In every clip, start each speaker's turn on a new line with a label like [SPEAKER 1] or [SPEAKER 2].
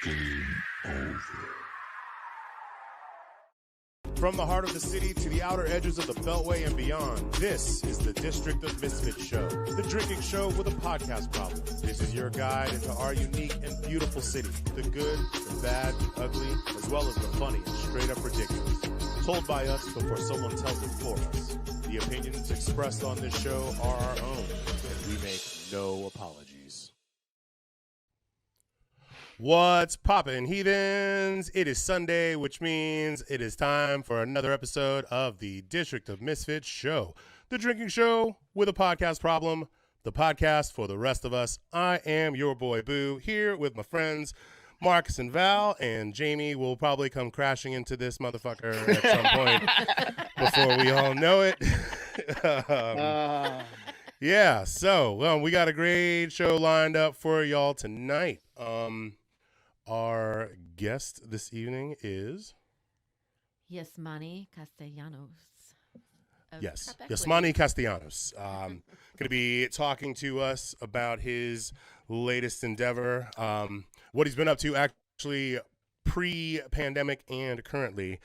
[SPEAKER 1] From the heart of the city to the outer edges of the Beltway and beyond, this is the District of Misfits show, the drinking show with a podcast problem. This is your guide into our unique and beautiful city, the good, the bad, the ugly, as well as the funny and straight up ridiculous. Told by us before someone tells it for us. The opinions expressed on this show are our own, and we make no apologies. What's poppin', heathens? It is Sunday, which means it is time for another episode of the District of Misfits show, the drinking show with a podcast problem, the podcast for the rest of us. I am your boy Boo, here with my friends Marcus and Val, and Jamie will probably come crashing into this motherfucker at some point before we all know it. Yeah, so we got a great show lined up for y'all tonight. Our guest this evening is
[SPEAKER 2] Yasmani Castellanos.
[SPEAKER 1] Yes, Yasmani Castellanos. Going to be talking to us about his latest endeavor, what he's been up to actually pre-pandemic and currently,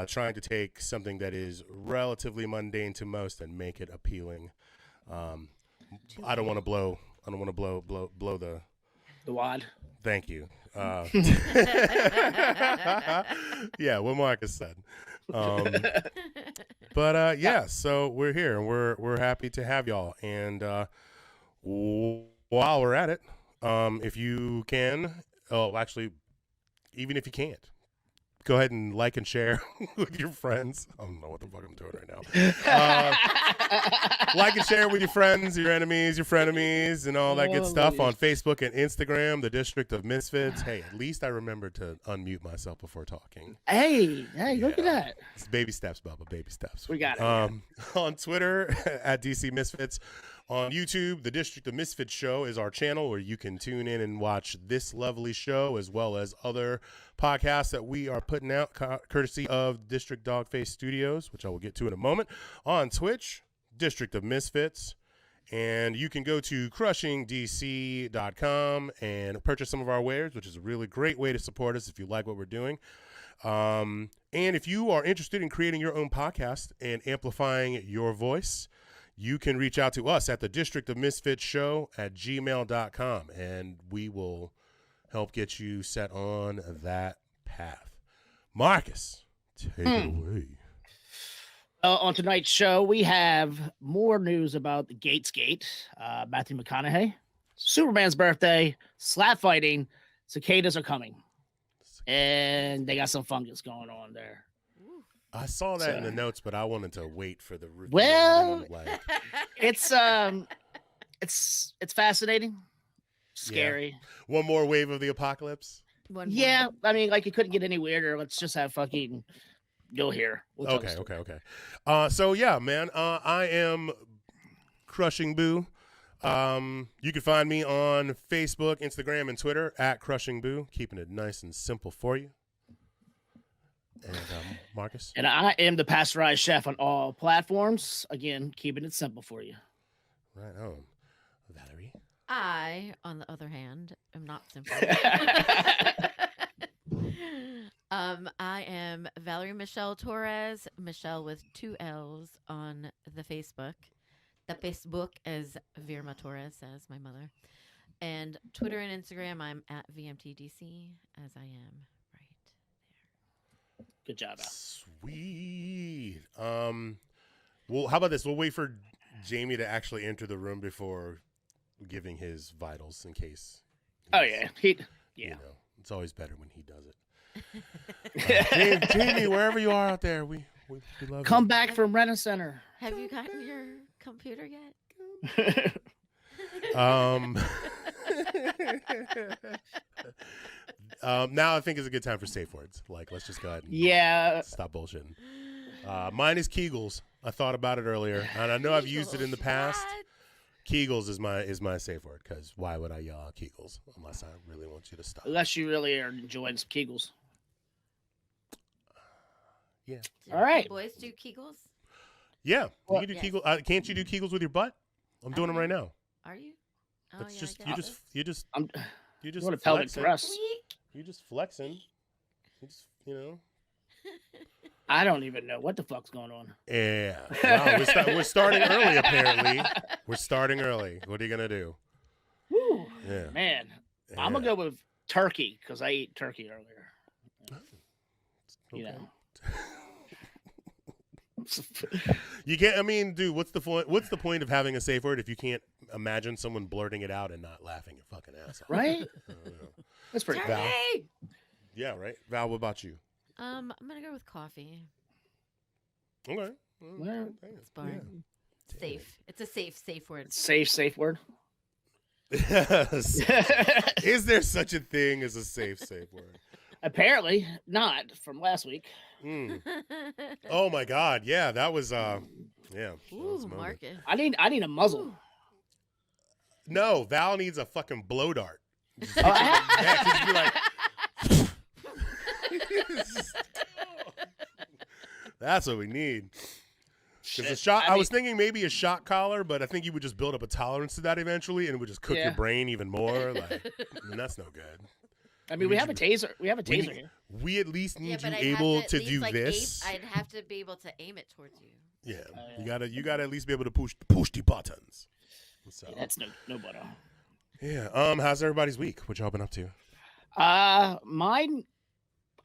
[SPEAKER 1] trying to take something that is relatively mundane to most and make it appealing. I don't want to blow the wad. Thank you. Yeah, what Marcus said. But yeah, so we're here and we're happy to have y'all. And while we're at it, if you can, actually, even if you can't, go ahead and like and share with your friends. I don't know what the fuck I'm doing right now. Like and share with your friends, your enemies, your frenemies, and all that good stuff on Facebook and Instagram, the District of Misfits. Hey, at least I remembered to unmute myself before talking.
[SPEAKER 3] Hey, look at that.
[SPEAKER 1] It's baby steps, Bubba, baby steps.
[SPEAKER 3] We got it.
[SPEAKER 1] On Twitter, at DC Misfits. On YouTube, the District of Misfits show is our channel where you can tune in and watch this lovely show as well as other podcasts that we are putting out courtesy of District Dogface Studios, which I will get to in a moment. On Twitch, District of Misfits. And you can go to crushingdc.com and purchase some of our wares, which is a really great way to support us if you like what we're doing. And if you are interested in creating your own podcast and amplifying your voice, you can reach out to us at the District of Misfits show at gmail.com, and we will help get you set on that path. Marcus, take it away.
[SPEAKER 3] On tonight's show, we have more news about the Gaetzgaet, Matthew McConaughey, Superman's birthday, slap fighting, cicadas are coming, and they got some fungus going on there.
[SPEAKER 1] I saw that in the notes, but I wanted to wait for the review.
[SPEAKER 3] Well, it's fascinating, scary.
[SPEAKER 1] Yeah. One more wave of the apocalypse.
[SPEAKER 3] Yeah, I mean, like it couldn't get any weirder. Let's just have fucking go here.
[SPEAKER 1] Okay. So yeah, man, I am Crushing Boo. You can find me on Facebook, Instagram, and Twitter at Crushing Boo, keeping it nice and simple for you. And Marcus?
[SPEAKER 3] And I am the Pasteurized Chef on all platforms. Again, keeping it simple for you.
[SPEAKER 1] Right on. Valerie?
[SPEAKER 2] I, on the other hand, am not simple. I am Valerie Michelle Torres, Michelle with 2 L's on the Facebook. The Facebook is Virma Torres, as my mother. And Twitter and Instagram, I'm at VMTDC, as I am.
[SPEAKER 3] Good job, Al.
[SPEAKER 1] Sweet. Well, how about this? We'll wait for Jamie to actually enter the room before giving his vitals in case.
[SPEAKER 3] Oh, yeah.
[SPEAKER 1] You know, it's always better when he does it. Jamie, wherever you are out there, we love
[SPEAKER 3] Come
[SPEAKER 1] you.
[SPEAKER 3] Back from Rena Center.
[SPEAKER 2] Have you gotten your computer yet?
[SPEAKER 1] Now I think is a good time for safe words. Like, let's just go ahead and stop bullshitting. Mine is Kegels. I thought about it earlier, and I know I've used it in the past.
[SPEAKER 2] What?
[SPEAKER 1] Kegels is my safe word, because why would I yell out Kegels unless I really want you to stop?
[SPEAKER 3] Unless you really are enjoying some Kegels.
[SPEAKER 1] Yeah.
[SPEAKER 3] All right.
[SPEAKER 2] Boys do Kegels?
[SPEAKER 1] Yeah. You can do Kegels. Can't you do Kegels with your butt? I'm doing them right now.
[SPEAKER 2] Are you? Oh,
[SPEAKER 1] It's
[SPEAKER 2] yeah,
[SPEAKER 1] just
[SPEAKER 2] I guess.
[SPEAKER 1] you just
[SPEAKER 3] You want a pelvic thrust?
[SPEAKER 1] You just flexing. You just,
[SPEAKER 3] I don't even know what the fuck's going on.
[SPEAKER 1] Yeah. Wow, we're starting early, apparently. We're starting early. What are you going to do?
[SPEAKER 3] Whew,
[SPEAKER 1] Yeah.
[SPEAKER 3] man.
[SPEAKER 1] Yeah.
[SPEAKER 3] I'm going to go with turkey because I ate turkey earlier.
[SPEAKER 1] Okay.
[SPEAKER 3] You
[SPEAKER 1] know. Dude, what's the point of having a safe word if you can't imagine someone blurting it out and not laughing your fucking ass off?
[SPEAKER 3] Right? That's pretty
[SPEAKER 1] Val. Yeah, right. Val, what about you?
[SPEAKER 2] I'm gonna go with coffee.
[SPEAKER 1] Okay.
[SPEAKER 3] Well,
[SPEAKER 2] it's boring. Yeah. Safe. It's a safe word.
[SPEAKER 3] Safe word.
[SPEAKER 1] Yes. Is there such a thing as a safe word?
[SPEAKER 3] Apparently not from last week.
[SPEAKER 1] Oh my God. Yeah, that was yeah.
[SPEAKER 2] Ooh, Marcus.
[SPEAKER 3] I need a muzzle. Ooh.
[SPEAKER 1] No, Val needs a fucking blow dart. Just be like, that's what we need. Because the shot, I was thinking maybe a shot collar, but I think you would just build up a tolerance to that eventually, and it would just cook your brain even more. That's no good.
[SPEAKER 3] I mean, we have a taser. We have a taser here.
[SPEAKER 1] We at least need you able to do this.
[SPEAKER 2] I'd have to be able to aim it towards you.
[SPEAKER 1] Yeah, you gotta at least be able to push the buttons. So
[SPEAKER 3] that's no butter.
[SPEAKER 1] Yeah. How's everybody's week? What y'all been up to?
[SPEAKER 3] Mine.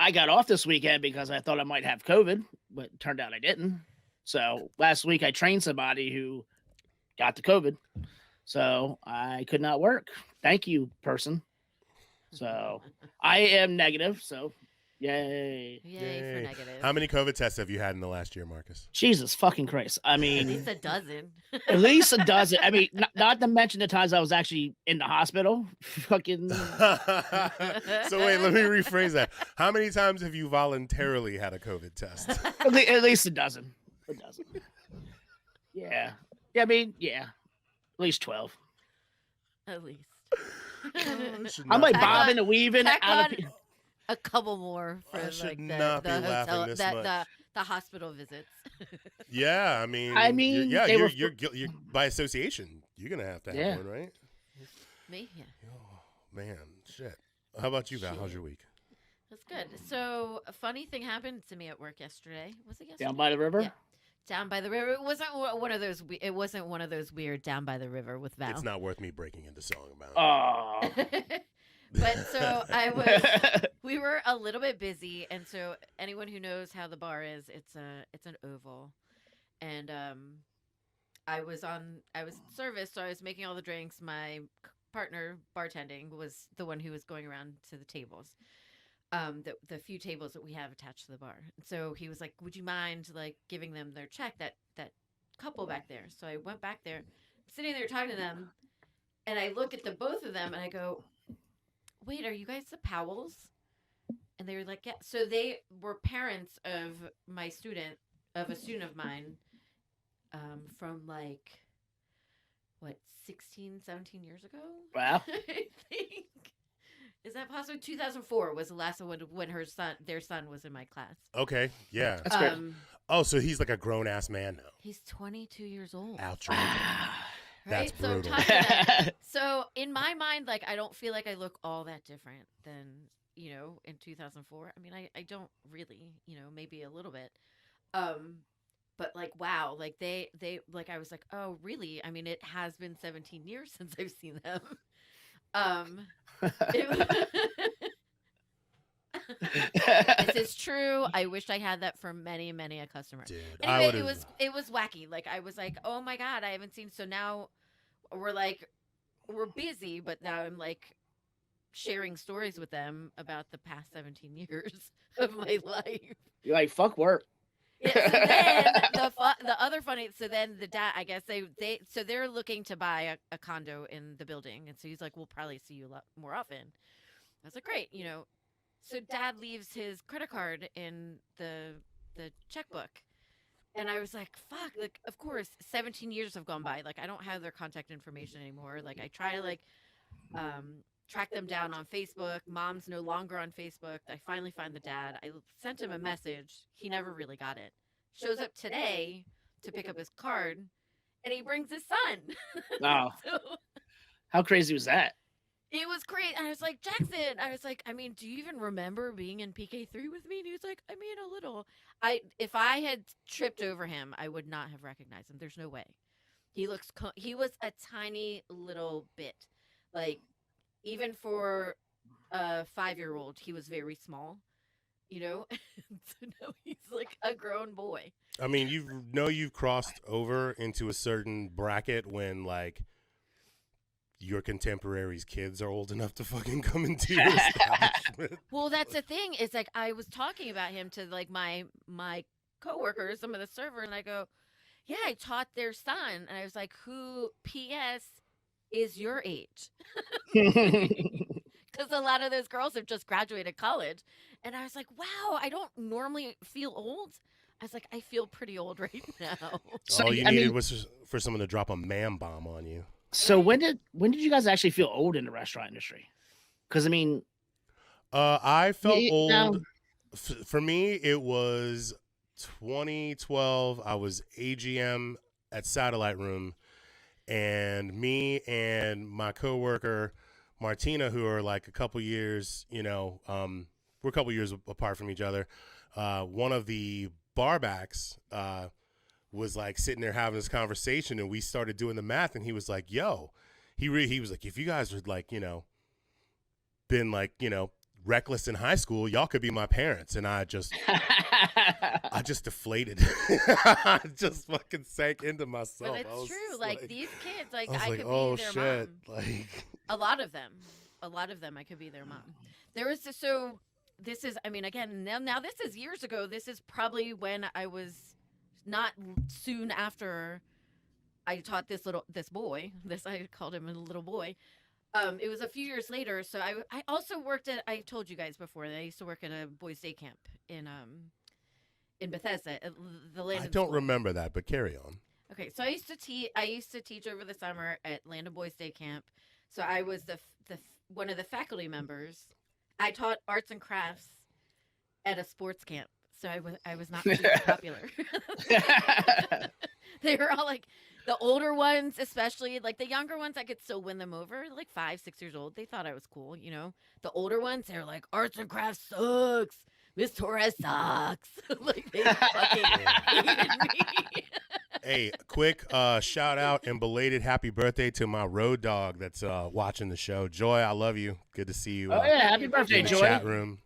[SPEAKER 3] I got off this weekend because I thought I might have COVID, but it turned out I didn't. So last week I trained somebody who got the COVID, so I could not work. Thank you, person. So I am negative. So yay
[SPEAKER 2] for negative.
[SPEAKER 1] How many COVID tests have you had in the last year, Marcus?
[SPEAKER 3] Jesus fucking Christ! I mean,
[SPEAKER 2] at least a dozen.
[SPEAKER 3] At least a dozen. I mean, not to mention the times I was actually in the hospital. Fucking.
[SPEAKER 1] So wait, let me rephrase that. How many times have you voluntarily had a COVID test?
[SPEAKER 3] At least a dozen. A dozen. Yeah. I mean, yeah. At least 12.
[SPEAKER 2] At least.
[SPEAKER 3] I'm like bobbing and weaving.
[SPEAKER 2] A couple more for like the hotel, the hospital visits.
[SPEAKER 1] Yeah, I mean, you're by association. You're gonna have to have one, right?
[SPEAKER 2] Me, yeah.
[SPEAKER 1] Oh man, shit. How about you, Val? How's your week?
[SPEAKER 2] That's good. So a funny thing happened to me at work yesterday. Was it yesterday?
[SPEAKER 3] Down by the river.
[SPEAKER 2] Yeah. Down by the river. It wasn't one of those. It wasn't one of those weird down by the river with Val.
[SPEAKER 1] It's not worth me breaking into song about.
[SPEAKER 3] Oh.
[SPEAKER 2] But so we were a little bit busy, and so anyone who knows how the bar is, it's an oval, and I was service, so I was making all the drinks. My partner bartending was the one who was going around to the tables. The few tables that we have attached to the bar. And so he was like, would you mind like giving them their check, that couple back there? So I went back there, sitting there talking to them, and I look at the both of them and I go, wait, are you guys the Powells? And they were like, yeah. So they were parents of a student of mine, from like, what, 16, 17 years ago?
[SPEAKER 3] Wow.
[SPEAKER 2] I think. Is that possible? 2004 was the last one when their son was in my class.
[SPEAKER 1] Okay, yeah.
[SPEAKER 3] That's great.
[SPEAKER 1] Oh, so he's like a grown-ass man now.
[SPEAKER 2] He's 22 years old.
[SPEAKER 1] Ouch.
[SPEAKER 2] Right?
[SPEAKER 1] That's brutal.
[SPEAKER 2] So in my mind, like, I don't feel like I look all that different than, in 2004. I mean, I don't really, maybe a little bit. But like, wow, like they like, I was like, oh, really? I mean, it has been 17 years since I've seen them. This is true. I wish I had that for many a customer.
[SPEAKER 1] Dude,
[SPEAKER 2] anyway, it was wacky. Like, I was like, oh my God, I haven't seen. So now we're busy, but now I'm like sharing stories with them about the past 17 years of my life.
[SPEAKER 3] You're like, fuck work.
[SPEAKER 2] Yeah, so then the other funny, so then the dad, I guess they're looking to buy a condo in the building, and so he's like, we'll probably see you a lot more often. I was like, great, So dad leaves his credit card in the checkbook, and I was like, fuck, like, of course, 17 years have gone by, like, I don't have their contact information anymore. Like, I try to like track them down on Facebook. Mom's no longer on Facebook. I finally find the dad. I sent him a message. He never really got it. Shows up today to pick up his card, and he brings his son.
[SPEAKER 3] Wow.
[SPEAKER 2] So,
[SPEAKER 3] how crazy was that?
[SPEAKER 2] It was great. I was like, Jackson, I was like, I mean, do you even remember being in PK3 with me? And he was like, I mean, a little. If I had tripped over him, I would not have recognized him. There's no way. He was a tiny little bit. Like, even for a 5-year-old, he was very small, you know? So now he's like a grown boy.
[SPEAKER 1] I mean, you've crossed over into a certain bracket when like your contemporaries' kids are old enough to fucking come into your establishment.
[SPEAKER 2] Well, that's the thing. It's like I was talking about him to like my coworkers, some of the server, and I go, "Yeah, I taught their son," and I was like, "Who? P.S. is your age?" Because a lot of those girls have just graduated college, and I was like, "Wow, I don't normally feel old." I was like, "I feel pretty old right now."
[SPEAKER 3] So,
[SPEAKER 1] All you needed was for someone to drop a man bomb on you.
[SPEAKER 3] So when did you guys actually feel old in the restaurant industry? Because I mean,
[SPEAKER 1] I felt old.
[SPEAKER 3] now-
[SPEAKER 1] For me, it was 2012. I was AGM at Satellite Room, and me and my coworker Martina, who are like a couple years, we're a couple years apart from each other. One of the barbacks was like sitting there having this conversation, and we started doing the math, and he was like, "Yo," he was like, "If you guys would like, been like, reckless in high school, y'all could be my parents." And I just deflated. I just fucking sank into myself.
[SPEAKER 2] But it's true. Like these kids, like
[SPEAKER 1] I
[SPEAKER 2] I
[SPEAKER 1] was
[SPEAKER 2] could
[SPEAKER 1] oh
[SPEAKER 2] be their
[SPEAKER 1] shit,
[SPEAKER 2] mom.
[SPEAKER 1] like
[SPEAKER 2] A lot of them, I could be their mom. There was this, so this is, I mean, again, now this is years ago. This is probably when I was not soon after I taught this boy. I called him a little boy. It was a few years later. So I also worked at, I told you guys before that I used to work at a boys' day camp in Bethesda, at the Land.
[SPEAKER 1] I don't remember that, but carry on.
[SPEAKER 2] Okay, so I used to teach over the summer at Land Boys Day Camp. So I was the one of the faculty members. I taught arts and crafts at a sports camp. So I was not super popular. They were all like, the older ones, especially like the younger ones, I could still win them over. Like 5, 6 years old, they thought I was cool. The older ones, they're like, arts and crafts sucks. Miss Torres sucks. Like they fucking hated me.
[SPEAKER 1] Hey, quick shout out and belated happy birthday to my road dog that's watching the show. Joy, I love you. Good to see you.
[SPEAKER 3] Oh yeah, happy birthday,
[SPEAKER 1] in the
[SPEAKER 3] Joy.
[SPEAKER 1] chat room.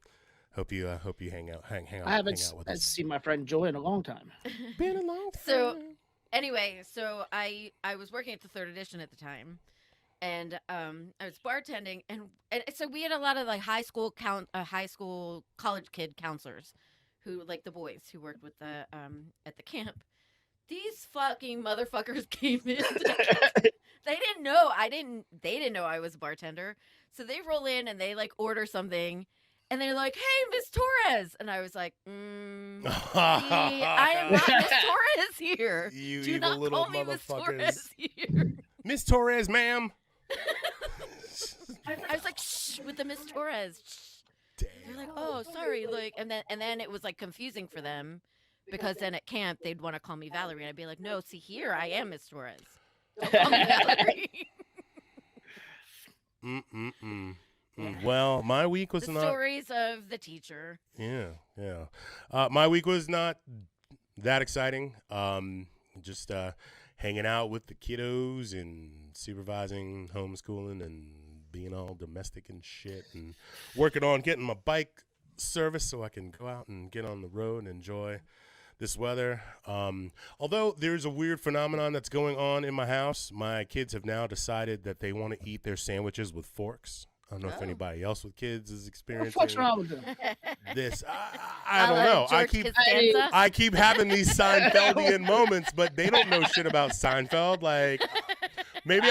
[SPEAKER 1] Hope you hang out.
[SPEAKER 3] I
[SPEAKER 1] hang
[SPEAKER 3] haven't
[SPEAKER 1] out with us.
[SPEAKER 3] seen my friend Joy in a long time.
[SPEAKER 1] Been a long time.
[SPEAKER 2] So anyway, so I was working at the Third Edition at the time, and I was bartending, and so we had a lot of like high school college kid counselors, who like the boys who worked with the at the camp. These fucking motherfuckers came in. They didn't know They didn't know I was a bartender, so they roll in and they like order something. And they're like, "Hey, Miss Torres," and I was like, "I am not Miss Torres here.
[SPEAKER 1] You
[SPEAKER 2] Do
[SPEAKER 1] evil
[SPEAKER 2] not
[SPEAKER 1] little
[SPEAKER 2] call me Miss
[SPEAKER 1] motherfuckers.
[SPEAKER 2] Torres here."
[SPEAKER 1] Miss Torres, ma'am.
[SPEAKER 2] I was like, "Shh," with the Miss Torres. Shh. They're like, "Oh, sorry." Like, and then it was like confusing for them, because then at camp they'd want to call me Valerie, and I'd be like, "No, see here, I am Miss Torres. Don't call me Valerie."
[SPEAKER 1] Well, my week was
[SPEAKER 2] the
[SPEAKER 1] not.
[SPEAKER 2] Stories of the teacher.
[SPEAKER 1] Yeah. My week was not that exciting. Just hanging out with the kiddos and supervising homeschooling and being all domestic and shit, and working on getting my bike service so I can go out and get on the road and enjoy this weather. Although there's a weird phenomenon that's going on in my house. My kids have now decided that they want to eat their sandwiches with forks. I don't know if anybody else with kids is experiencing
[SPEAKER 3] What's wrong with them?
[SPEAKER 1] this. I don't know. I keep having these Seinfeldian moments, but they don't know shit about Seinfeld. Like maybe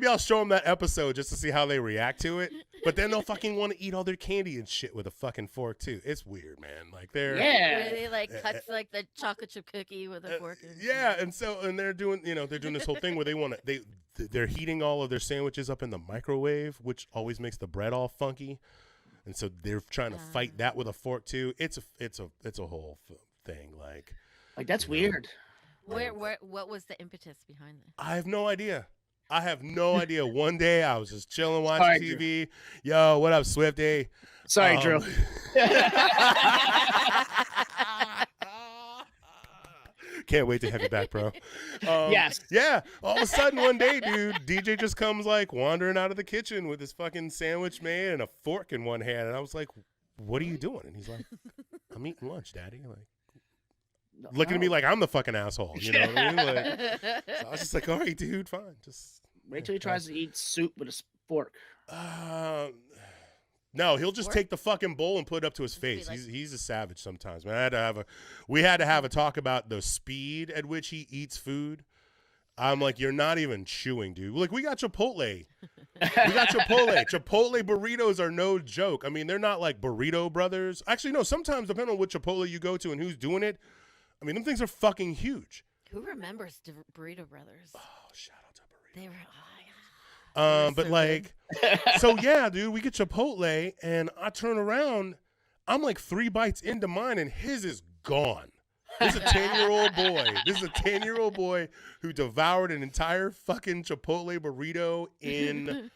[SPEAKER 1] I'll show them that episode just to see how they react to it. But then they'll fucking want to eat all their candy and shit with a fucking fork too. It's weird, man. Like they're
[SPEAKER 2] Where they like cuts like the chocolate chip cookie with a fork.
[SPEAKER 1] And they're doing this whole thing where they're heating all of their sandwiches up in the microwave, which always makes the bread all funky. And so they're trying to fight that with a fork too. It's a whole thing. Like
[SPEAKER 3] that's weird.
[SPEAKER 2] What was the impetus behind this?
[SPEAKER 1] I have no idea. I have no idea. One day I was just chilling watching TV. Yo, what up, Swifty?
[SPEAKER 3] Sorry, Drew.
[SPEAKER 1] Can't wait to have you back, bro.
[SPEAKER 3] Yes.
[SPEAKER 1] Yeah. All of a sudden one day, dude, DJ just comes like wandering out of the kitchen with his fucking sandwich made and a fork in one hand. And I was like, what are you doing? And he's like, I'm eating lunch, Daddy. Like, looking at me like I'm the fucking asshole. You know what I mean? Like, so I was just like, all right, dude, fine. Just
[SPEAKER 3] wait till he tries to eat soup with a fork.
[SPEAKER 1] No, he'll just take the fucking bowl and put it up to his face. He's a savage sometimes, man. We had to have a talk about the speed at which he eats food. I'm like, you're not even chewing, dude. Like, we got Chipotle. Chipotle burritos are no joke. I mean, they're not like Burrito Brothers. Actually, no, sometimes depending on what Chipotle you go to and who's doing it, I mean, them things are fucking huge.
[SPEAKER 2] Who remembers Burrito Brothers?
[SPEAKER 1] Oh, shout out to Burrito.
[SPEAKER 2] They were,
[SPEAKER 1] but like, so yeah, dude, we get Chipotle and I turn around, I'm like 3 bites into mine and his is gone. This is a 10-year-old boy who devoured an entire fucking Chipotle burrito in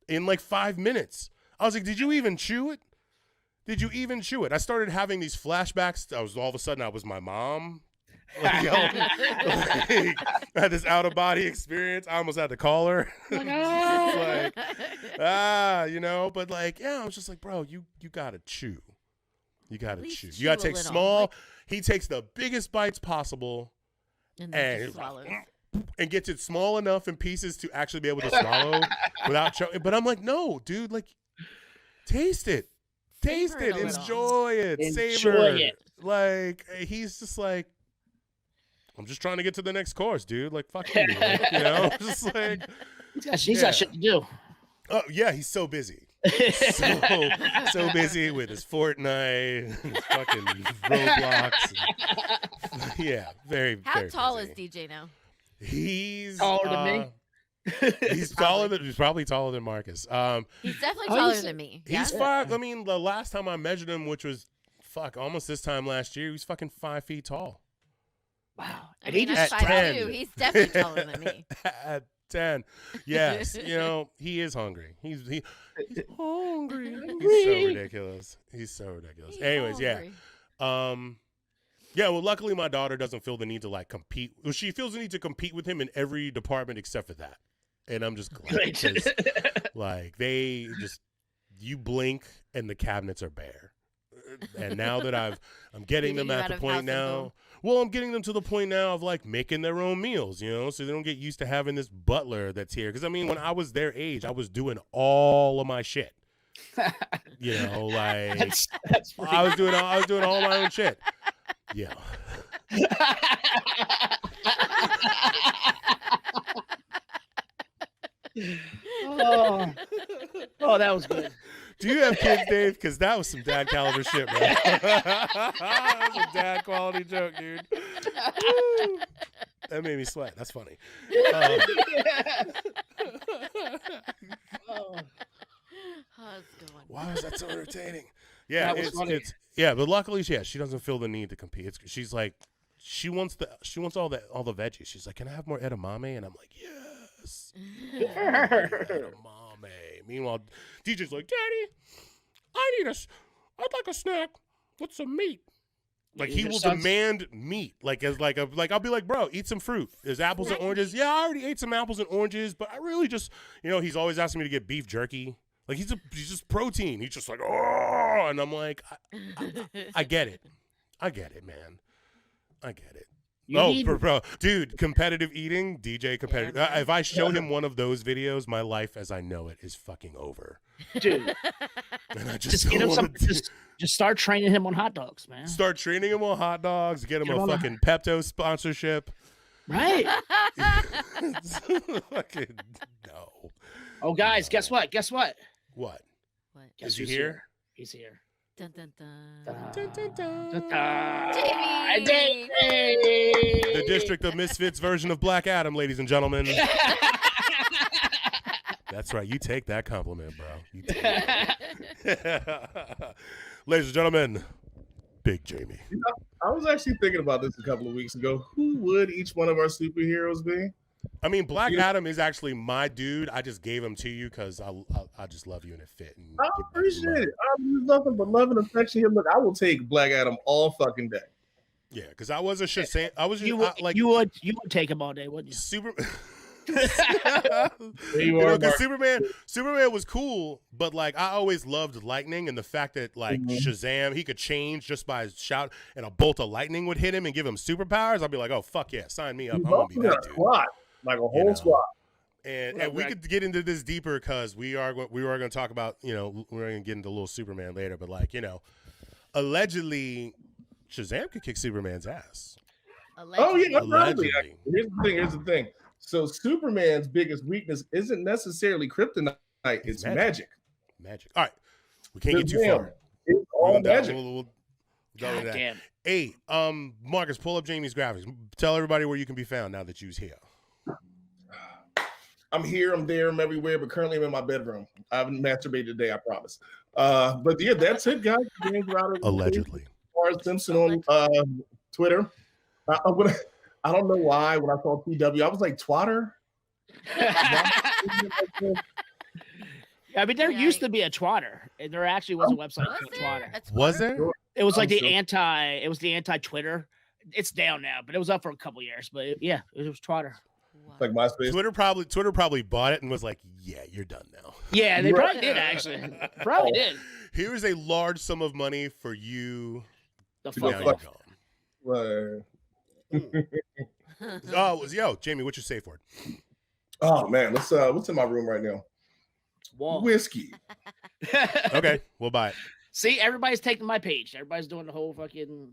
[SPEAKER 1] like 5 minutes. I was like, did you even chew it? I started having these flashbacks. All of a sudden I was my mom. Like, I had this out-of-body experience. I almost had to call her. But like, yeah, I was just like, bro, you gotta chew. You gotta chew. You gotta take small. He takes the biggest bites possible and gets it small enough in pieces to actually be able to swallow without choking. But I'm like, no, dude, like, taste it. Enjoy it. Savor it. Like, he's just like, I'm just trying to get to the next course, dude. Like, fuck you, just like
[SPEAKER 3] he's got shit to do.
[SPEAKER 1] Oh yeah, he's so busy, so busy with his Fortnite, and his fucking Roblox. Yeah, very.
[SPEAKER 2] How
[SPEAKER 1] very
[SPEAKER 2] tall
[SPEAKER 1] busy.
[SPEAKER 2] is DJ now?
[SPEAKER 1] He's
[SPEAKER 3] taller than me.
[SPEAKER 1] He's probably taller than Marcus.
[SPEAKER 2] He's definitely taller than me.
[SPEAKER 1] He's 5. I mean, the last time I measured him, which was almost this time last year, he was fucking 5 feet tall.
[SPEAKER 3] Wow.
[SPEAKER 2] I mean, I'm 5'2". He's definitely taller than me.
[SPEAKER 1] At 10. Yes. He is hungry. He's hungry. He's so ridiculous. Anyways, hungry. Yeah. Yeah, well, luckily my daughter doesn't feel the need to like compete. Well, she feels the need to compete with him in every department except for that. And I'm just glad because like you blink and the cabinets are bare. And now that I'm getting them at the point now. Well, I'm getting them to the point now of like making their own meals, so they don't get used to having this butler that's here. Because I mean, when I was their age, I was doing all of my shit. Like
[SPEAKER 3] that's
[SPEAKER 1] I was doing all my own shit. Yeah.
[SPEAKER 3] Oh, that was good.
[SPEAKER 1] Do you have kids, Dave? Because that was some dad caliber shit, bro. That was a dad quality joke, dude. Woo. That made me sweat. That's funny.
[SPEAKER 2] That's good.
[SPEAKER 1] Why is that so entertaining? Yeah, it's but luckily, she doesn't feel the need to compete. She's like, she wants all the veggies. She's like, can I have more edamame? And I'm like, yes. Edamame. Meanwhile, DJ's like, Daddy, I'd like a snack with some meat. Like he will demand meat. Like I'll be like, bro, eat some fruit. There's apples and oranges. Yeah, I already ate some apples and oranges, but I really just, he's always asking me to get beef jerky. Like he's just protein. He's just like, oh, and I'm like, I get it. I get it, man. I get it. Bro, dude, competitive eating, DJ competitive. If I show him one of those videos, my life as I know it is fucking over.
[SPEAKER 3] Dude,
[SPEAKER 1] and I
[SPEAKER 3] just get him just start training him on hot dogs, man.
[SPEAKER 1] Start training him on hot dogs. Get him a fucking Pepto sponsorship.
[SPEAKER 3] Right.
[SPEAKER 1] Fucking no.
[SPEAKER 3] Oh, guys, guess what?
[SPEAKER 1] What?
[SPEAKER 3] Guess
[SPEAKER 1] is he here?
[SPEAKER 3] He's here.
[SPEAKER 2] Dun, dun, dun.
[SPEAKER 1] Dun, dun, dun.
[SPEAKER 3] Dun, dun.
[SPEAKER 2] Jamie!
[SPEAKER 1] The District of Misfits version of Black Adam, ladies and gentlemen. That's right. You take that compliment, bro. You take it. Ladies and gentlemen, Big Jamie.
[SPEAKER 4] I was actually thinking about this a couple of weeks ago. Who would each one of our superheroes be?
[SPEAKER 1] I mean, Black Adam is actually my dude. I just gave him to you because I just love you and it fit. And
[SPEAKER 4] I appreciate it. I'm nothing but love and affection here. Look, I will take Black Adam all fucking day.
[SPEAKER 1] Yeah, because I was a Shazam. I was just,
[SPEAKER 3] You would you would take him all day, wouldn't you?
[SPEAKER 1] Superman was cool, but like I always loved lightning and the fact that like Shazam, he could change just by his shout and a bolt of lightning would hit him and give him superpowers. I'd be like, oh fuck yeah, sign me up. I'm gonna be that dude.
[SPEAKER 4] Squad, like a whole squad.
[SPEAKER 1] And we could get into this deeper because we are going to talk about, we're going to get into a little Superman later, but like, allegedly Shazam could kick Superman's ass.
[SPEAKER 4] Allegedly. Oh yeah, allegedly. Here's the thing. So Superman's biggest weakness isn't necessarily kryptonite; it's magic.
[SPEAKER 1] Magic. All right, we can't get too far.
[SPEAKER 4] It's all magic.
[SPEAKER 1] We'll go with that. Hey, Marcus, pull up Jamie's graphics. Tell everybody where you can be found now that you's here.
[SPEAKER 4] I'm here, I'm there, I'm everywhere, but currently I'm in my bedroom. I haven't masturbated today, I promise. But yeah, that's it, guys. James Roderick,
[SPEAKER 1] allegedly.
[SPEAKER 4] Simpson on Twitter. I don't know why when I saw TW, I was like, twatter?
[SPEAKER 3] I mean, there used to be a Twatter, and there actually was a website called Twatter.
[SPEAKER 1] Was there?
[SPEAKER 3] It was like the anti-Twitter. It's down now, but it was up for a couple years. But it was Twatter.
[SPEAKER 4] Like MySpace.
[SPEAKER 1] Twitter probably bought it and was like, yeah, you're done now.
[SPEAKER 3] Yeah, they probably did actually. Probably did.
[SPEAKER 1] Here is a large sum of money for you.
[SPEAKER 3] The
[SPEAKER 1] fuck
[SPEAKER 4] gone.
[SPEAKER 1] Jamie, what's your safe word?
[SPEAKER 4] Oh man, what's in my room right now?
[SPEAKER 3] Wall.
[SPEAKER 4] Whiskey.
[SPEAKER 1] Okay, we'll buy it.
[SPEAKER 3] See, everybody's taking my page. Everybody's doing the whole fucking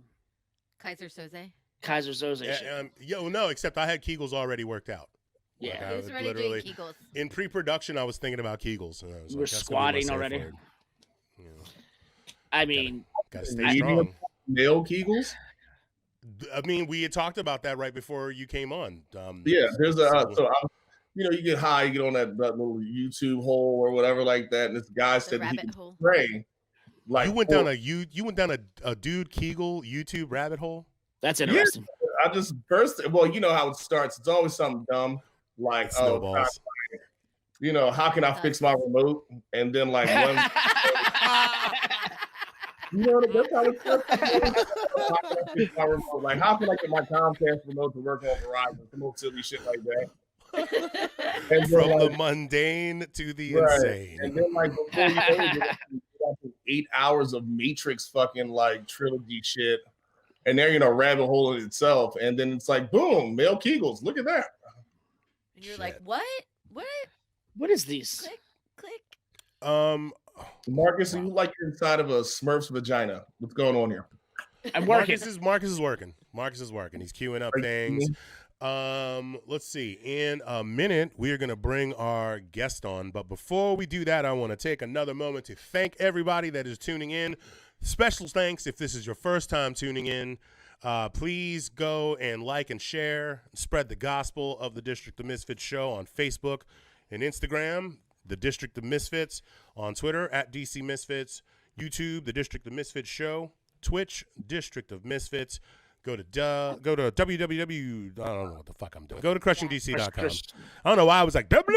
[SPEAKER 2] Kaiser Soze.
[SPEAKER 3] Shit.
[SPEAKER 1] No, except I had Kegels already worked out.
[SPEAKER 3] Yeah,
[SPEAKER 2] like who's already doing Kegels?
[SPEAKER 1] In pre-production, I was thinking about Kegels. And I was
[SPEAKER 3] We're squatting already. I mean,
[SPEAKER 1] gotta stay strong.
[SPEAKER 4] Male Kegels.
[SPEAKER 1] I mean, we had talked about that right before you came on.
[SPEAKER 4] There's you get high, you get on that little YouTube hole or whatever like that, and this guy said he could pray. Like
[SPEAKER 1] you went down a dude Kegel YouTube rabbit hole.
[SPEAKER 3] That's interesting.
[SPEAKER 4] Yeah, I just first, you know how it starts. It's always something dumb, like
[SPEAKER 1] snowballs.
[SPEAKER 4] How can I fix my remote? And then like one, that's how it starts. How can I fix my remote? Like how can I get my Comcast remote to work on Verizon? Some old silly shit like that.
[SPEAKER 1] And from the mundane to the insane.
[SPEAKER 4] And then like before you know it, 8 hours of Matrix fucking like trilogy shit. And there, rabbit hole in itself. And then it's like, boom, male Kegels. Look at that.
[SPEAKER 2] And you're like, what?
[SPEAKER 3] What is these?
[SPEAKER 2] Click.
[SPEAKER 4] Marcus, you like you're inside of a Smurf's vagina. What's going on here?
[SPEAKER 3] I'm working.
[SPEAKER 1] Marcus is working. He's queuing up things. Let's see. In a minute, we are going to bring our guest on. But before we do that, I want to take another moment to thank everybody that is tuning in. Special thanks if this is your first time tuning in. Please go and like and share, spread the gospel of the District of Misfits show on Facebook and Instagram, the District of Misfits, on Twitter at DC Misfits, YouTube, the District of Misfits show, Twitch, District of Misfits. Go to www. I don't know what the fuck I'm doing. Go to crushingdc.com. I don't know why I was like double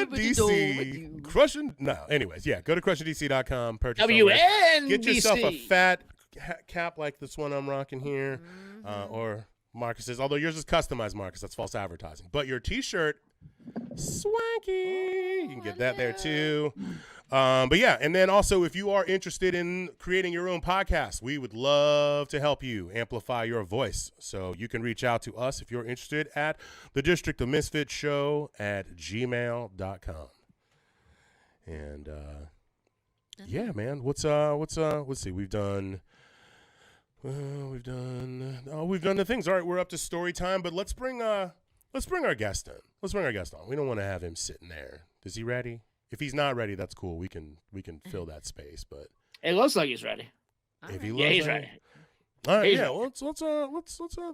[SPEAKER 1] DC crushing. No, anyways, yeah. Go to crushingdc.com. Purchase. Get yourself a fat cap like this one I'm rocking here, or Marcus's. Although yours is customized, Marcus. That's false advertising. But your T-shirt, swanky. You can get that there too. But yeah, and then also if you are interested in creating your own podcast, we would love to help you amplify your voice. So you can reach out to us if you're interested at the District of Misfits show at gmail.com. And yeah, man, let's see, we've done the things. All right, we're up to story time, but let's bring our guest in. We don't want to have him sitting there. Is he ready? If he's not ready, that's cool. We can fill that space. But
[SPEAKER 3] it looks like he's ready.
[SPEAKER 1] If he
[SPEAKER 3] he's ready.
[SPEAKER 1] All right, yeah. Well,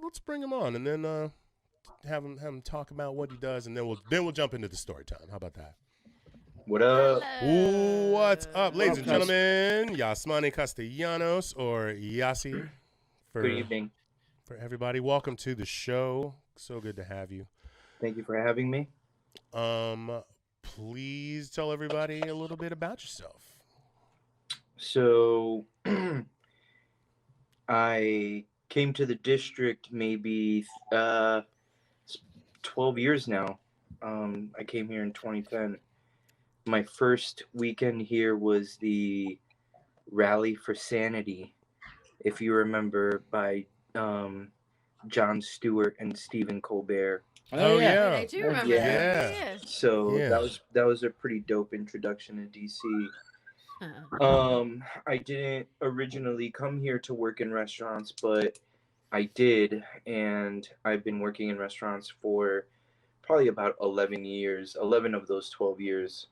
[SPEAKER 1] let's bring him on and then have him talk about what he does, and then we'll jump into the story time. How about that?
[SPEAKER 5] What up?
[SPEAKER 1] Ooh, what's up, ladies and gentlemen? Yasmani Castellanos or Yasi.
[SPEAKER 5] Good evening.
[SPEAKER 1] for everybody. Welcome to the show. So good to have you.
[SPEAKER 5] Thank you for having me.
[SPEAKER 1] Please tell everybody a little bit about yourself.
[SPEAKER 5] So I came to the district maybe 12 years now. I came here in 2010. My first weekend here was the Rally for Sanity, if you remember, by Jon Stewart and Stephen Colbert.
[SPEAKER 1] Oh, yeah.
[SPEAKER 2] I do remember
[SPEAKER 5] Yeah.
[SPEAKER 2] that.
[SPEAKER 5] So
[SPEAKER 1] Yeah.
[SPEAKER 5] that was a pretty dope introduction to DC. I didn't originally come here to work in restaurants, but I did, and I've been working in restaurants for probably about 11 years, 11 of those 12 years.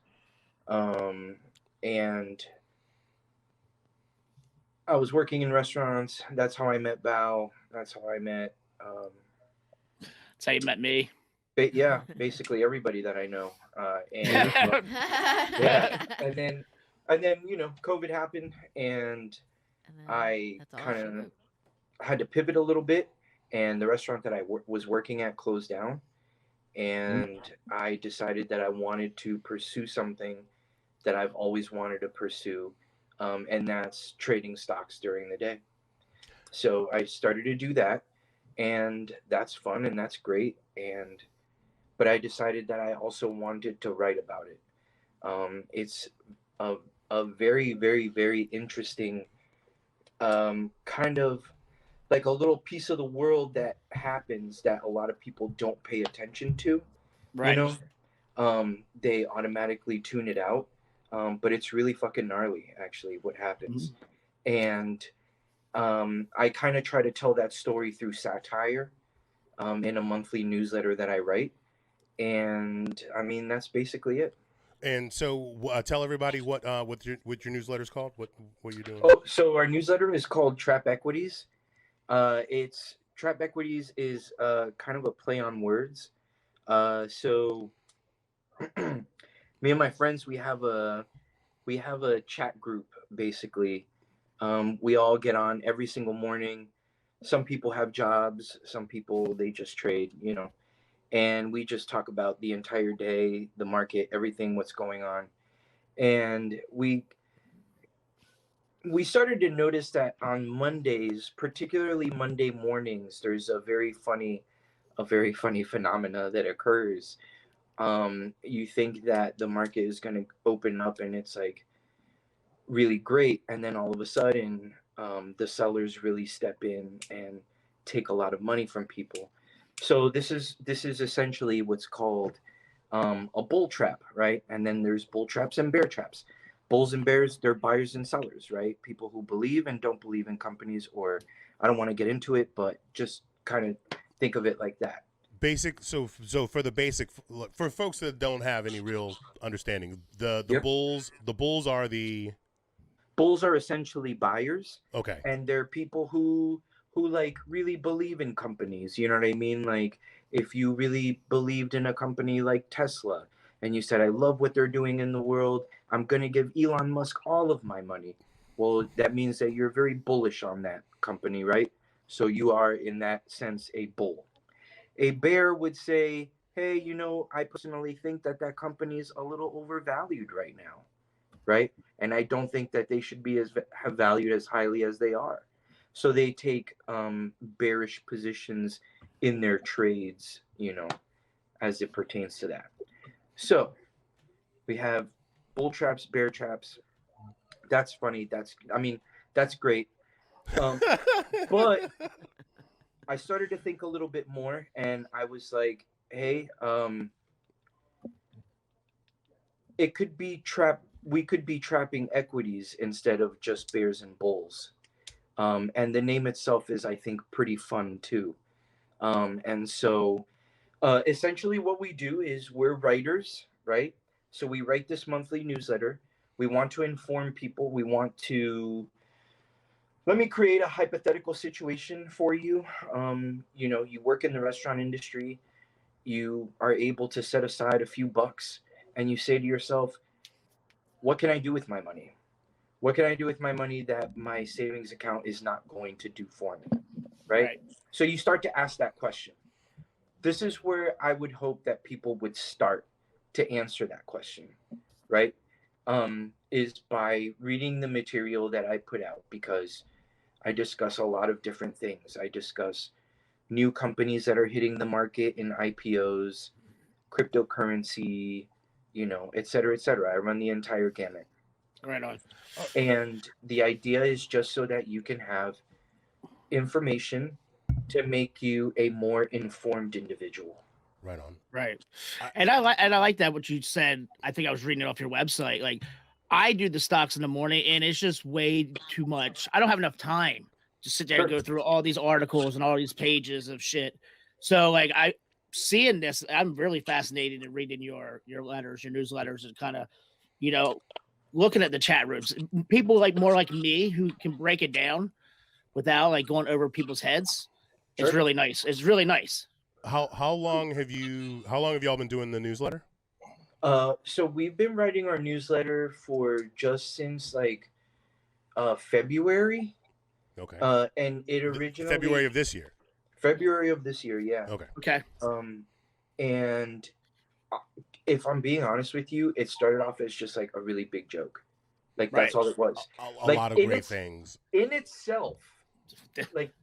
[SPEAKER 5] And I was working in restaurants. That's how I met Bao. That's how I met
[SPEAKER 3] That's how you met me.
[SPEAKER 5] yeah, basically everybody that I know. And yeah, and then you know, COVID happened, and I kind of had to pivot a little bit, and the restaurant that I was working at closed down, and I decided that I wanted to pursue something that I've always wanted to pursue, and that's trading stocks during the day. So I started to do that, and that's fun and that's great, but I decided that I also wanted to write about it. It's a very, very, very interesting kind of like a little piece of the world that happens that a lot of people don't pay attention to.
[SPEAKER 3] Right.
[SPEAKER 5] You know, they automatically tune it out, but it's really fucking gnarly, actually, what happens. And I kind of try to tell that story through satire in a monthly newsletter that I write. And I mean, that's basically it.
[SPEAKER 1] And so, tell everybody what your newsletter's called. What you're doing?
[SPEAKER 5] Oh, so our newsletter is called Trap Equities. It's Trap Equities is kind of a play on words. So me and my friends, we have a chat group basically. We all get on every single morning. Some people have jobs. Some people they just trade. You know. And we just talk about the entire day, the market, everything, what's going on. And we started to notice that on Mondays, particularly Monday mornings, there's a very funny phenomena that occurs. You think that the market is going to open up and it's like really great, and then all of a sudden the sellers really step in and take a lot of money from people. So this is essentially what's called a bull trap, right? And then there's bull traps and bear traps. Bulls and bears, they're buyers and sellers, right? People who believe and don't believe in companies, or I don't want to get into it, but just kind of think of it like that.
[SPEAKER 1] Basic. So for the basic, for folks that don't have any real understanding, the
[SPEAKER 5] Yep.
[SPEAKER 1] bulls are the
[SPEAKER 5] bulls are essentially buyers.
[SPEAKER 1] Okay.
[SPEAKER 5] And they're people who like really believe in companies. You know what I mean? Like if you really believed in a company like Tesla and you said, I love what they're doing in the world, I'm going to give Elon Musk all of my money. Well, that means that you're very bullish on that company, right? So you are in that sense a bull. A bear would say, hey, you know, I personally think that company is a little overvalued right now, right? And I don't think that they should be have valued as highly as they are. So they take bearish positions in their trades, you know, as it pertains to that. So we have bull traps, bear traps. That's funny. That's great. But I started to think a little bit more, and I was like, hey, it could be trap. We could be trapping equities instead of just bears and bulls. And the name itself is, I think, pretty fun too. And so essentially what we do is we're writers, right? So we write this monthly newsletter. We want to inform people. Let me create a hypothetical situation for you. You know, you work in the restaurant industry. You are able to set aside a few bucks and you say to yourself, what can I do with my money? What can I do with my money that my savings account is not going to do for me? right? So you start to ask that question. This is where I would hope that people would start to answer that question, right? Is by reading the material that I put out, because I discuss a lot of different things. I discuss new companies that are hitting the market in IPOs, cryptocurrency, you know, et cetera, et cetera. I run the entire gamut.
[SPEAKER 3] Right on.
[SPEAKER 5] And the idea is just so that you can have information to make you a more informed individual.
[SPEAKER 1] Right on.
[SPEAKER 3] Right. And I like that what you said. I think I was reading it off your website. Like, I do the stocks in the morning, and it's just way too much. I don't have enough time to sit there and go through all these articles and all these pages of shit. So, like, I seeing this, I'm really fascinated in reading your letters, your newsletters, and kind of, you know, looking at the chat rooms. People like more like me who can break it down without like going over people's heads. It's really nice. It's really nice.
[SPEAKER 1] How long have y'all been doing the newsletter?
[SPEAKER 5] So we've been writing our newsletter for just since like February.
[SPEAKER 1] Okay.
[SPEAKER 5] And it originally
[SPEAKER 1] February of this year.
[SPEAKER 5] February of this year, yeah.
[SPEAKER 3] Okay.
[SPEAKER 5] And if I'm being honest with you, it started off as just like a really big joke. Like that's all it was.
[SPEAKER 1] A
[SPEAKER 5] like,
[SPEAKER 1] lot of great things.
[SPEAKER 5] In itself, like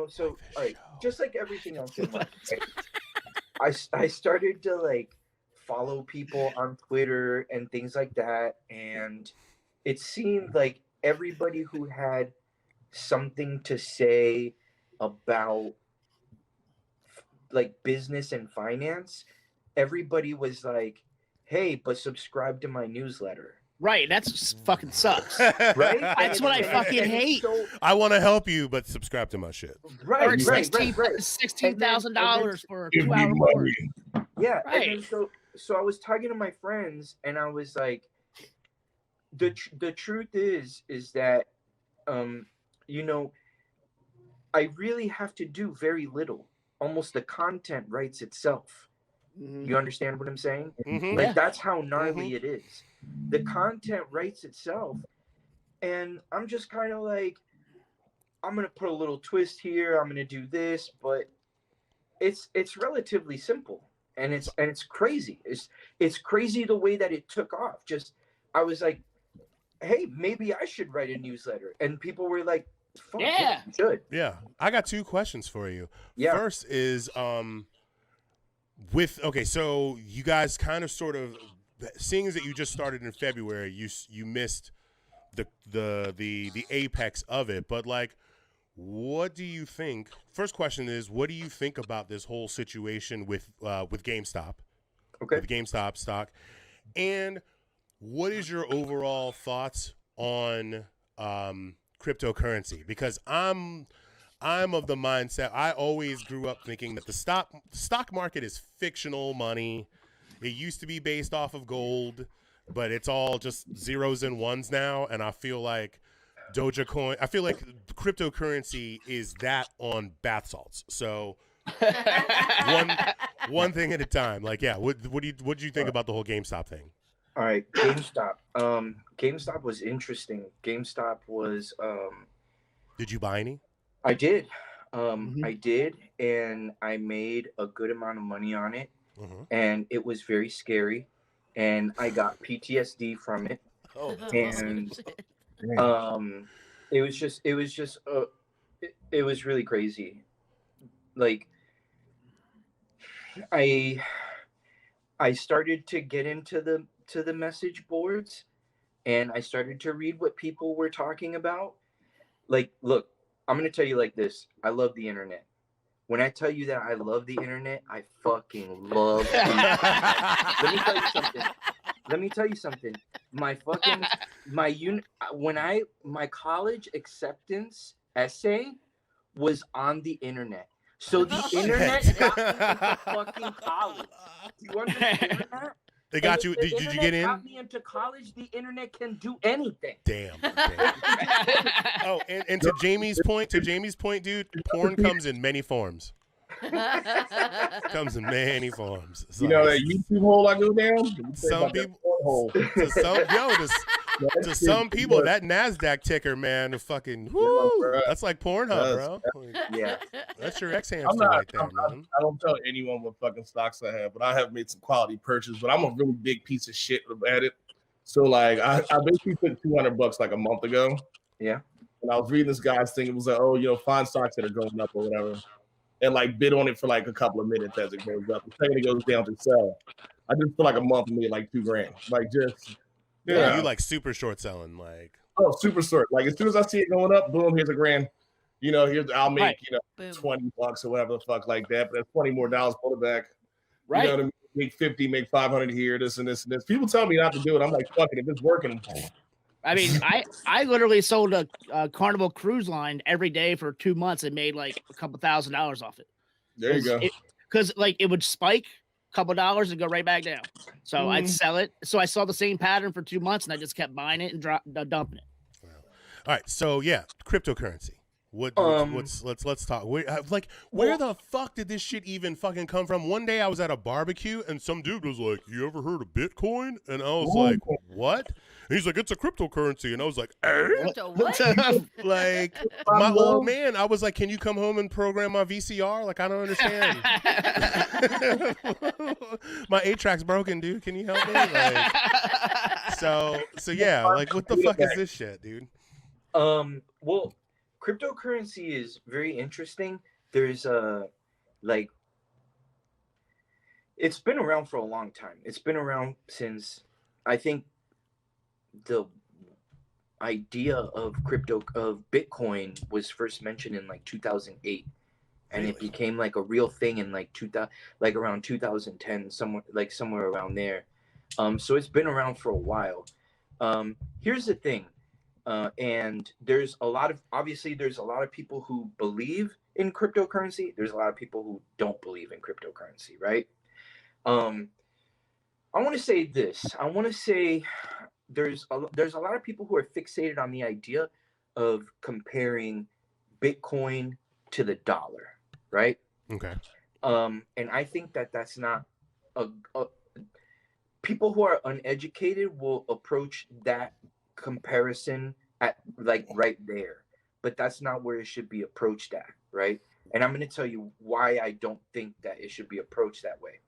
[SPEAKER 5] so all right, just like everything else in life, I started to like follow people on Twitter and things like that, and it seemed like everybody who had something to say about like business and finance, everybody was like, hey, but subscribe to my newsletter.
[SPEAKER 3] Right, that's fucking sucks.
[SPEAKER 5] Right?
[SPEAKER 3] That's what I fucking hate.
[SPEAKER 1] So, I want to help you, but subscribe to my shit.
[SPEAKER 5] Right,
[SPEAKER 3] or
[SPEAKER 5] right.
[SPEAKER 3] $16,000 for a 2-hour course.
[SPEAKER 5] Yeah,
[SPEAKER 3] right.
[SPEAKER 5] And then so I was talking to my friends, and I was like, the truth is that, you know, I really have to do very little. Almost the content writes itself. Mm-hmm. You understand what I'm saying?
[SPEAKER 1] Mm-hmm.
[SPEAKER 5] Like that's how gnarly it is. The content writes itself, and I'm just kind of like, I'm gonna put a little twist here. I'm gonna do this, but it's relatively simple, and it's crazy. It's crazy the way that it took off. Just I was like, hey, maybe I should write a newsletter, and people were like, fuck yeah, you should.
[SPEAKER 1] Yeah, I got 2 questions for you.
[SPEAKER 5] Yeah.
[SPEAKER 1] First is so you guys kind of sort of, seeing as that you just started in February, you missed the apex of it, but like, what do you think? First question is, what do you think about this whole situation with GameStop?
[SPEAKER 5] Okay.
[SPEAKER 1] With GameStop stock, and what is your overall thoughts on cryptocurrency? Because I'm of the mindset, I always grew up thinking that the stock market is fictional money. It used to be based off of gold, but it's all just zeros and ones now. And I feel like cryptocurrency is that on bath salts. So one thing at a time. Like, yeah, what do you think about the whole GameStop thing?
[SPEAKER 5] All right, GameStop. GameStop was interesting. GameStop was.
[SPEAKER 1] Did you buy any?
[SPEAKER 5] I did. I did, and I made a good amount of money on it, and it was very scary, and I got PTSD from it.
[SPEAKER 1] Oh,
[SPEAKER 5] and it was really crazy. Like, I started to get into the message boards, and I started to read what people were talking about. Like, look, I'm going to tell you like this. I love the internet. When I tell you that I love the internet, I fucking love the internet. Let me tell you something. My college acceptance essay was on the internet. So the internet got me into fucking college. Do you understand that?
[SPEAKER 1] They got you. Did you get in?
[SPEAKER 5] Got me into college. The internet can do anything.
[SPEAKER 1] Damn. Oh, and to Jamie's point, dude, porn comes in many forms. Comes in many forms.
[SPEAKER 4] So, you know that YouTube hole I go down?
[SPEAKER 1] Some people. To some people, that NASDAQ ticker, man, the fucking whoo, that's like Pornhub, bro. Like,
[SPEAKER 5] Yeah.
[SPEAKER 1] that's your ex-hamster right there, man.
[SPEAKER 4] I don't tell anyone what fucking stocks I have, but I have made some quality purchases. But I'm a really big piece of shit at it. So like, I basically took $200 like a month ago.
[SPEAKER 5] Yeah.
[SPEAKER 4] And I was reading this guy's thing. It was like, oh, find stocks that are going up or whatever, and like bid on it for like a couple of minutes as it goes up. The second it goes down, to sell. I just for like a month made like $2,000. Like just
[SPEAKER 1] you like super short selling, like
[SPEAKER 4] super short. Like as soon as I see it going up, boom, here's $1,000. I'll make $20 or whatever the fuck like that. But that's $20 more pull it back.
[SPEAKER 3] Right.
[SPEAKER 4] You know what I mean? Make 50, make 500 here, this and this and this. People tell me not to do it. I'm like, fuck it, if it's working.
[SPEAKER 3] I mean, I literally sold a Carnival Cruise Line every day for 2 months and made like a couple $1,000s off it.
[SPEAKER 4] There you go.
[SPEAKER 3] Because like it would spike a couple dollars and go right back down. So I'd sell it. So I saw the same pattern for 2 months and I just kept buying it and dumping it.
[SPEAKER 1] Wow. All right, so yeah, cryptocurrency. Let's talk. Where the fuck did this shit even fucking come from? One day I was at a barbecue and some dude was like, "You ever heard of Bitcoin?" And I was like, "What?" And he's like, "It's a cryptocurrency." And I was like,
[SPEAKER 2] What?
[SPEAKER 1] Like my old man, I was like, "Can you come home and program my VCR?" Like, I don't understand. My 8-track's broken, dude. Can you help me? Like, so yeah, like what the fuck is this shit, dude?
[SPEAKER 5] Well, cryptocurrency is very interesting. There's it's been around for a long time. It's been around since, I think, the idea of Bitcoin was first mentioned in like 2008, and it became like a real thing in like around 2010, somewhere around there. So it's been around for a while. Here's the thing. And there's a lot of people who believe in cryptocurrency. There's a lot of people who don't believe in cryptocurrency, right? I want to say this. I want to say there's a lot of people who are fixated on the idea of comparing Bitcoin to the dollar, right?
[SPEAKER 1] Okay.
[SPEAKER 5] And I think that's not people who are uneducated will approach that comparison at like right there, but that's not where it should be approached at, right? And I'm going to tell you why I don't think that it should be approached that way.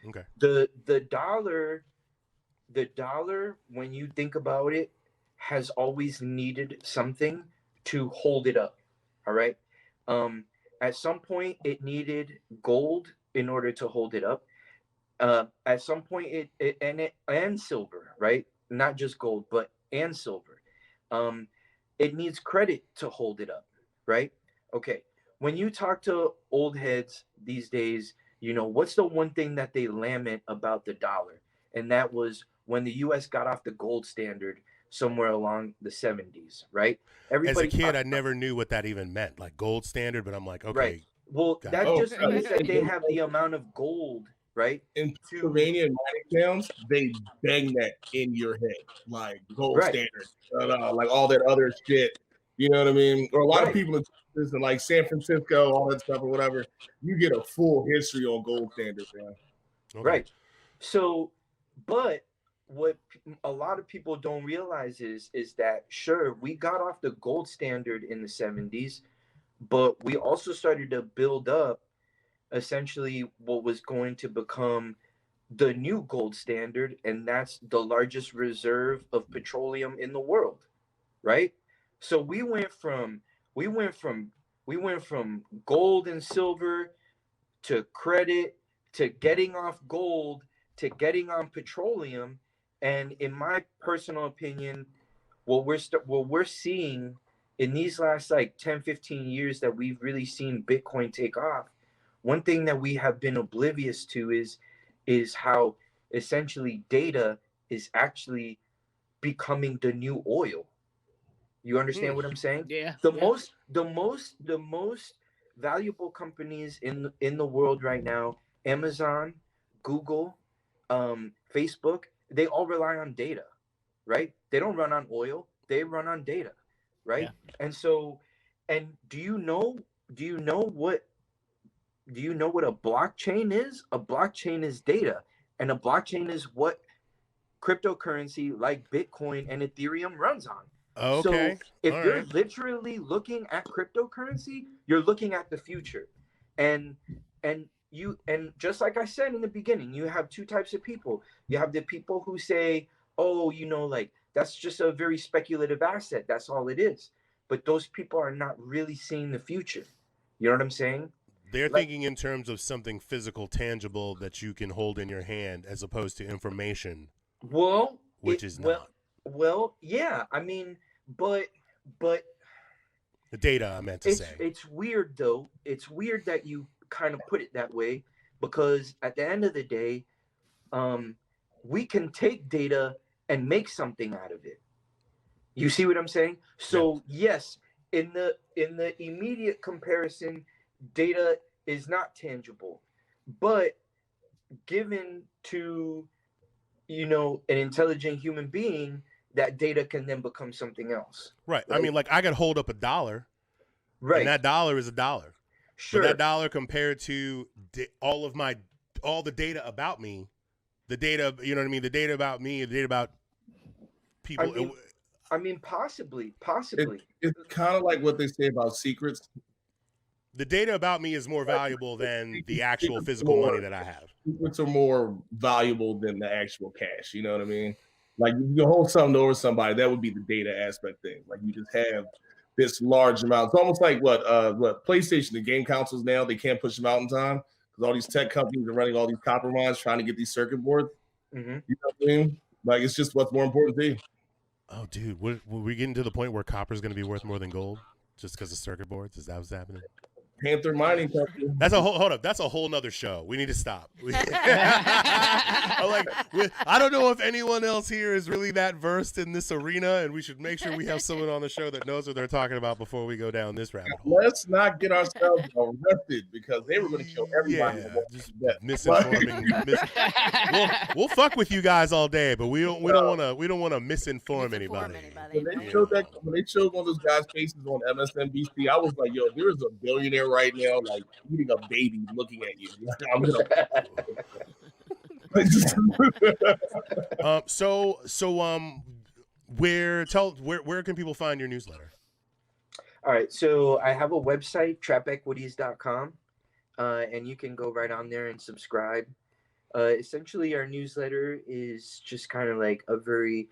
[SPEAKER 1] Okay.
[SPEAKER 5] The dollar, when you think about it, has always needed something to hold it up. All right. At some point it needed gold in order to hold it up. At some point and silver, right? Not just gold, but and silver. It needs credit to hold it up, right? Okay. When you talk to old heads these days, what's the one thing that they lament about the dollar? And that was when the U.S. got off the gold standard somewhere along the 70s, right?
[SPEAKER 1] Everybody as a kid, I never knew what that even meant, like gold standard, but I'm like, okay.
[SPEAKER 5] Right. Well, that just means that they have the amount of gold, right?
[SPEAKER 4] In Pennsylvania and mining towns, they bang that in your head, like gold standard, like all that other shit. You know what I mean? Or a lot of people in Texas and like San Francisco, all that stuff or whatever, you get a full history on gold standard, man.
[SPEAKER 1] Okay.
[SPEAKER 5] Right. So, but what a lot of people don't realize is that, sure, we got off the gold standard in the 70s, but we also started to build up essentially what was going to become the new gold standard, and that's the largest reserve of petroleum in the world, right? So we went from gold and silver to credit to getting off gold to getting on petroleum. And in my personal opinion, what we're seeing in these last like 10, 15 years that we've really seen Bitcoin take off, one thing that we have been oblivious to is how essentially data is actually becoming the new oil. You understand what I'm saying?
[SPEAKER 3] Yeah.
[SPEAKER 5] The most valuable companies in the world right now, Amazon, Google, Facebook, they all rely on data, right? They don't run on oil, they run on data, right? Yeah. And do you know what a blockchain is? A blockchain is data, and a blockchain is what cryptocurrency like Bitcoin and Ethereum runs on.
[SPEAKER 1] Okay.
[SPEAKER 5] So if
[SPEAKER 1] All
[SPEAKER 5] you're
[SPEAKER 1] right.
[SPEAKER 5] literally looking at cryptocurrency, you're looking at the future. And just like I said in the beginning, you have two types of people. You have the people who say, "Oh, like that's just a very speculative asset. That's all it is." But those people are not really seeing the future. You know what I'm saying?
[SPEAKER 1] They're
[SPEAKER 5] Like,
[SPEAKER 1] thinking in terms of something physical, tangible that you can hold in your hand, as opposed to information,
[SPEAKER 5] well,
[SPEAKER 1] which is not
[SPEAKER 5] yeah. I mean, but
[SPEAKER 1] the data. I meant to say.
[SPEAKER 5] it's weird though. It's weird that you kind of put it that way, because at the end of the day, we can take data and make something out of it. You see what I'm saying? So yes, in the immediate comparison, data is not tangible, but given to an intelligent human being, that data can then become something else.
[SPEAKER 1] Right. I mean, like I could hold up a dollar,
[SPEAKER 5] Right.
[SPEAKER 1] and that dollar is a dollar.
[SPEAKER 5] Sure.
[SPEAKER 1] But that dollar compared to all the data about me, the data, you know what I mean? The data about me, the data about people.
[SPEAKER 5] I mean, possibly.
[SPEAKER 4] It's kind of like what they say about secrets.
[SPEAKER 1] The data about me is more valuable than the actual physical money that I have.
[SPEAKER 4] Secrets are more valuable than the actual cash. You know what I mean? Like you hold something over somebody, that would be the data aspect thing. Like you just have this large amount. It's almost like what PlayStation, the game consoles now, they can't push them out in time because all these tech companies are running all these copper mines trying to get these circuit boards.
[SPEAKER 5] Mm-hmm.
[SPEAKER 4] You know what I mean? Like it's just what's more important to you.
[SPEAKER 1] Oh, dude, were we getting to the point where copper is going to be worth more than gold just because of circuit boards? Is that what's happening?
[SPEAKER 4] Panther Mining Company.
[SPEAKER 1] That's hold up. That's a whole nother show. We need to stop. I don't know if anyone else here is really that versed in this arena, and we should make sure we have someone on the show that knows what they're talking about before we go down this rabbit hole.
[SPEAKER 4] Let's not get ourselves arrested because they were going to kill everybody.
[SPEAKER 1] Yeah, just misinforming. We'll fuck with you guys all day, but we don't want to misinform anybody.
[SPEAKER 4] When they showed one of those guys' faces on MSNBC, I was like, "Yo, there is a billionaire right now, like eating a baby, looking at you."
[SPEAKER 1] Where can people find your newsletter?
[SPEAKER 5] All right, so I have a website, trapequities.com, and you can go right on there and subscribe. Essentially, our newsletter is just kind of like a very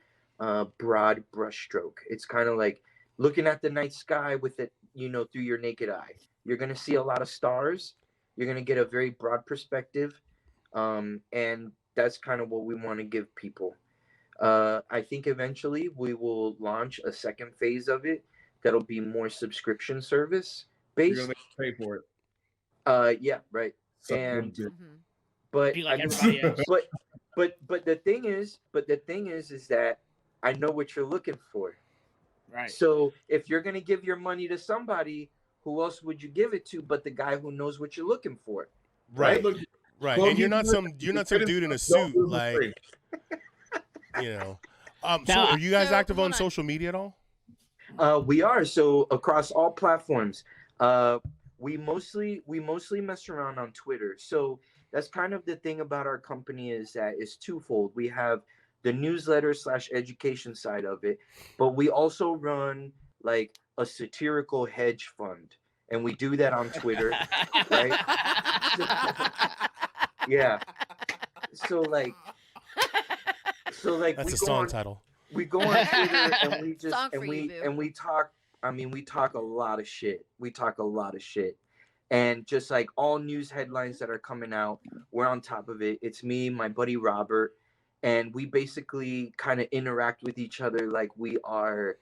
[SPEAKER 5] broad brushstroke. It's kind of like looking at the night sky with it, through your naked eye. You're going to see a lot of stars. You're going to get a very broad perspective, and that's kind of what we want to give people. I think eventually we will launch a second phase of it that'll be more subscription service based.
[SPEAKER 4] You're gonna pay for it.
[SPEAKER 5] Yeah, right. And
[SPEAKER 3] Be like everybody else.
[SPEAKER 5] but the thing is that I know what you're looking for.
[SPEAKER 3] Right.
[SPEAKER 5] So if you're gonna give your money to somebody, who else would you give it to but the guy who knows what you're looking for?
[SPEAKER 1] Right. Right. And you're not some dude in a suit, like So are you guys active on social media at all?
[SPEAKER 5] We are. So across all platforms. We mostly mess around on Twitter. So that's kind of the thing about our company is that it's twofold. We have the newsletter / education side of it, but we also run like a satirical hedge fund, and we do that on Twitter, right? Yeah. So like
[SPEAKER 1] that's a song title.
[SPEAKER 5] We go on Twitter and we just we talk. I mean, we talk a lot of shit. And just like all news headlines that are coming out, we're on top of it. It's me, my buddy Robert, and we basically kind of interact with each other like we are,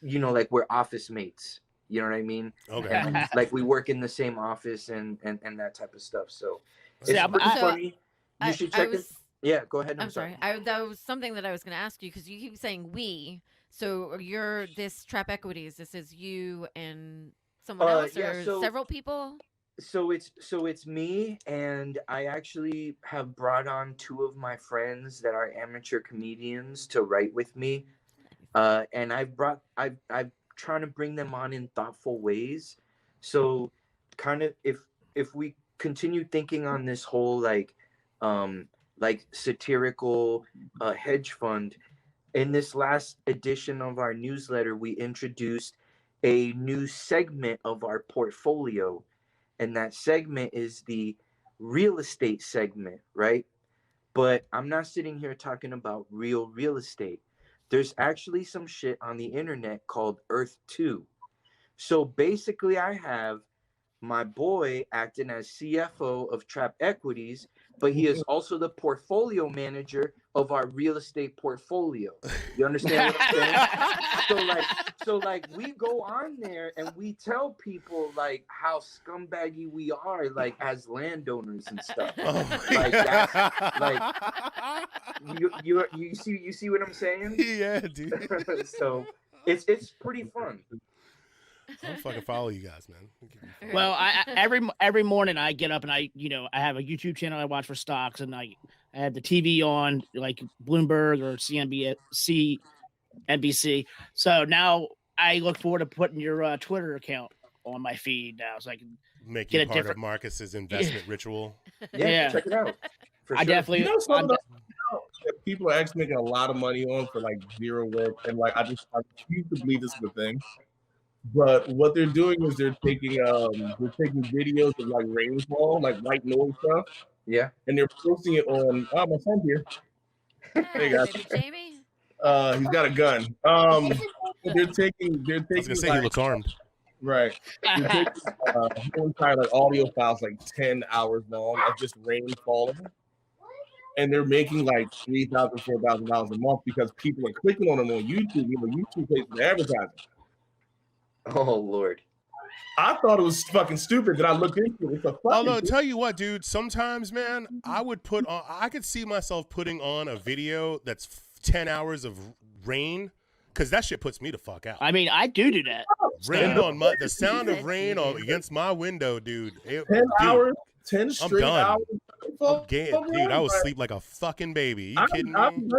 [SPEAKER 5] like we're office mates. You know what I mean?
[SPEAKER 1] Okay.
[SPEAKER 5] And like we work in the same office and that type of stuff. So it's pretty funny. You should check it. Yeah, go ahead.
[SPEAKER 2] I'm sorry. That was something that I was going to ask you because you keep saying we. So you're this Trap Equities. This is you and someone else, or several people.
[SPEAKER 5] So it's me, and I actually have brought on 2 of my friends that are amateur comedians to write with me, and I've trying to bring them on in thoughtful ways. So kind of if we continue thinking on this whole like like satirical hedge fund. In this last edition of our newsletter, we introduced a new segment of our portfolio, and that segment is the real estate segment, right? But I'm not sitting here talking about real estate. There's actually some shit on the internet called Earth 2. So basically, I have my boy acting as CFO of Trap Equities, but he is also the portfolio manager of our real estate portfolio. You understand what I'm saying? So like we go on there and we tell people like how scumbaggy we are, like as landowners and stuff. Like that's like you see what I'm saying?
[SPEAKER 1] Yeah, dude.
[SPEAKER 5] So it's pretty fun.
[SPEAKER 1] I'll fucking follow you guys, man.
[SPEAKER 3] Well, I every morning I get up and I have a YouTube channel I watch for stocks, and I have the TV on like Bloomberg or NBC. So now I look forward to putting your Twitter account on my feed now, so I can
[SPEAKER 1] make
[SPEAKER 3] get
[SPEAKER 1] you
[SPEAKER 3] a
[SPEAKER 1] part
[SPEAKER 3] different
[SPEAKER 1] of Marcus's investment ritual.
[SPEAKER 3] Yeah,
[SPEAKER 5] check it out. For
[SPEAKER 3] I
[SPEAKER 5] sure.
[SPEAKER 3] definitely.
[SPEAKER 4] People are actually making a lot of money on for like zero work, and like I refuse to believe this is a thing. But what they're doing is they're taking videos of like rainfall, like white noise stuff.
[SPEAKER 5] Yeah.
[SPEAKER 4] And they're posting it on my son's here.
[SPEAKER 2] Hey, baby Jamie.
[SPEAKER 4] He's got a gun. They're taking
[SPEAKER 1] I was gonna say he looks armed.
[SPEAKER 4] Right. They're taking whole entire like audio files like 10 hours long of just rain falling. And they're making like $3,000, $4,000 a month because people are clicking on them on YouTube. You know, YouTube pays for the advertising.
[SPEAKER 5] Oh Lord.
[SPEAKER 4] I thought it was fucking stupid that I looked into it.
[SPEAKER 1] Although, tell you what, dude, sometimes, man, I could see myself putting on a video that's 10 hours of rain, because that shit puts me the fuck out.
[SPEAKER 3] I mean, I do that.
[SPEAKER 1] Rain on the sound of rain against my window, dude.
[SPEAKER 4] 10 hours, 10 straight hours.
[SPEAKER 1] Dude, I would sleep like a fucking baby. You kidding me?
[SPEAKER 4] I haven't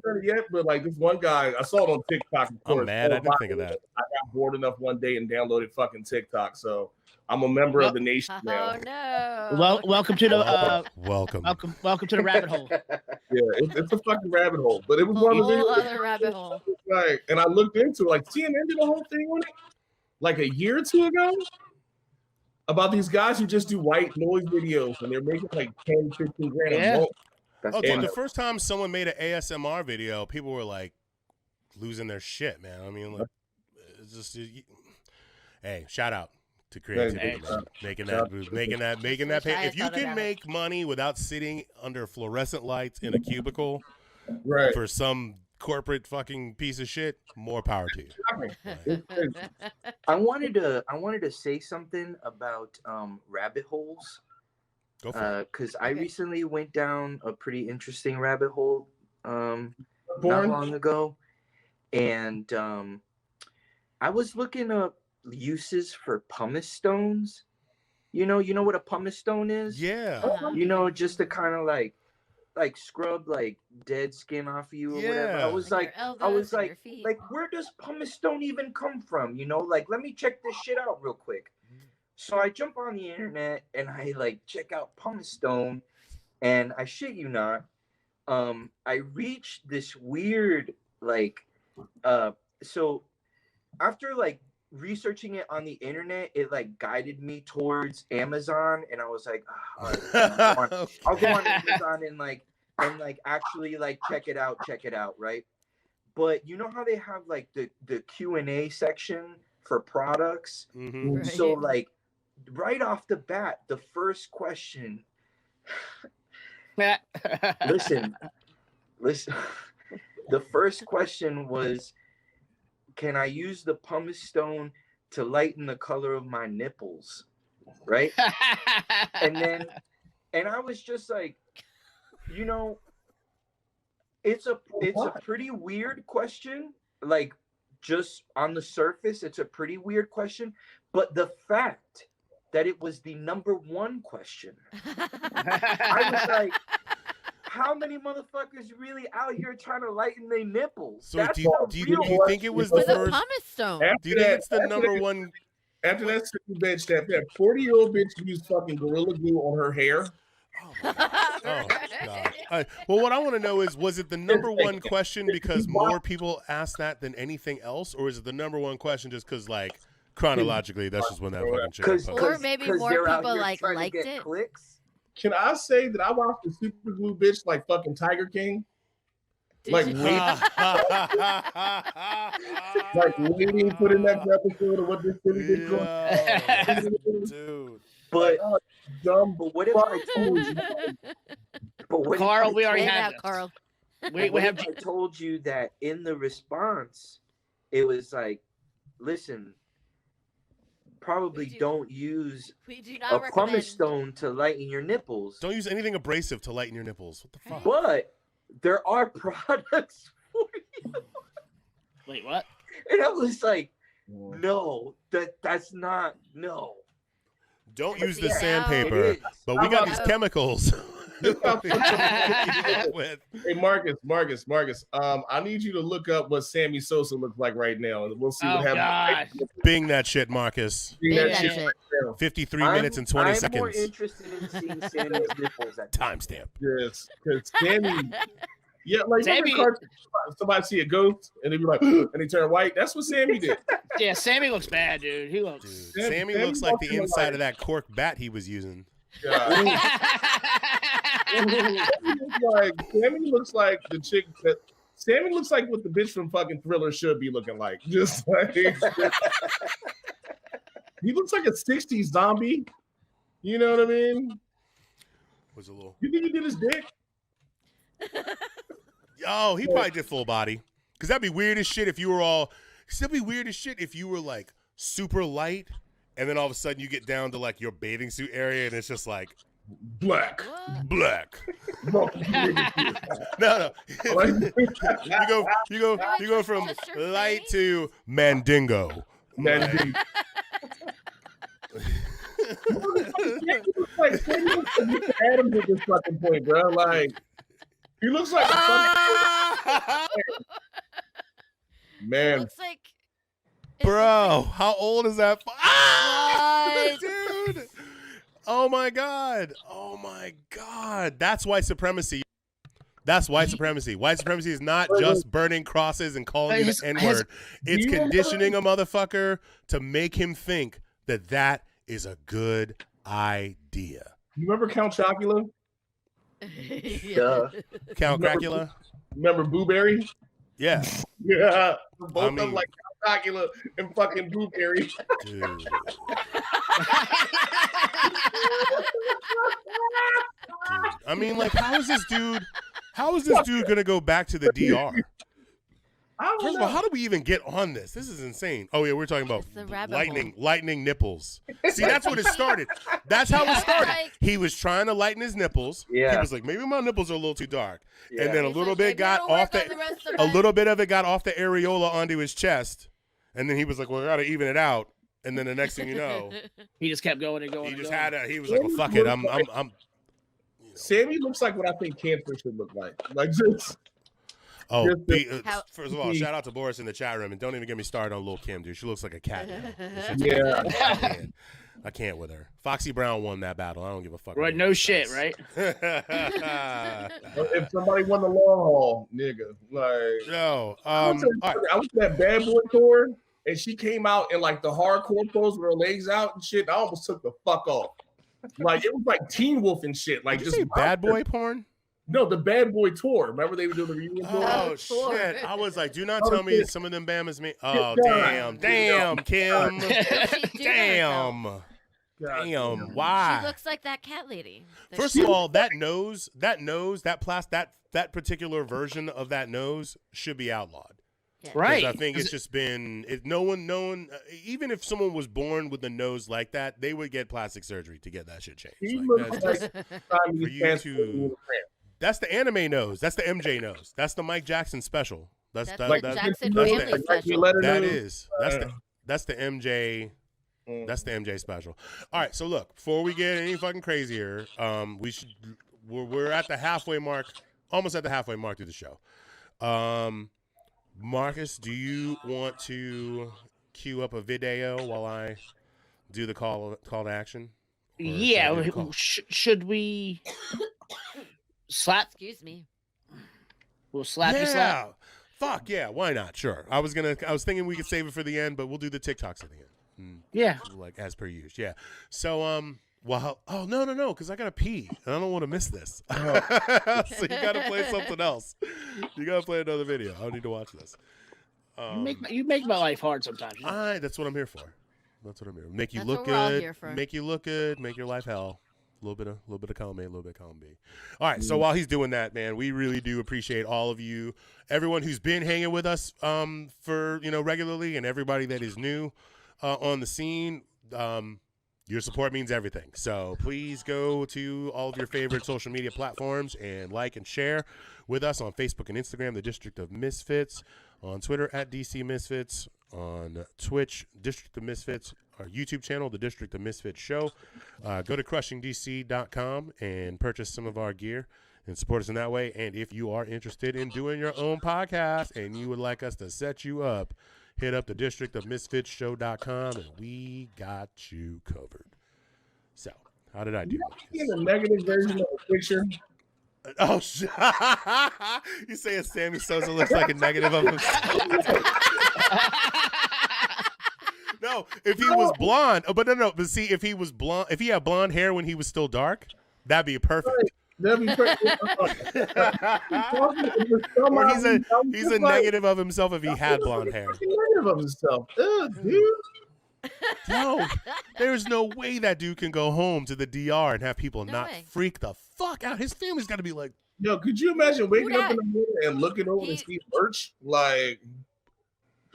[SPEAKER 4] done it yet, but like this one guy, I saw it on TikTok. Of course,
[SPEAKER 1] I'm mad I didn't think of that.
[SPEAKER 4] I got bored enough one day and downloaded fucking TikTok, so I'm a member of the nation now.
[SPEAKER 2] Oh no!
[SPEAKER 3] Well, welcome to the welcome to the rabbit hole.
[SPEAKER 4] Yeah, it's a fucking rabbit hole, but it was one of the
[SPEAKER 2] other rabbit hole.
[SPEAKER 4] Like, and I looked into it, like CNN did a whole thing on it, like a year or two ago, about these guys who just do white noise videos, and they're making like 10, 15 grand a month.
[SPEAKER 1] Dude, the first time someone made an ASMR video, people were like losing their shit, man. I mean, like, it's just, hey, shout out to creativity, man. Making that pay. If you can make money without sitting under fluorescent lights in a cubicle,
[SPEAKER 4] right,
[SPEAKER 1] for some corporate fucking piece of shit, more power to you.
[SPEAKER 5] I wanted to say something about rabbit holes.
[SPEAKER 1] Go for it.
[SPEAKER 5] Because I recently went down a pretty interesting rabbit hole not long ago, and I was looking up uses for pumice stones. You know what a pumice stone is?
[SPEAKER 1] Yeah.
[SPEAKER 5] You know, just to kind of like scrub like dead skin off of you or whatever. I was like, where does pumice stone even come from? You know, like, let me check this shit out real quick. So I jump on the internet and I like check out pumice stone, and I shit you not, I reached this weird so after like researching it on the internet, it like guided me towards Amazon, and I was like, I'll go on Amazon and actually like check it out, right? But you know how they have like the Q&A section for products?
[SPEAKER 1] Mm-hmm.
[SPEAKER 2] Right.
[SPEAKER 5] So like right off the bat, the first question listen the first question was, can I use the pumice stone to lighten the color of my nipples? Right? and I was just like, you know, it's a pretty weird question. Like, just on the surface, it's a pretty weird question. But the fact that it was the number one question, I was like, how many motherfuckers really out here trying to lighten their nipples?
[SPEAKER 1] So do you think it was the first
[SPEAKER 2] pumice stone?
[SPEAKER 1] Do you think it's the number one?
[SPEAKER 4] After that bitch, that 40-year-old bitch used fucking Gorilla Glue on her hair.
[SPEAKER 1] Oh, God. Well, what I want to know is, was it the number one question because more people asked that than anything else? Or is it the number one question just because, like, chronologically, that's just when that fucking shit got
[SPEAKER 2] Or maybe more people, like, liked it?
[SPEAKER 5] Clicks.
[SPEAKER 4] Can I say that I watched the super glue bitch like fucking Tiger King? Like waiting for the next episode of what this really did.
[SPEAKER 1] Dude.
[SPEAKER 5] But
[SPEAKER 4] dumb.
[SPEAKER 5] But what if I told you? But what
[SPEAKER 3] Carl, we already had this.
[SPEAKER 2] Carl.
[SPEAKER 3] We have.
[SPEAKER 5] I told you that in the response, it was like, listen, probably don't use a pumice stone to lighten your nipples.
[SPEAKER 1] Don't use anything abrasive to lighten your nipples. What the fuck?
[SPEAKER 5] But there are products for you.
[SPEAKER 3] Wait, what?
[SPEAKER 5] And I was like, no, that's not, no.
[SPEAKER 1] Don't use the sandpaper, but we got these chemicals.
[SPEAKER 4] Hey, Marcus. I need you to look up what Sammy Sosa looks like right now, and we'll see what happens.
[SPEAKER 1] Bing that shit, Marcus.
[SPEAKER 4] Bing that shit.
[SPEAKER 1] 53 minutes and 20 seconds.
[SPEAKER 5] I'm more interested in seeing Sammy's nipples at
[SPEAKER 1] timestamp.
[SPEAKER 4] Yes, because Sammy. Yeah, like
[SPEAKER 3] Sammy,
[SPEAKER 4] somebody see a ghost and they be like, and they turn white. That's what Sammy did.
[SPEAKER 3] Yeah, Sammy looks bad, dude. He looks.
[SPEAKER 1] Sammy looks like the inside of that cork bat he was using.
[SPEAKER 4] Sammy looks like the chick that. Sammy looks like what the bitch from fucking Thriller should be looking like. Just like he looks like a '60s zombie. You know what I mean?
[SPEAKER 1] Was a little.
[SPEAKER 4] You think he did his dick?
[SPEAKER 1] Yo, he probably did full body. Because that'd be weird as shit if you were all. Cause that'd be weird as shit if you were like super light and then all of a sudden you get down to like your bathing suit area and it's just like
[SPEAKER 4] black.
[SPEAKER 1] No. you go from light to Mandingo.
[SPEAKER 4] Mandingo. Like Adams at this fucking point, bro. Like he looks like man.
[SPEAKER 2] Looks like
[SPEAKER 1] bro. How old is that? Dude. Oh my god. That's white supremacy. White supremacy. White supremacy is not just burning crosses and calling you the N-word. It's conditioning a motherfucker to make him think that is a good idea.
[SPEAKER 4] You remember Count Chocula?
[SPEAKER 5] Yeah.
[SPEAKER 1] Count Dracula?
[SPEAKER 4] Remember Blueberry?
[SPEAKER 1] Yeah.
[SPEAKER 4] Yeah. Both of them like Count Chocula and fucking Blueberry.
[SPEAKER 1] Dude. I mean, like, how is this dude gonna go back to the DR? First of all, how do we even get on this? This is insane. Oh yeah, we're talking about lightning nipples. See, that's what it started. That's how it started. He was trying to lighten his nipples.
[SPEAKER 5] Yeah.
[SPEAKER 1] He was like, maybe my nipples are a little too dark.
[SPEAKER 5] Yeah.
[SPEAKER 1] And then a little bit of it got off the areola onto his chest. And then he was like, well, I gotta even it out. And then the next thing you know,
[SPEAKER 3] he just kept going and going.
[SPEAKER 1] He was like, well, fuck it. I'm
[SPEAKER 4] Sammy looks like what I think cancer should look like. Like just.
[SPEAKER 1] Oh, first of all, shout out to Boris in the chat room, and don't even get me started on Lil' Kim, dude. She looks like a cat now.
[SPEAKER 4] Yeah,
[SPEAKER 1] I can't with her. Foxy Brown won that battle. I don't give a fuck.
[SPEAKER 3] Right, no shit, right?
[SPEAKER 4] If somebody won the long haul, nigga, like
[SPEAKER 1] no.
[SPEAKER 4] I was at that Bad Boy tour, and she came out in like the hardcore clothes with her legs out and shit. I almost took the fuck off. Like it was like Teen Wolf and shit. Like
[SPEAKER 1] did you say bad boy porn?
[SPEAKER 4] No, the Bad Boy tour. Remember they were doing the reunion tour?
[SPEAKER 1] Oh, shit. I was like, do not tell me some of them Bama's me. Oh, damn, Kim. Damn. Why?
[SPEAKER 2] She looks like that cat lady.
[SPEAKER 1] First of all, that particular version of that nose should be outlawed.
[SPEAKER 2] Yeah.
[SPEAKER 3] Right.
[SPEAKER 1] I think it's just been no one, even if someone was born with a nose like that, they would get plastic surgery to get that shit changed. That's the anime nose. That's the MJ nose. That's the Mike Jackson special. That's the MJ. That's the MJ special. All right. So look, before we get any fucking crazier, we're at the halfway mark, almost at the halfway mark through the show. Marcus, do you want to cue up a video while I do the call to action?
[SPEAKER 3] Yeah, should we slap?
[SPEAKER 2] Excuse me.
[SPEAKER 3] We'll slap you slap.
[SPEAKER 1] Fuck yeah, why not? Sure. I was thinking we could save it for the end, but we'll do the TikToks at the end.
[SPEAKER 3] Yeah.
[SPEAKER 1] Like as per usual. Yeah. So no, because I gotta pee. And I don't want to miss this. So you gotta play something else. You gotta play another video. I don't need to watch this.
[SPEAKER 3] You make my life hard sometimes. You know?
[SPEAKER 1] That's what I'm here for. That's what I'm here. Make you
[SPEAKER 2] That's
[SPEAKER 1] look
[SPEAKER 2] what we're all
[SPEAKER 1] good.
[SPEAKER 2] here for.
[SPEAKER 1] Make you look good. Make your life hell. A little bit of column A, a little bit of column B. All right. So while he's doing that, man, we really do appreciate all of you, everyone who's been hanging with us for regularly, and everybody that is new on the scene. Your support means everything. So please go to all of your favorite social media platforms and like and share with us on Facebook and Instagram, The District of Misfits, on Twitter at DC Misfits, on Twitch, District of Misfits, our YouTube channel, The District of Misfits Show. Go to crushingdc.com and purchase some of our gear and support us in that way. And if you are interested in doing your own podcast and you would like us to set you up, hit up the districtofmisfitsshow.com and we got you covered. So, how did I do?
[SPEAKER 4] In a negative version of a picture.
[SPEAKER 1] Oh, you saying Sammy Sosa looks like a negative of himself? No, if he was blonde, but see, if he was blonde, if he had blonde hair when he was still dark, that'd be perfect.
[SPEAKER 4] That'd be perfect.
[SPEAKER 1] Or he's a negative of himself if he had blonde hair.
[SPEAKER 4] Negative of himself, dude.
[SPEAKER 1] No, there's no way that dude can go home to the DR and have people not freak the fuck out. His family's got to be like,
[SPEAKER 4] yo, could you imagine waking up in the morning and looking over and see merch? Like,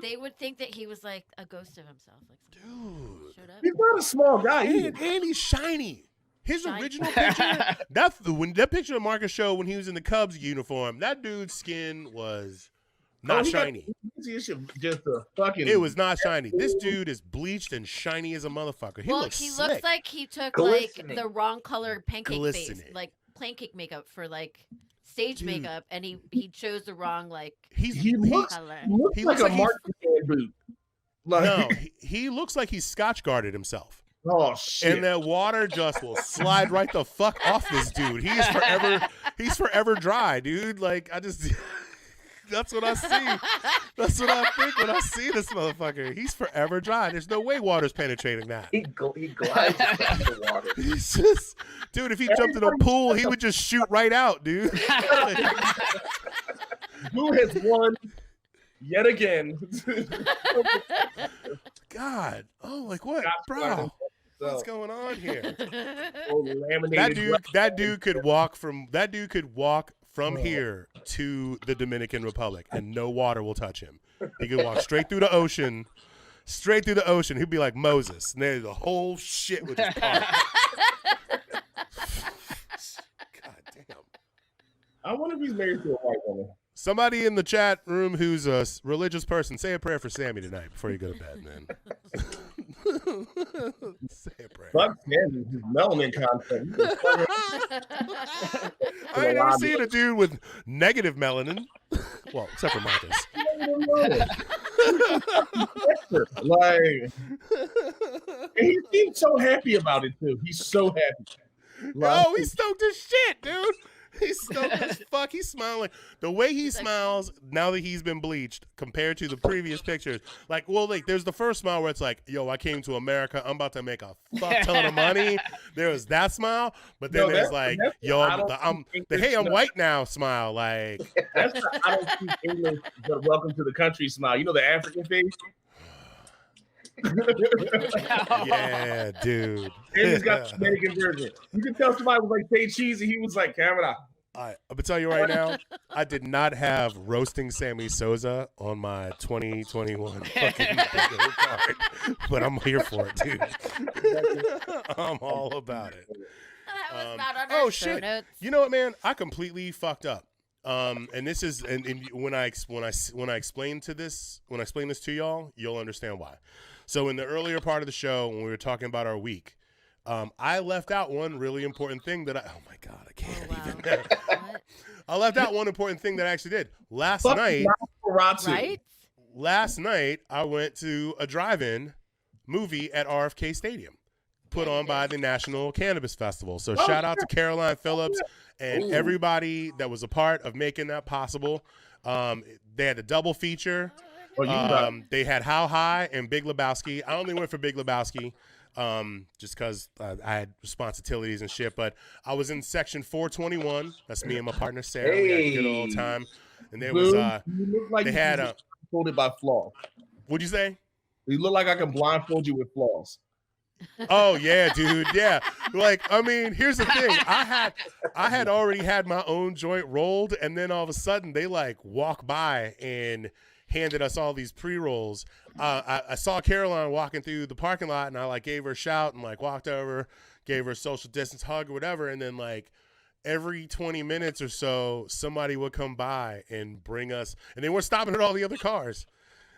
[SPEAKER 2] they would think that he was like a ghost of himself. Like,
[SPEAKER 1] dude,
[SPEAKER 2] showed up.
[SPEAKER 4] He's not a small guy.
[SPEAKER 1] And he's shiny. His original picture, that picture of Marcus showed when he was in the Cubs uniform, that dude's skin was not shiny. It was not shiny. This dude is bleached and shiny as a motherfucker. He looks
[SPEAKER 2] like he took the wrong color pancake face, like pancake makeup for like stage makeup, and he chose the wrong
[SPEAKER 4] he looks
[SPEAKER 2] color.
[SPEAKER 4] He looks like a marketing boot.
[SPEAKER 1] No, he looks like he's Scotch guarded himself.
[SPEAKER 4] Oh shit!
[SPEAKER 1] And that water just will slide right the fuck off this dude. He's forever dry, dude. Like that's what I see. That's what I think when I see this motherfucker. He's forever dry. There's no way water's penetrating that.
[SPEAKER 5] He glides across the water.
[SPEAKER 1] He's just, dude. If he jumped in a pool, he would just shoot right out, dude.
[SPEAKER 4] Who has won yet again?
[SPEAKER 1] God, like what, bro? What's going on here? That dude could walk from here to the Dominican Republic and no water will touch him. He could walk straight through the ocean. He'd be like Moses. And the whole shit would just part. God damn.
[SPEAKER 4] I wonder if he's married to a white woman.
[SPEAKER 1] Somebody in the chat room who's a religious person, say a prayer for Sammy tonight before you go to bed, man. Say a prayer.
[SPEAKER 4] Fuck Sammy, his melanin content.
[SPEAKER 1] I ain't never seen a dude with negative melanin. Well, except for Marcus.
[SPEAKER 4] Like, and he seems so happy about it too. He's so happy.
[SPEAKER 1] Oh, he's stoked as shit, dude. He's stoked as fuck. He's smiling. The way he smiles now that he's been bleached compared to the previous pictures. There's the first smile where it's like, yo, I came to America. I'm about to make a fuck ton of money. There was that smile. But then there's like, yo, I'm white now smile. Like,
[SPEAKER 4] that's the I don't speak English, but welcome to the country smile. You know the African face?
[SPEAKER 1] Yeah, dude.
[SPEAKER 4] And he's got the Dominican version. You can tell somebody was like say cheese and he was like camera.
[SPEAKER 1] I'm gonna tell you right now, I did not have roasting Sammy Sosa on my 2021 fucking card, but I'm here for it, dude. I'm all about it.
[SPEAKER 2] That was not on our show notes.
[SPEAKER 1] You know what, man? I completely fucked up. And this is, and when I explain this to y'all, you'll understand why. So in the earlier part of the show, when we were talking about our week, I left out one really important thing that oh my God, I can't even. I left out one important thing that I actually did. Last night, I went to a drive-in movie at RFK Stadium. put on by the National Cannabis Festival. So shout out to Caroline Phillips and everybody that was a part of making that possible. They had a double feature. They had How High and Big Lebowski. I only went for Big Lebowski just because I had responsibilities and shit. But I was in section 421. That's me and my partner Sarah. We had a good old time. And there was
[SPEAKER 4] you look like
[SPEAKER 1] they had
[SPEAKER 4] blindfolded by flaws.
[SPEAKER 1] What'd you say?
[SPEAKER 4] You look like I can blindfold you with flaws.
[SPEAKER 1] Oh yeah, dude. Yeah. Like, I mean, here's the thing. I had already had my own joint rolled, and then all of a sudden they like walk by and handed us all these pre-rolls. I saw Caroline walking through the parking lot, and I like gave her a shout and like walked over, gave her a social distance hug or whatever, and then like every 20 minutes or so, somebody would come by and bring us, and they weren't stopping at all the other cars.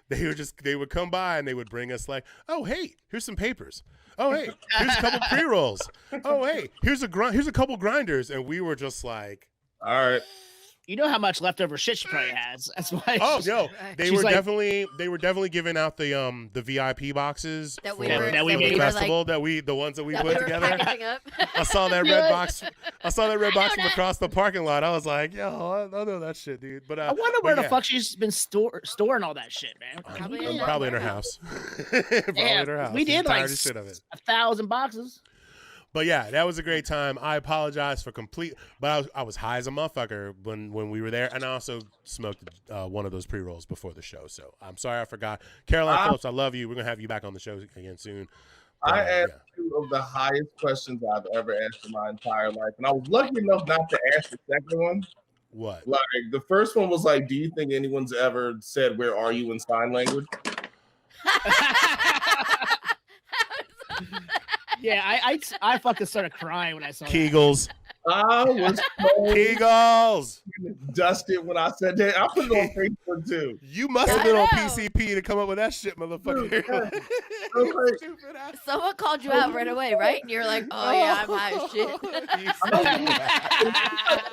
[SPEAKER 1] They would come by and they would bring us like, oh hey, here's some papers. Oh hey, here's a couple pre-rolls. Oh hey, here's a couple grinders, and we were just like,
[SPEAKER 4] all right.
[SPEAKER 3] You know how much leftover shit she probably has. That's why.
[SPEAKER 1] Oh no, they were definitely giving out the VIP boxes
[SPEAKER 2] that
[SPEAKER 1] for
[SPEAKER 2] we
[SPEAKER 1] the festival, like, the ones that we put together. I saw that red box. I saw that red box from across the parking lot. I was like, yo, I know that shit, dude. But
[SPEAKER 3] I wonder where the fuck she's been storing all that shit, man.
[SPEAKER 1] Probably in her house. Probably in her house.
[SPEAKER 3] We did like 1,000 boxes.
[SPEAKER 1] But yeah, that was a great time. I apologize for but I was high as a motherfucker when we were there, and I also smoked one of those pre-rolls before the show. So I'm sorry I forgot. Caroline Phillips, I love you. We're gonna have you back on the show again soon. But,
[SPEAKER 4] I asked two of the highest questions I've ever asked in my entire life, and I was lucky enough not to ask the second one.
[SPEAKER 1] What?
[SPEAKER 4] Like the first one was like, do you think anyone's ever said "Where are you" in sign language?
[SPEAKER 3] Yeah, I fucking started crying when I saw
[SPEAKER 1] Kegels.
[SPEAKER 4] I was so
[SPEAKER 1] Kegels
[SPEAKER 4] dusted when I said that. I put it on Facebook too.
[SPEAKER 1] You must have been on PCP to come up with that shit, motherfucker.
[SPEAKER 2] Someone called you out right away, right? And you're like, oh yeah, I'm high as shit.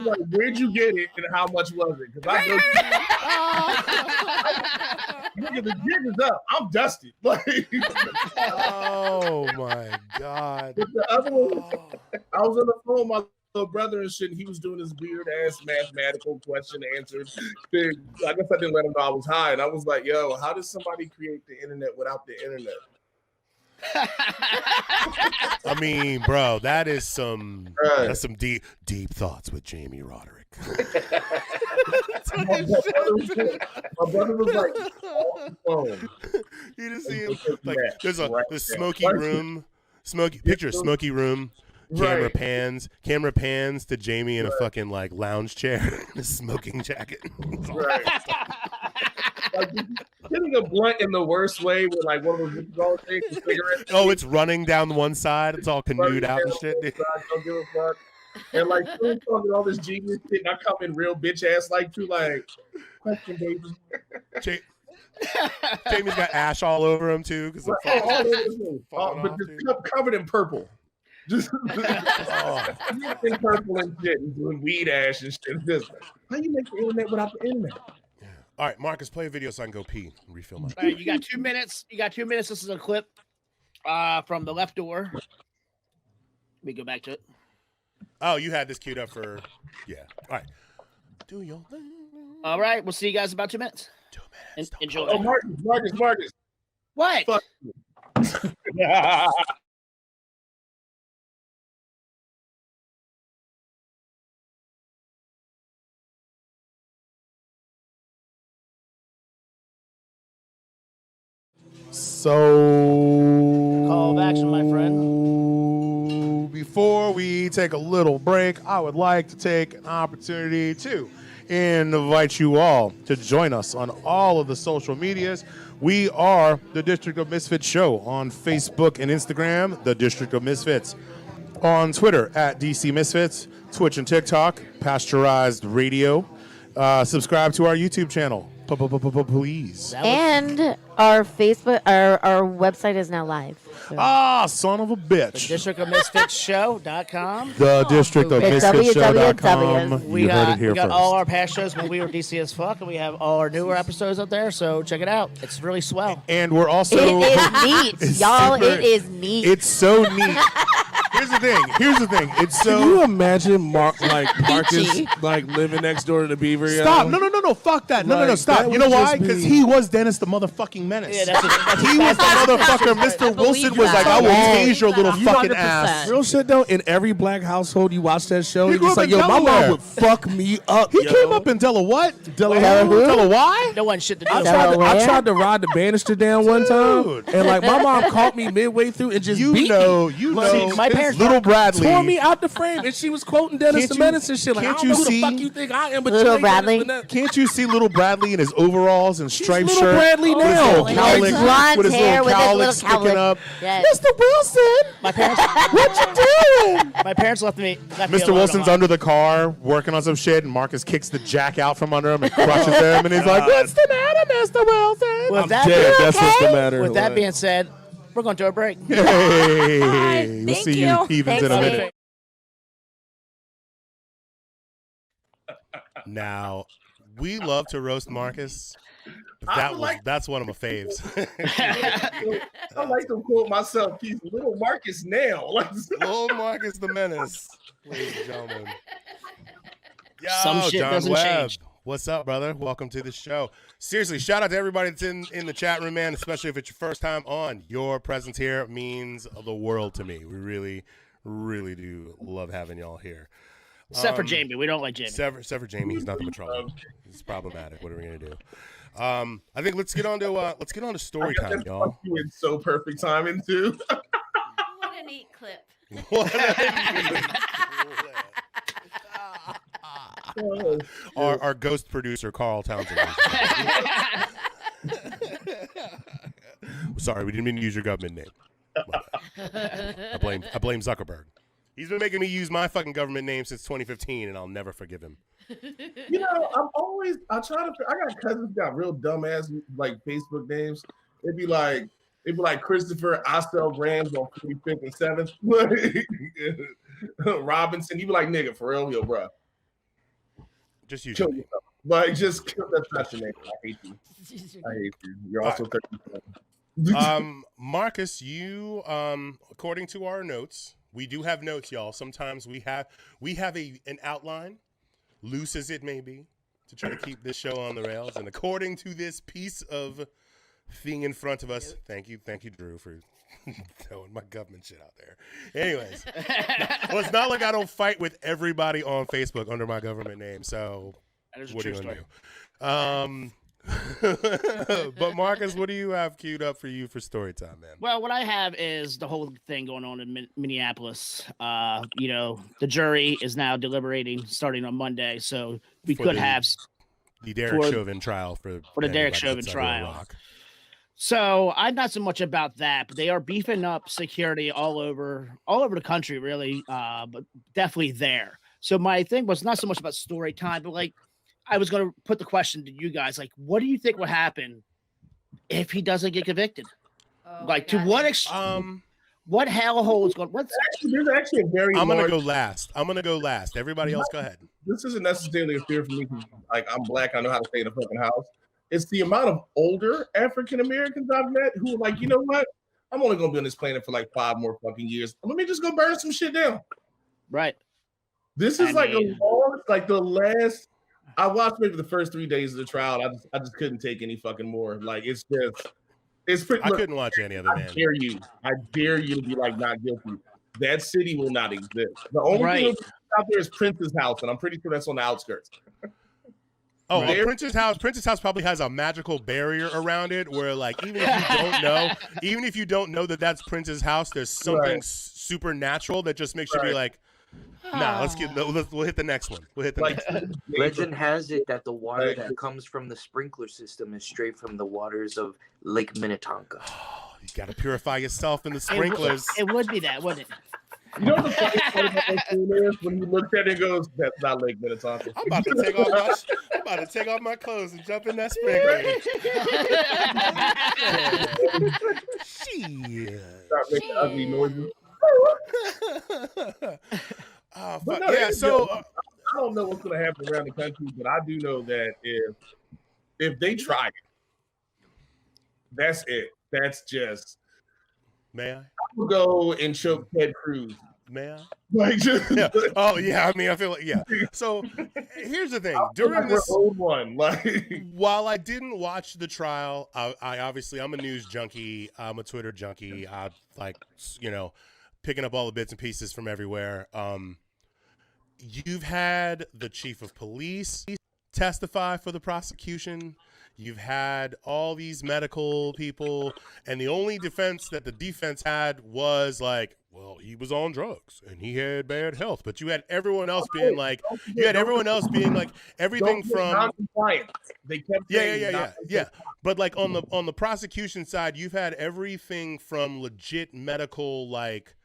[SPEAKER 4] Like, where'd you get it and how much was it? Because I know nigga, the jig is up. I'm dusted. Like,
[SPEAKER 1] oh my god.
[SPEAKER 4] But the other one, I was on the phone with my little brother and shit. And he was doing this weird ass mathematical question answer thing. I guess I didn't let him know I was high, and I was like, "Yo, how does somebody create the internet without the internet?"
[SPEAKER 1] I mean, bro, that's some deep thoughts with Jamie Roderick.
[SPEAKER 4] My brother was like, oh.
[SPEAKER 1] You just see him like there's this smoky room, smoky room. Camera pans to Jamie in a fucking like lounge chair in a smoking jacket.
[SPEAKER 4] Right. Like, hitting a blunt in the worst way with like one of those cigarettes.
[SPEAKER 1] Oh, it's running down one side. It's all canoed out and shit.
[SPEAKER 4] Don't give a fuck. And like talking all this genius shit, and I come in real bitch ass like too, like question, baby.
[SPEAKER 1] Jamie's got ash all over him too, because
[SPEAKER 4] but just covered in purple. Just in purple and shit, and doing weed ash and shit. Just, how you make the internet without the internet?
[SPEAKER 1] Yeah. All right, Marcus, play a video so I can go pee and refill my.
[SPEAKER 3] All right, you got 2 minutes. This is a clip from the left door. Let me go back to it.
[SPEAKER 1] Oh, you had this queued up for, yeah. All right. Do your thing.
[SPEAKER 3] All right, we'll see you guys in about 2 minutes.
[SPEAKER 1] 2 minutes.
[SPEAKER 3] Enjoy.
[SPEAKER 4] Oh, Marcus.
[SPEAKER 3] What?
[SPEAKER 4] Fuck.
[SPEAKER 1] So,
[SPEAKER 3] call of action, my friend.
[SPEAKER 1] Before we take a little break, I would like to take an opportunity to invite you all to join us on all of the social medias. We are the District of Misfits Show on Facebook and Instagram, the District of Misfits. On Twitter, at DC Misfits, Twitch and TikTok, Pasteurized Radio. Subscribe to our YouTube channel, Please.
[SPEAKER 2] And our Facebook, our website is now live. So.
[SPEAKER 1] Son of a bitch.
[SPEAKER 3] The District of Misfits Show.com.
[SPEAKER 1] The District of
[SPEAKER 2] It's
[SPEAKER 1] Misfits Show.com.
[SPEAKER 2] www.
[SPEAKER 3] We
[SPEAKER 1] You heard it here
[SPEAKER 3] got
[SPEAKER 1] first.
[SPEAKER 3] all our past shows when we were DC as fuck, and we have all our newer episodes up there. So check it out. It's really swell.
[SPEAKER 1] And we're also.
[SPEAKER 2] It is neat,
[SPEAKER 1] It's
[SPEAKER 2] y'all.
[SPEAKER 1] super-
[SPEAKER 2] It is neat.
[SPEAKER 1] It's so neat. Here's the thing. It's so.
[SPEAKER 6] Can you imagine Marcus
[SPEAKER 2] Peachy.
[SPEAKER 6] like living next door to the Beaver?
[SPEAKER 1] Stop!
[SPEAKER 6] yo?
[SPEAKER 1] No! Fuck that! No!
[SPEAKER 6] Like,
[SPEAKER 1] Stop!
[SPEAKER 6] that
[SPEAKER 1] You know
[SPEAKER 6] would
[SPEAKER 1] why?
[SPEAKER 6] just
[SPEAKER 1] Because
[SPEAKER 6] be-
[SPEAKER 1] he was Dennis the motherfucking menace.
[SPEAKER 3] Yeah, that's
[SPEAKER 1] He was the motherfucker. Mr. Wilson was like, "I will tase your little fucking ass."
[SPEAKER 6] Real shit though. In every black household, you watch that show.
[SPEAKER 1] He
[SPEAKER 6] You're
[SPEAKER 1] grew
[SPEAKER 6] just
[SPEAKER 1] up
[SPEAKER 6] like,
[SPEAKER 1] in
[SPEAKER 6] yo, my
[SPEAKER 1] Delaware.
[SPEAKER 6] mom would fuck me up.
[SPEAKER 1] He
[SPEAKER 6] yo.
[SPEAKER 1] came up in Delaware. What?
[SPEAKER 6] Delaware.
[SPEAKER 1] Why?
[SPEAKER 3] No one shit to do.
[SPEAKER 6] I
[SPEAKER 3] with
[SPEAKER 6] tried,
[SPEAKER 3] that.
[SPEAKER 6] to, I tried to ride the banister down one time,
[SPEAKER 1] Dude.
[SPEAKER 6] and like my mom caught me midway through and just
[SPEAKER 1] You
[SPEAKER 6] beat
[SPEAKER 1] know,
[SPEAKER 6] me.
[SPEAKER 3] my parents
[SPEAKER 1] little Bradley.
[SPEAKER 6] Tore me out the frame, and she was quoting Dennis
[SPEAKER 1] Can't
[SPEAKER 6] the
[SPEAKER 1] you-
[SPEAKER 6] Menace and shit. Like, I
[SPEAKER 1] can't
[SPEAKER 6] don't
[SPEAKER 1] you
[SPEAKER 6] know who
[SPEAKER 1] see-
[SPEAKER 6] the fuck you think I am, but
[SPEAKER 2] Little
[SPEAKER 6] you ain't
[SPEAKER 2] Bradley?
[SPEAKER 6] Dennis the Menace.
[SPEAKER 1] Can't you see little Bradley in his overalls and striped
[SPEAKER 6] little
[SPEAKER 1] shirt?
[SPEAKER 6] Bradley
[SPEAKER 1] with his
[SPEAKER 6] now.
[SPEAKER 1] little
[SPEAKER 6] His
[SPEAKER 1] cowlick,
[SPEAKER 2] blonde
[SPEAKER 1] with his
[SPEAKER 2] hair
[SPEAKER 1] little
[SPEAKER 2] with his little
[SPEAKER 1] sticking
[SPEAKER 2] cowlick.
[SPEAKER 1] up.
[SPEAKER 2] Yes.
[SPEAKER 1] Mr. Wilson,
[SPEAKER 3] My parents,
[SPEAKER 1] what you doing?
[SPEAKER 3] my parents left me. Left me
[SPEAKER 1] Mr.
[SPEAKER 3] alone a
[SPEAKER 1] Wilson's
[SPEAKER 3] lot.
[SPEAKER 1] under the car working on some shit, and Marcus kicks the jack out from under him and crushes him, and he's like, "What's the matter, Mr. Wilson?"
[SPEAKER 3] With
[SPEAKER 6] I'm
[SPEAKER 3] that,
[SPEAKER 6] dead. That's what's the
[SPEAKER 2] okay?
[SPEAKER 6] matter.
[SPEAKER 3] with that
[SPEAKER 6] Like,
[SPEAKER 3] being said, we're going to a break.
[SPEAKER 1] Hey, we'll
[SPEAKER 2] Thank
[SPEAKER 1] see you
[SPEAKER 2] you.
[SPEAKER 1] heathens in a
[SPEAKER 2] Thanks,
[SPEAKER 1] minute.
[SPEAKER 2] Nate.
[SPEAKER 1] Now, we love to roast Marcus. But
[SPEAKER 4] I
[SPEAKER 1] that
[SPEAKER 4] would
[SPEAKER 1] was
[SPEAKER 4] like-
[SPEAKER 1] that's one of my faves.
[SPEAKER 4] I like to quote myself. He's little Marcus now. Like,
[SPEAKER 1] Little Marcus the Menace, ladies and gentlemen. Yo,
[SPEAKER 3] Some shit
[SPEAKER 1] John
[SPEAKER 3] doesn't
[SPEAKER 1] Webb.
[SPEAKER 3] change.
[SPEAKER 1] What's up, brother? Welcome to the show. Seriously, shout out to everybody that's in the chat room, man, especially if it's your first time on. Your presence here means the world to me. We really, really do love having y'all here.
[SPEAKER 3] Except for Jamie. We don't like Jamie.
[SPEAKER 1] Except for Jamie, he's not the patrolman. He's problematic. What are we gonna do? I think let's get on to story time, y'all.
[SPEAKER 4] It's so perfect timing too.
[SPEAKER 2] What a neat clip.
[SPEAKER 1] What our ghost producer Carl Townsend. Sorry, we didn't mean to use your government name. I blame Zuckerberg. He's been making me use my fucking government name since 2015, and I'll never forgive him.
[SPEAKER 4] You know, I got cousins got real dumbass like Facebook names. It'd be like Christopher, I sell grams on 45th and 7th. Robinson, you be like, nigga, for real, yo, bro.
[SPEAKER 1] Just use
[SPEAKER 4] Kill
[SPEAKER 1] your name.
[SPEAKER 4] yourself. Like, just kill that not your name. I hate you. I hate you. You're also 37.
[SPEAKER 1] Marcus, you according to our notes, we do have notes, y'all. Sometimes we have an outline, loose as it may be, to try to keep this show on the rails. And according to this piece of thing in front of us, thank you, Drew, for throwing my government shit out there. Anyways, well, it's not like I don't fight with everybody on Facebook under my government name. So
[SPEAKER 3] That is a
[SPEAKER 1] what are
[SPEAKER 3] true
[SPEAKER 1] you
[SPEAKER 3] story.
[SPEAKER 1] gonna do? But Marcus, what do you have queued up for you for story time, man?
[SPEAKER 3] Well, what I have is the whole thing going on in Minneapolis. You know, the jury is now deliberating starting on Monday, so we
[SPEAKER 1] For
[SPEAKER 3] could
[SPEAKER 1] the-
[SPEAKER 3] have.
[SPEAKER 1] The Derek
[SPEAKER 3] for-
[SPEAKER 1] Chauvin trial for
[SPEAKER 3] the
[SPEAKER 1] everybody
[SPEAKER 3] Derek Chauvin
[SPEAKER 1] outside of
[SPEAKER 3] trial.
[SPEAKER 1] Iraq.
[SPEAKER 3] So I'm not so much about that, but they are beefing up security all over the country, really, but definitely there. So my thing was not so much about story time, but like I was going to put the question to you guys, like, what do you think will happen if he doesn't get convicted? Like, to what extent? What hellhole is going?
[SPEAKER 4] There's actually a very.
[SPEAKER 1] I'm
[SPEAKER 4] large,
[SPEAKER 1] gonna go last. Everybody else, go ahead.
[SPEAKER 4] This isn't necessarily a fear for me because, like, I'm black. I know how to stay in a fucking house. It's the amount of older African Americans I've met who are like, you know what? I'm only gonna be on this planet for like 5 more fucking years. Let me just go burn some shit down.
[SPEAKER 3] Right.
[SPEAKER 4] This is the last. I watched maybe the first 3 days of the trial. I just couldn't take any fucking more. Like it's pretty.
[SPEAKER 1] I
[SPEAKER 4] Look,
[SPEAKER 1] couldn't watch any of it,
[SPEAKER 4] I
[SPEAKER 1] man.
[SPEAKER 4] dare you to be like not guilty. That city will not exist. The only thing out there is Prince's house, and I'm pretty sure that's on the outskirts.
[SPEAKER 1] Oh,
[SPEAKER 4] Right.
[SPEAKER 1] Prince's house probably has a magical barrier around it where, like, even if you don't know that that's Prince's house, there's something supernatural that just makes you be like, nah, we'll hit the next one. We'll hit the next one.
[SPEAKER 5] Legend has it that the water that comes from the sprinkler system is straight from the waters of Lake Minnetonka.
[SPEAKER 1] You got to purify yourself in the sprinklers.
[SPEAKER 3] It would be that, wouldn't it?
[SPEAKER 4] You know what the funny part about that scene is? When he looks at it and goes, "That's not Lake Minnetonka."
[SPEAKER 1] I'm about to take off my clothes and jump in that sprinkler. Shit.
[SPEAKER 4] Start making ugly noises.
[SPEAKER 1] Oh,
[SPEAKER 4] But
[SPEAKER 1] fuck.
[SPEAKER 4] no,
[SPEAKER 1] Yeah, so
[SPEAKER 4] I don't know what's going to happen around the country, but I do know that if they try it, that's it. That's just.
[SPEAKER 1] may I?
[SPEAKER 4] I will go and choke Ted Cruz.
[SPEAKER 1] May I?
[SPEAKER 4] Like just.
[SPEAKER 1] Yeah. Oh yeah. I mean, I feel like So here's the thing. During this
[SPEAKER 4] old one, like
[SPEAKER 1] while I didn't watch the trial, I obviously I'm a news junkie. I'm a Twitter junkie. I like picking up all the bits and pieces from everywhere. You've had the chief of police testify for the prosecution. You've had all these medical people, and the only defense that the defense had was like, well, he was on drugs and he had bad health. But you had everyone else being like, everything from
[SPEAKER 4] non-compliant. They kept
[SPEAKER 1] yeah. But like on the prosecution side, you've had everything from legit medical, like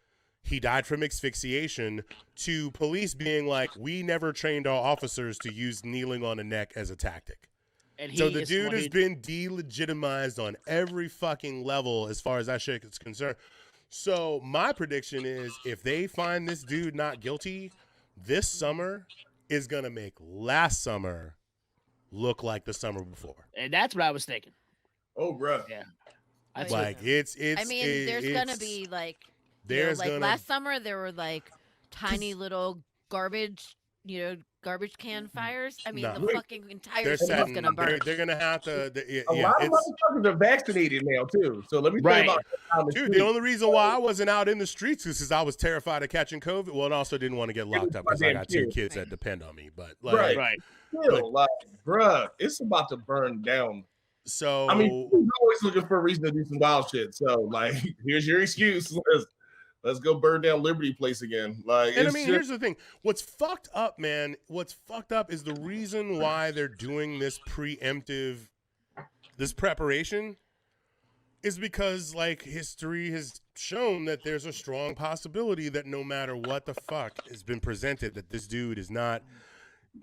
[SPEAKER 1] he died from asphyxiation, to police being like, we never trained our officers to use kneeling on the neck as a tactic. So the dude has been delegitimized on every fucking level as far as that shit is concerned. So my prediction is if they find this dude not guilty, this summer is going to make last summer look like the summer before.
[SPEAKER 3] And that's what I was thinking.
[SPEAKER 4] Oh, bro.
[SPEAKER 3] Yeah.
[SPEAKER 1] Like it's
[SPEAKER 2] I mean, there's going to be like, last summer there were like tiny little garbage can fires. I mean, the fucking entire city's gonna burn.
[SPEAKER 1] They're gonna have to.
[SPEAKER 4] A lot of motherfuckers are vaccinated now too. So let me tell you about
[SPEAKER 1] dude. The only reason why I wasn't out in the streets is because I was terrified of catching COVID. Well, and also didn't want to get locked up because I got two kids that depend on me. But like,
[SPEAKER 4] Still, like, bruh, it's about to burn down.
[SPEAKER 1] So
[SPEAKER 4] I mean, he's always looking for a reason to do some wild shit. So like, here's your excuse. Let's go burn down Liberty Place again. Like,
[SPEAKER 1] and I mean, here's the thing. What's fucked up, man? What's fucked up is the reason why they're doing this preparation is because, like, history has shown that there's a strong possibility that no matter what the fuck has been presented, that this dude is not.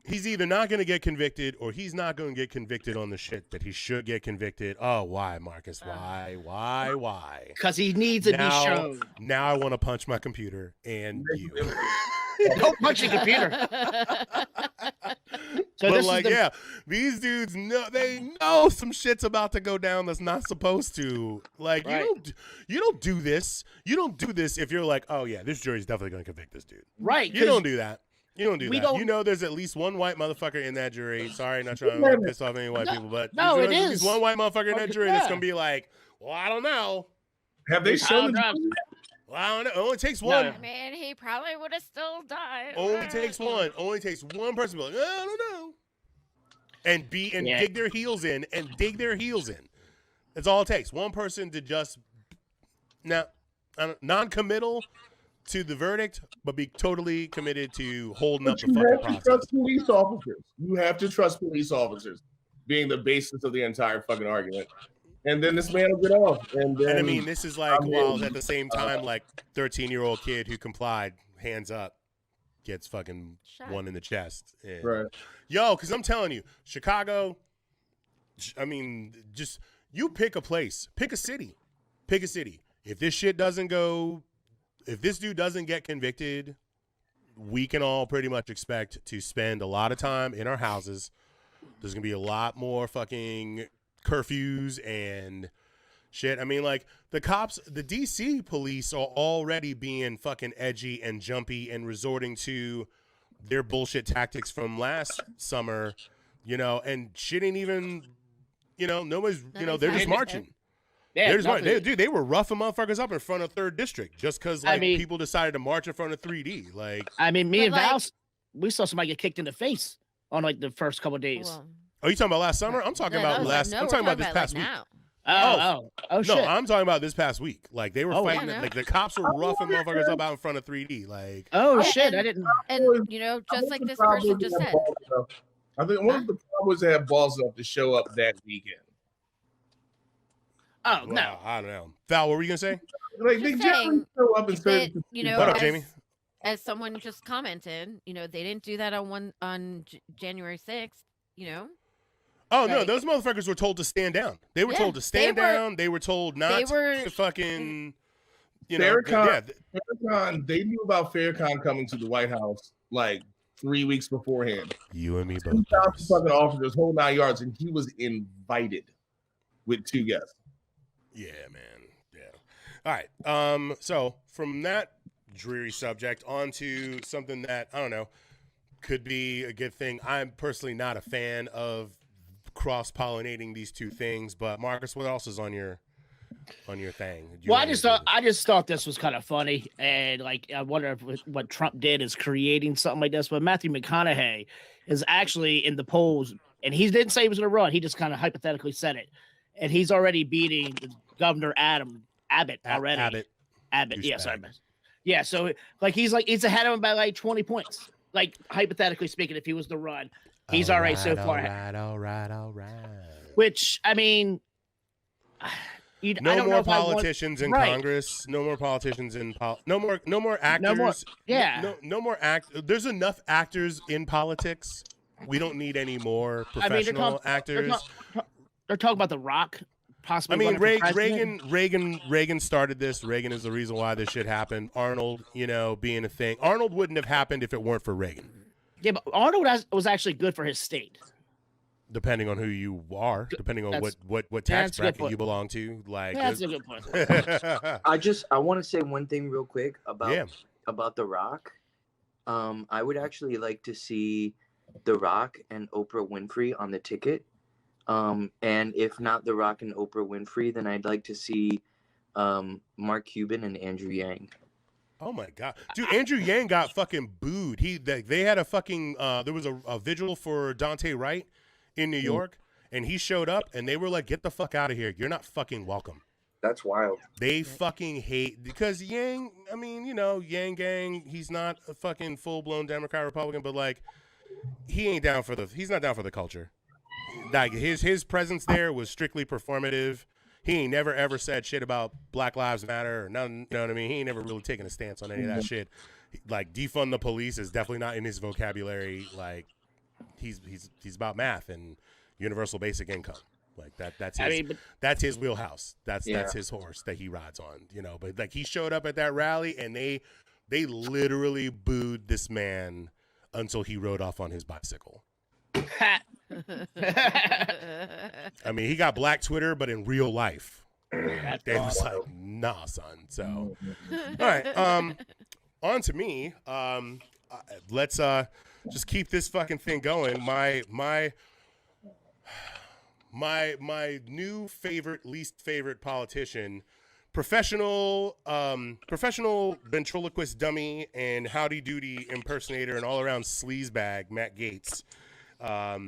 [SPEAKER 1] He's either not going to get convicted or he's not going to get convicted on the shit that he should get convicted. Oh, why, Marcus? Why?
[SPEAKER 3] Because he needs to be shown.
[SPEAKER 1] Now I want to punch my computer and you.
[SPEAKER 3] Don't punch your computer.
[SPEAKER 1] These dudes they know some shit's about to go down that's not supposed to. Like, you don't do this. You don't do this if you're like, oh yeah, this jury's definitely going to convict this dude.
[SPEAKER 3] Right.
[SPEAKER 1] You don't do that. You don't do that. You know there's at least one white motherfucker in that jury. Sorry, not trying to piss off any white people, but
[SPEAKER 3] it
[SPEAKER 1] there's
[SPEAKER 3] is.
[SPEAKER 1] one white motherfucker in that jury that's going to be like, well, I don't know.
[SPEAKER 4] Have they shown
[SPEAKER 3] drugs?
[SPEAKER 1] Well, I don't know. It only takes one.
[SPEAKER 2] No. Man, he probably would have still died.
[SPEAKER 1] Only takes one. Only takes one person to be like, I don't know. And dig their heels in. That's all it takes. One person to just non-committal to the verdict, but be totally committed to holding up the fucking process.
[SPEAKER 4] Trust police officers. You have to trust police officers being the basis of the entire fucking argument. And then this man will get off. And
[SPEAKER 1] I mean, this is like, while at the same time, like 13-year-old kid who complied, hands up, gets fucking one in the chest. And, yo, because I'm telling you, Chicago, I mean, just you pick a place, pick a city. If this shit doesn't go, if this dude doesn't get convicted, we can all pretty much expect to spend a lot of time in our houses. There's going to be a lot more fucking curfews and shit. I mean, like, the cops, the DC police are already being fucking edgy and jumpy and resorting to their bullshit tactics from last summer, and shit ain't even, nobody's, they're just marching.
[SPEAKER 3] Yeah,
[SPEAKER 1] they were roughing motherfuckers up in front of 3rd District just because people decided to march in front of 3D. Like,
[SPEAKER 3] I mean, me and Val, we saw somebody get kicked in the face on like the first couple of days.
[SPEAKER 1] Well, are you talking about last summer? I'm talking about last. I'm talking about this past week.
[SPEAKER 2] Now.
[SPEAKER 3] Oh, shit.
[SPEAKER 1] No, I'm talking about this past week. Like, they were fighting. Like, the cops were roughing motherfuckers up out in front of 3D. Like,
[SPEAKER 3] shit, I didn't.
[SPEAKER 2] And just like this person just said.
[SPEAKER 4] I think one of the problems that have balls enough to show up that weekend.
[SPEAKER 3] Oh, no.
[SPEAKER 1] I don't know. Val, what were you gonna say?
[SPEAKER 4] Like, they generally show up and
[SPEAKER 1] what up, Jamie?
[SPEAKER 2] as someone just commented, they didn't do that on January 6th.
[SPEAKER 1] Oh no, those motherfuckers were told to stand down. They were told to stand down. They were told not to fucking.
[SPEAKER 4] Farrakhan, they knew about Farrakhan coming to the White House like 3 weeks beforehand.
[SPEAKER 1] You and me both.
[SPEAKER 4] 2,000 fucking officers, whole 9 yards, and he was invited with 2 guests.
[SPEAKER 1] Yeah, man. Yeah. All right. So from that dreary subject onto something that I don't know could be a good thing. I'm personally not a fan of cross-pollinating these two things, but Marcus, what else is on your thing?
[SPEAKER 3] I just thought this was kind of funny, and like I wonder if what Trump did is creating something like this. But Matthew McConaughey is actually in the polls, and he didn't say he was going to run. He just kind of hypothetically said it, and he's already beating Governor Abbott already. Abbott, yeah, sorry, yeah. So like he's ahead of him by like 20 points. Like hypothetically speaking, if he was to run, he's already so far ahead.
[SPEAKER 1] All right.
[SPEAKER 3] Which I mean.
[SPEAKER 1] No more politicians in Congress. No more politicians in no more actors. No more There's enough actors in politics. We don't need any more professional actors.
[SPEAKER 3] They're talking about The Rock. Possibly.
[SPEAKER 1] I mean, Reagan started this. Reagan is the reason why this shit happened. Arnold, being a thing. Arnold wouldn't have happened if it weren't for Reagan.
[SPEAKER 3] Yeah, but Arnold was actually good for his state.
[SPEAKER 1] Depending on who you are, depending on what tax bracket you belong to, like
[SPEAKER 3] that's a good point.
[SPEAKER 5] I want to say one thing real quick about The Rock. I would actually like to see The Rock and Oprah Winfrey on the ticket. And if not The Rock and Oprah Winfrey, then I'd like to see Mark Cuban and Andrew Yang.
[SPEAKER 1] Oh my god, dude! Andrew Yang got fucking booed. They had a fucking there was a vigil for Dante Wright in New York, and he showed up, and they were like, "Get the fuck out of here! You're not fucking welcome."
[SPEAKER 5] That's wild.
[SPEAKER 1] They fucking hate because Yang. I mean, Yang Gang. He's not a fucking full blown Democrat Republican, but like, he's not down for the culture. Like his presence there was strictly performative. He ain't never ever said shit about Black Lives Matter or nothing. You know what I mean? He ain't never really taken a stance on any of that shit. Like defund the police is definitely not in his vocabulary. Like he's about math and universal basic income. Like that's his wheelhouse. That's his horse that he rides on. But like he showed up at that rally and they literally booed this man until he rode off on his bicycle. I mean, he got black Twitter, but in real life, they was like, "Nah, son." So, all right, on to me. Let's just keep this fucking thing going. My new least favorite politician, professional ventriloquist dummy and howdy doody impersonator and all around sleazebag, Matt Gaetz. I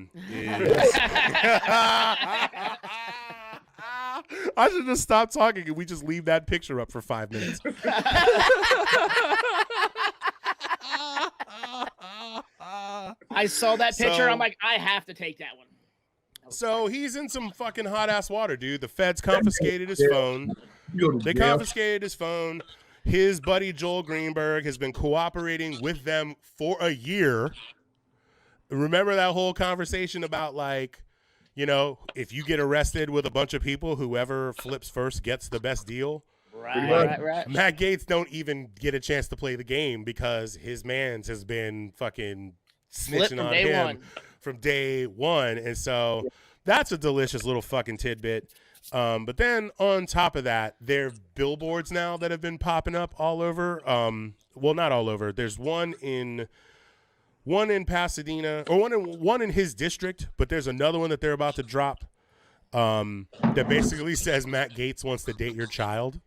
[SPEAKER 1] should just stop talking and we just leave that picture up for 5 minutes.
[SPEAKER 3] I saw that picture. I'm like, I have to take that one.
[SPEAKER 1] So he's in some fucking hot ass water, dude. The feds confiscated his phone. They confiscated his phone. His buddy Joel Greenberg has been cooperating with them for a year. Remember that whole conversation about like, if you get arrested with a bunch of people, whoever flips first gets the best deal.
[SPEAKER 3] Right.
[SPEAKER 1] Matt Gaetz don't even get a chance to play the game because his mans has been fucking snitching on him from day one. And so that's a delicious little fucking tidbit. But then on top of that, there are billboards now that have been popping up all over. Well, not all over. There's one in Pasadena, or one in his district, but there's another one that they're about to drop that basically says Matt Gaetz wants to date your child.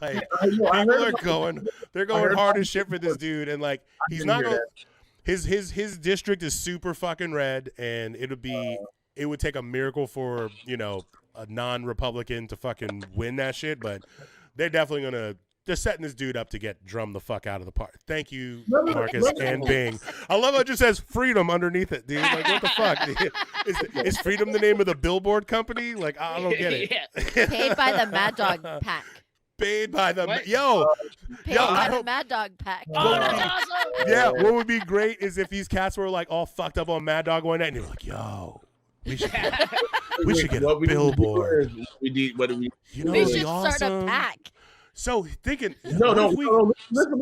[SPEAKER 1] Like people are going hard as shit for this dude, and like he's not going. His district is super fucking red, and it would take a miracle for a non-Republican to fucking win that shit, but they're definitely gonna. They're setting this dude up to get drummed the fuck out of the park. Thank you, Marcus and Bing. I love how it just says freedom underneath it, dude. Like, what the fuck? Is freedom the name of the billboard company? Like, I don't get it.
[SPEAKER 2] Paid by the Mad Dog Pack.
[SPEAKER 1] Paid by the
[SPEAKER 3] What?
[SPEAKER 2] Paid
[SPEAKER 1] Yo,
[SPEAKER 2] by
[SPEAKER 1] I
[SPEAKER 2] the
[SPEAKER 1] hope-
[SPEAKER 2] Mad Dog pack.
[SPEAKER 3] Oh, that's awesome.
[SPEAKER 1] yeah. What would be great is if these cats were like all fucked up on Mad Dog one night, and they were like, "Yo, we should get a billboard."
[SPEAKER 4] We did. What did we?
[SPEAKER 1] You know,
[SPEAKER 2] We
[SPEAKER 1] what'd
[SPEAKER 2] should
[SPEAKER 1] be awesome?
[SPEAKER 2] start a pack.
[SPEAKER 1] So thinking,
[SPEAKER 4] No.
[SPEAKER 1] what if we-
[SPEAKER 4] Listen.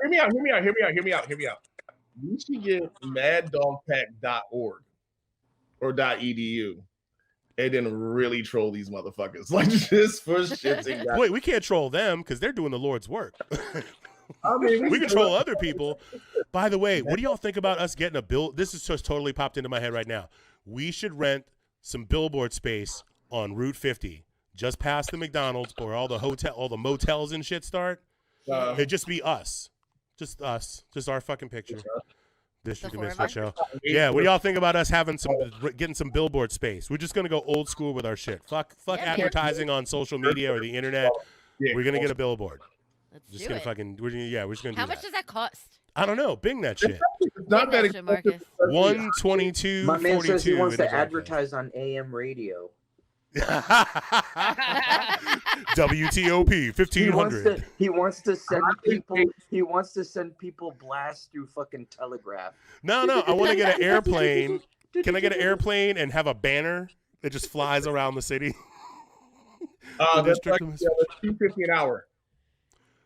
[SPEAKER 4] Hear me out. We should get maddogpack.org or .edu, and then really troll these motherfuckers, like just for shits and giggles.
[SPEAKER 1] Wait, we can't troll them because they're doing the Lord's work.
[SPEAKER 4] I mean,
[SPEAKER 1] We can troll other people. By the way, what do y'all think about us getting a bill? This is just totally popped into my head right now. We should rent some billboard space on Route 50, just past the McDonald's, where all the motels and shit start. It'd just be us, just our fucking picture. This
[SPEAKER 2] The
[SPEAKER 1] is a
[SPEAKER 2] four of
[SPEAKER 1] Misfit
[SPEAKER 2] us?
[SPEAKER 1] show. Yeah, what do y'all think about us getting some billboard space? We're just gonna go old school with our shit. Fuck
[SPEAKER 2] Yeah,
[SPEAKER 1] advertising on social media or the internet.
[SPEAKER 4] Yeah,
[SPEAKER 1] We're gonna get a billboard.
[SPEAKER 2] Let's
[SPEAKER 1] Just
[SPEAKER 2] do
[SPEAKER 1] gonna
[SPEAKER 2] it.
[SPEAKER 1] fucking. We're just gonna
[SPEAKER 2] How
[SPEAKER 1] do
[SPEAKER 2] much
[SPEAKER 1] that.
[SPEAKER 2] does that cost?
[SPEAKER 1] I don't know. Bing that shit.
[SPEAKER 4] It's not that
[SPEAKER 2] Big action, Marcus.
[SPEAKER 4] expensive.
[SPEAKER 1] 122.
[SPEAKER 5] My man says he wants to
[SPEAKER 1] it is
[SPEAKER 5] advertise on AM radio.
[SPEAKER 1] WTOP
[SPEAKER 5] He wants
[SPEAKER 1] 1500.
[SPEAKER 5] he wants to send people. He wants to send people blasts through fucking telegraph.
[SPEAKER 1] No, I want to get an airplane. Can I get an airplane and have a banner that just flies around the city?
[SPEAKER 4] That's like that's $250 an hour.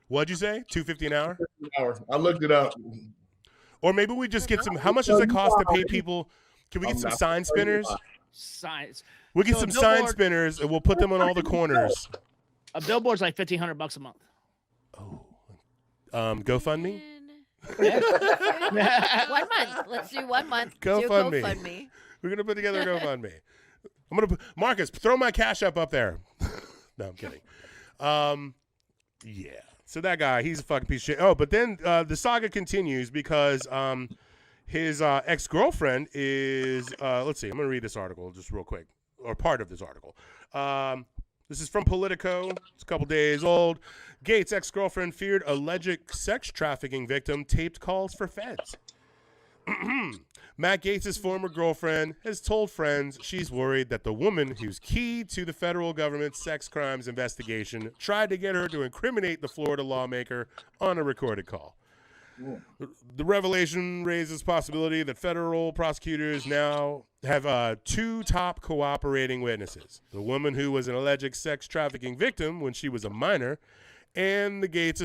[SPEAKER 1] What'd you say? $250 an hour?
[SPEAKER 4] An hour. I looked it up.
[SPEAKER 1] Or maybe we just get some. How much does it cost to pay people? Can we get some sign spinners?
[SPEAKER 3] Science.
[SPEAKER 1] We'll get
[SPEAKER 3] So a
[SPEAKER 1] some sign
[SPEAKER 3] billboard-
[SPEAKER 1] spinners and we'll put them on all the corners.
[SPEAKER 3] A billboard's like $1,500 a month.
[SPEAKER 1] Oh, GoFundMe.
[SPEAKER 2] 1 month. Let's do 1 month.
[SPEAKER 1] GoFundMe.
[SPEAKER 2] GoFundMe.
[SPEAKER 1] We're gonna put together a GoFundMe. I'm gonna put, Marcus, throw my cash up there. No, I'm kidding. Yeah. So that guy, he's a fucking piece of shit. Oh, but then the saga continues because his ex-girlfriend is. Let's see. I'm gonna read this article just real quick, or part of this article. This is from Politico. It's a couple days old. Gates' ex-girlfriend feared alleged sex trafficking victim taped calls for feds. Matt Gaetz' former girlfriend has told friends she's worried that the woman who's key to the federal government's sex crimes investigation tried to get her to incriminate the Florida lawmaker on a recorded call. The revelation raises possibility that federal prosecutors now have two top cooperating witnesses: the woman who was an alleged sex trafficking victim when she was a minor, and the Gaetz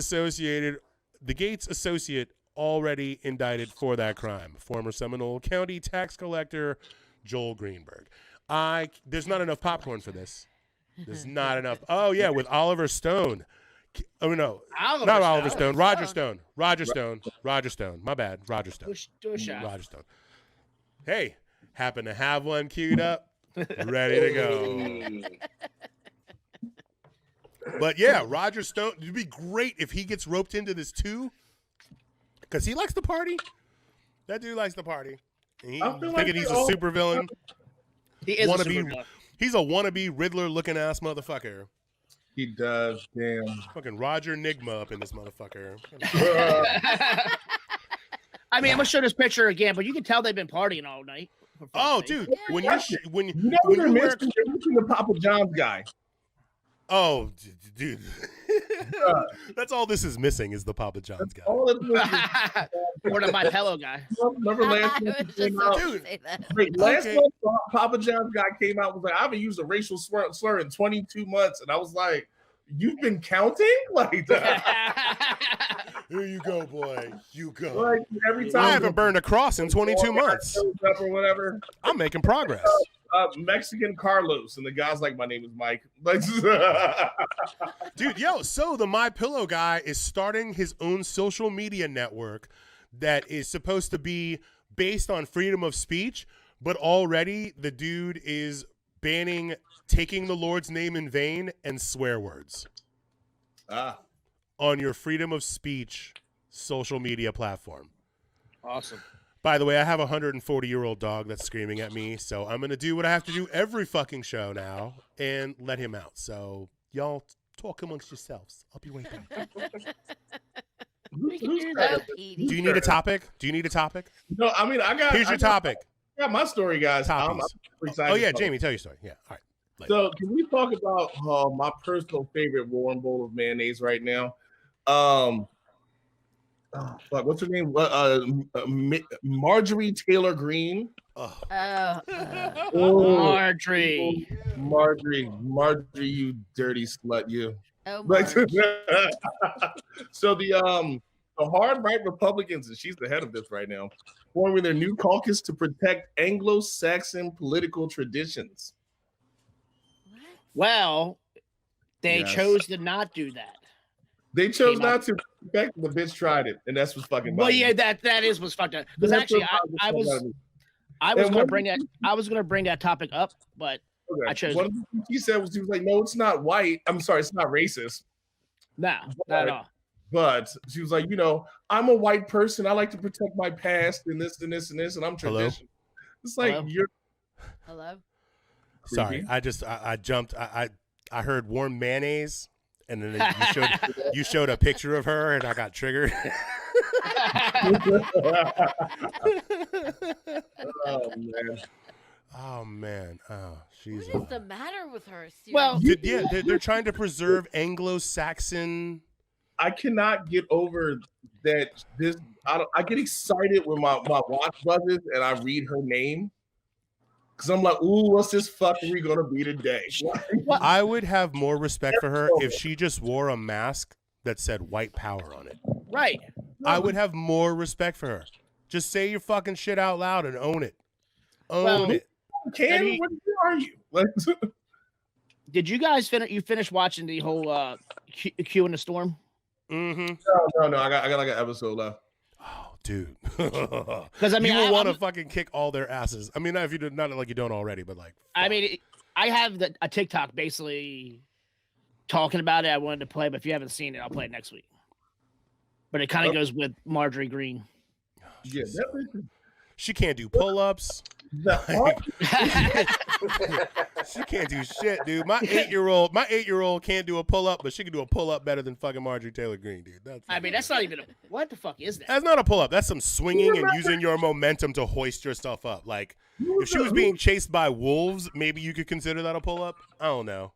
[SPEAKER 1] associate already indicted for that crime, former Seminole County tax collector Joel Greenberg. There's not enough popcorn for this. There's not enough. Oh yeah, with Oliver Stone. Oh no, not Oliver Stone. Roger Stone. Roger Stone. My bad. Roger Stone.
[SPEAKER 3] Do a shot.
[SPEAKER 1] Roger Stone. Hey, happen to have one queued up, ready to go. But yeah, Roger Stone. It'd be great if he gets roped into this too, because he likes to party. That dude likes to party. And he's thinking he's a super villain.
[SPEAKER 3] He is a
[SPEAKER 1] Wannabe-
[SPEAKER 3] super villain.
[SPEAKER 1] He's a wannabe Riddler looking ass motherfucker.
[SPEAKER 4] He does. Damn.
[SPEAKER 1] Fucking Roger Nigma up in this motherfucker.
[SPEAKER 3] I mean, I'm gonna show this picture again, but you can tell they've been partying all night. for fuck's
[SPEAKER 1] Oh,
[SPEAKER 3] sake.
[SPEAKER 1] dude,
[SPEAKER 2] Yeah.
[SPEAKER 1] when
[SPEAKER 4] You know
[SPEAKER 1] when
[SPEAKER 4] you're
[SPEAKER 1] you wear,
[SPEAKER 4] missing the Papa John's guy.
[SPEAKER 1] oh, dude, that's all this is missing is the Papa John's guy.
[SPEAKER 4] All of this.
[SPEAKER 3] Or the My Pillow guy.
[SPEAKER 4] Remember last
[SPEAKER 2] I
[SPEAKER 4] month
[SPEAKER 2] was
[SPEAKER 4] he
[SPEAKER 2] just
[SPEAKER 4] came
[SPEAKER 2] about
[SPEAKER 4] out?
[SPEAKER 2] to
[SPEAKER 1] Dude.
[SPEAKER 2] say that.
[SPEAKER 4] Wait, last
[SPEAKER 1] Okay.
[SPEAKER 4] month Papa John's guy came out and was like, I haven't used a racial slur in 22 months, and I was like, you've been counting like that.
[SPEAKER 1] Here you go, boy. You go.
[SPEAKER 4] Like every time
[SPEAKER 1] I haven't burned a cross in 22 months.
[SPEAKER 4] shows up or whatever.
[SPEAKER 1] I'm making progress.
[SPEAKER 4] Mexican Carlos, and the guy's like, my name is Mike. Like,
[SPEAKER 1] Dude, yo, so the My Pillow guy is starting his own social media network that is supposed to be based on freedom of speech, but already the dude is banning taking the Lord's name in vain and swear words on your freedom of speech social media platform.
[SPEAKER 3] Awesome.
[SPEAKER 1] By the way, I have a 140-year-old dog that's screaming at me, so I'm going to do what I have to do every fucking show now and let him out. So y'all talk amongst yourselves. I'll be right back.
[SPEAKER 3] We can do
[SPEAKER 2] Oh,
[SPEAKER 3] that.
[SPEAKER 2] Petey.
[SPEAKER 1] Do you need a topic?
[SPEAKER 4] no, I mean,
[SPEAKER 1] Here's your topic.
[SPEAKER 4] I got my story, guys. I'm
[SPEAKER 1] Topics.
[SPEAKER 4] pretty excited.
[SPEAKER 1] Oh, yeah, Jamie, tell your story. Yeah, all right.
[SPEAKER 4] So can we talk about my personal favorite warm bowl of mayonnaise right now? Oh, fuck, what's her name? Marjorie Taylor Greene.
[SPEAKER 3] Marjorie,
[SPEAKER 4] you dirty slut, you.
[SPEAKER 2] Oh,
[SPEAKER 4] Like,
[SPEAKER 2] Marge.
[SPEAKER 4] so the hard right Republicans, and she's the head of this right now, forming their new caucus to protect Anglo-Saxon political traditions.
[SPEAKER 3] well, they
[SPEAKER 4] Yes.
[SPEAKER 3] chose to not do that.
[SPEAKER 4] They chose not to. In fact, the bitch tried it, and that's what's fucking.
[SPEAKER 3] Well, yeah, that is what's fucked up. Because actually, I was gonna bring that topic up, but I chose.
[SPEAKER 4] What she said was, she was like, "No, it's not white. I'm sorry, it's not racist."
[SPEAKER 3] No, not at all.
[SPEAKER 4] But she was like, I'm a white person. I like to protect my past and this and this and this, and I'm traditional. It's like you're.
[SPEAKER 2] Hello.
[SPEAKER 1] Sorry, I jumped. I heard warm mayonnaise, and then you showed a picture of her, and I got triggered. Oh man. Oh, she's.
[SPEAKER 2] What is the matter with her? Seriously?
[SPEAKER 3] Well,
[SPEAKER 1] they're trying to preserve Anglo-Saxon.
[SPEAKER 4] I cannot get over that. I get excited when my watch buzzes and I read her name. Because I'm like, ooh, what's this fuckery gonna be today?
[SPEAKER 1] I would have more respect for her if she just wore a mask that said white power on it.
[SPEAKER 3] right.
[SPEAKER 1] I would have more respect for her. Just say your fucking shit out loud and own it. Own it.
[SPEAKER 4] Where are you? Like,
[SPEAKER 3] Did you guys finish watching the whole Q in the Storm?
[SPEAKER 1] Mm-hmm.
[SPEAKER 4] No. I got like an episode left.
[SPEAKER 1] Oh, dude.
[SPEAKER 3] Because I mean,
[SPEAKER 1] you will want to fucking kick all their asses. I mean, not if you not like you don't already, but like.
[SPEAKER 3] I mean, I have a TikTok basically talking about it. I wanted to play, but if you haven't seen it, I'll play it next week. But it kind of goes with Marjorie Greene.
[SPEAKER 4] Yeah,
[SPEAKER 1] she can't do pull-ups. Like, she can't do shit, dude. My 8-year-old can't do a pull-up, but she can do a pull-up better than fucking Marjorie Taylor Greene, dude.
[SPEAKER 3] That's not even what the fuck is that?
[SPEAKER 1] That's not a pull-up. That's some swinging and using your momentum to hoist yourself up. Like, if she was being chased by wolves, maybe you could consider that a pull-up. I don't know.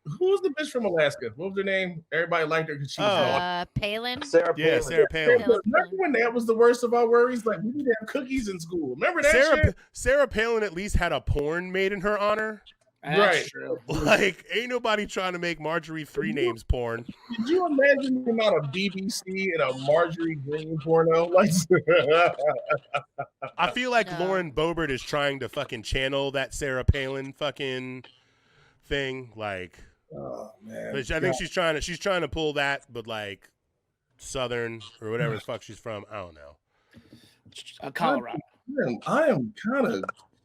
[SPEAKER 4] Who was the bitch from Alaska? What was her name? Everybody liked her because she was
[SPEAKER 2] Palin.
[SPEAKER 5] Sarah Palin.
[SPEAKER 1] Yeah, Sarah Palin.
[SPEAKER 4] Remember when that was the worst of our worries? Like, we need to have cookies in school. Remember that shit?
[SPEAKER 1] Sarah Palin at least had a porn made in her honor.
[SPEAKER 4] Right.
[SPEAKER 3] True.
[SPEAKER 1] Like, ain't nobody trying to make Marjorie 3 names porn.
[SPEAKER 4] Did you imagine the amount of BBC and a Marjorie Greene porno? Like,
[SPEAKER 1] I feel like Lauren Boebert is trying to fucking channel that Sarah Palin fucking thing. Like,
[SPEAKER 4] oh man,
[SPEAKER 1] I think she's trying to pull that, but like Southern or whatever the fuck she's from. I don't know.
[SPEAKER 3] Colorado.
[SPEAKER 4] I am kind of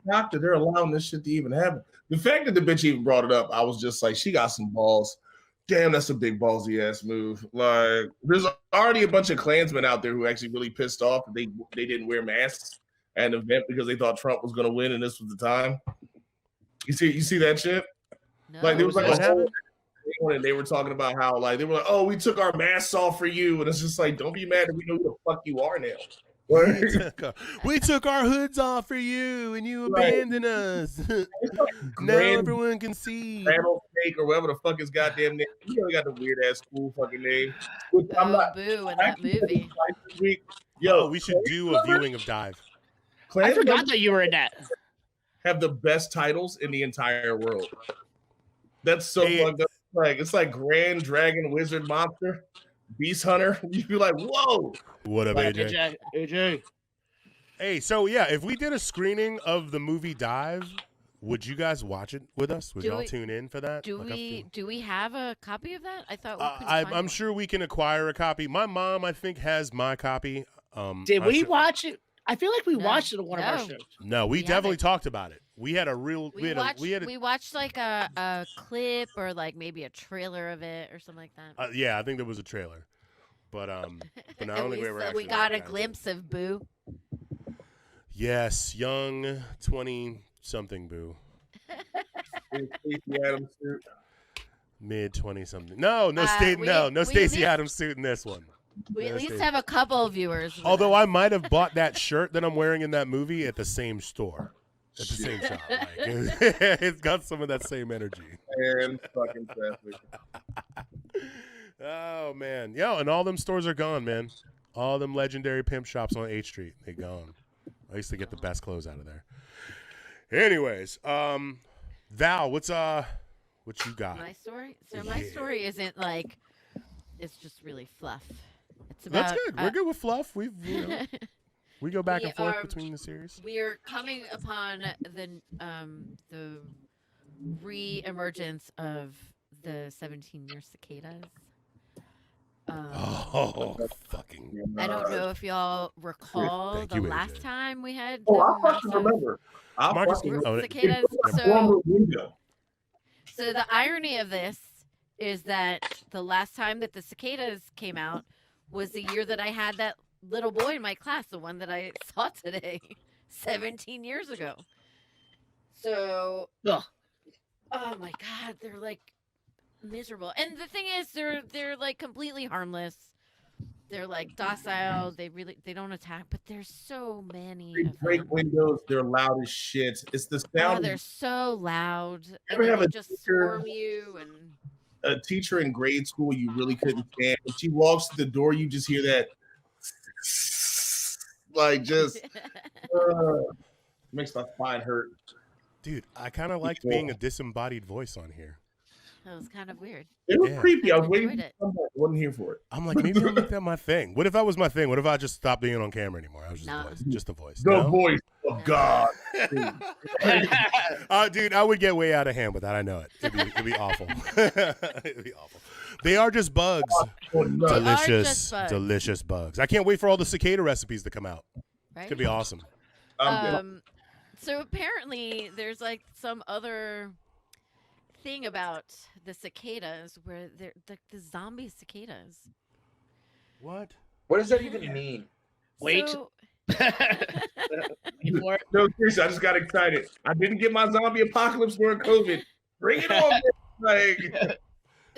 [SPEAKER 4] shocked that they're allowing this shit to even happen. The fact that the bitch even brought it up, I was just like, she got some balls. Damn, that's a big ballsy ass move. Like, there's already a bunch of Klansmen out there who actually really pissed off that they didn't wear masks at an event because they thought Trump was going to win and this was the time. You see that shit?
[SPEAKER 2] No.
[SPEAKER 4] Like, there was like
[SPEAKER 1] What
[SPEAKER 4] a whole
[SPEAKER 1] happened?
[SPEAKER 4] thing and they were talking about how like they were like, oh, we took our masks off for you, and it's just like, don't be mad that we know who the fuck you are now.
[SPEAKER 1] We took our hoods off for you, and you abandoned us. Now everyone can see.
[SPEAKER 4] Rattlesnake or whatever the fuck his goddamn name. He really got the weird ass school fucking name. Which I'm not.
[SPEAKER 2] Boo in that movie.
[SPEAKER 4] This week.
[SPEAKER 1] Yo, we should do a viewing of Dive.
[SPEAKER 3] I forgot that you were in that.
[SPEAKER 4] Have the best titles in the entire world. That's so fucked up. Like, it's like Grand Dragon Wizard Monster, Beast Hunter. You'd be like, whoa.
[SPEAKER 1] What up, AJ?
[SPEAKER 3] AJ.
[SPEAKER 1] Hey, so yeah, if we did a screening of the movie Dive, would you guys watch it with us? Would y'all tune in for that?
[SPEAKER 2] Do we have a copy of that? I thought we could
[SPEAKER 1] I'm
[SPEAKER 2] find
[SPEAKER 1] sure we can acquire a copy. My mom, I think, has my copy.
[SPEAKER 3] Did we watch it? I feel like we watched it on one of our shows.
[SPEAKER 1] No, we definitely talked about it. We had a real.
[SPEAKER 2] We watched like a clip or like maybe a trailer of it or something like that.
[SPEAKER 1] Yeah, I think there was a trailer, but I don't think we ever.
[SPEAKER 2] We got a glimpse of Boo.
[SPEAKER 1] Yes, young 20-something Boo.
[SPEAKER 4] Stacey Adams suit.
[SPEAKER 1] Mid 20-something. No Stacey Adams suit in this one.
[SPEAKER 2] We at least have a couple of viewers.
[SPEAKER 1] Although I might have bought that shirt that I'm wearing in that movie at the same store. at the same shot. Like, it's got some of that same energy.
[SPEAKER 4] And fucking traffic.
[SPEAKER 1] Oh man, yo, and all them stores are gone, man. All them legendary pimp shops on 8th Street, they gone. I used to get the best clothes out of there. Anyways, Val, what you got?
[SPEAKER 2] My story. So my story isn't like, it's just really fluff. It's about.
[SPEAKER 1] That's good. We're good with fluff. We go back and forth
[SPEAKER 2] are-
[SPEAKER 1] between the series.
[SPEAKER 2] We are coming upon the re-emergence of the 17-year cicadas.
[SPEAKER 1] Oh, fucking!
[SPEAKER 2] I don't know if y'all recall
[SPEAKER 1] Thank
[SPEAKER 2] the
[SPEAKER 1] you,
[SPEAKER 2] last
[SPEAKER 1] AJ.
[SPEAKER 2] time we had.
[SPEAKER 4] Oh,
[SPEAKER 2] the
[SPEAKER 4] I fucking
[SPEAKER 2] massive
[SPEAKER 4] remember. I
[SPEAKER 1] Marcus,
[SPEAKER 4] fucking
[SPEAKER 1] oh,
[SPEAKER 2] cicadas.
[SPEAKER 4] It's a former window.
[SPEAKER 2] So the irony of this is that the last time that the cicadas came out was the year that I had that little boy in my class, the one that I saw today, 17 years ago. So,
[SPEAKER 3] Ugh.
[SPEAKER 2] oh my God, they're like miserable. And the thing is, they're like completely harmless. They're like docile. They don't attack, but there's so many
[SPEAKER 4] They
[SPEAKER 2] of
[SPEAKER 4] break
[SPEAKER 2] them.
[SPEAKER 4] windows. They're loud as shit. It's the
[SPEAKER 2] Oh,
[SPEAKER 4] sound.
[SPEAKER 2] they're so loud.
[SPEAKER 4] Ever
[SPEAKER 2] And
[SPEAKER 4] have
[SPEAKER 2] they
[SPEAKER 4] a
[SPEAKER 2] just
[SPEAKER 4] teacher-
[SPEAKER 2] swarm you and.
[SPEAKER 4] A teacher in grade school you really couldn't stand. When she walks to the door, you just hear that, like, just makes my spine hurt.
[SPEAKER 1] Dude, I kind of liked being a disembodied voice on here.
[SPEAKER 2] That was kind of weird.
[SPEAKER 4] It was
[SPEAKER 1] Yeah.
[SPEAKER 4] creepy. I was
[SPEAKER 2] I
[SPEAKER 4] waiting
[SPEAKER 2] enjoyed
[SPEAKER 4] for
[SPEAKER 2] it.
[SPEAKER 4] somebody. I wasn't here for it.
[SPEAKER 1] I'm like, maybe I'll make that my thing. What if that was my thing? What if I just stopped being on camera anymore? I was just
[SPEAKER 2] No.
[SPEAKER 1] a voice. Just a voice.
[SPEAKER 4] The
[SPEAKER 1] No?
[SPEAKER 4] voice of God.
[SPEAKER 1] Dude, I would get way out of hand with that. I know it. It'd be awful. It'd be awful. They are just bugs.
[SPEAKER 4] Oh, no.
[SPEAKER 2] They are
[SPEAKER 1] Delicious,
[SPEAKER 2] just bugs.
[SPEAKER 1] delicious bugs. I can't wait for all the cicada recipes to come out.
[SPEAKER 2] Right?
[SPEAKER 1] It's gonna be awesome.
[SPEAKER 2] So apparently there's like some other thing about the cicadas where they're the zombie cicadas.
[SPEAKER 1] What?
[SPEAKER 5] What does that even mean?
[SPEAKER 3] Wait.
[SPEAKER 2] So,
[SPEAKER 3] Before it.
[SPEAKER 4] No, seriously, I just got excited. I didn't get my zombie apocalypse during COVID. Bring it on, man. Like,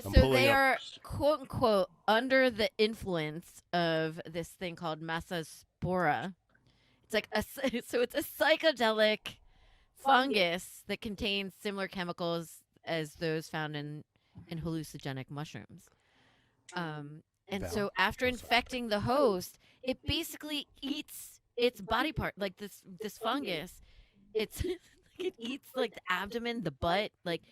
[SPEAKER 1] I'm
[SPEAKER 2] so
[SPEAKER 1] pulling
[SPEAKER 2] they
[SPEAKER 1] up.
[SPEAKER 2] are quote unquote under the influence of this thing called Massaspora. It's like it's a psychedelic fungus that contains similar chemicals as those found in hallucinogenic mushrooms. And
[SPEAKER 1] Val.
[SPEAKER 2] so after infecting the host, it basically eats its body part, like this fungus. It eats like the abdomen, the butt, like,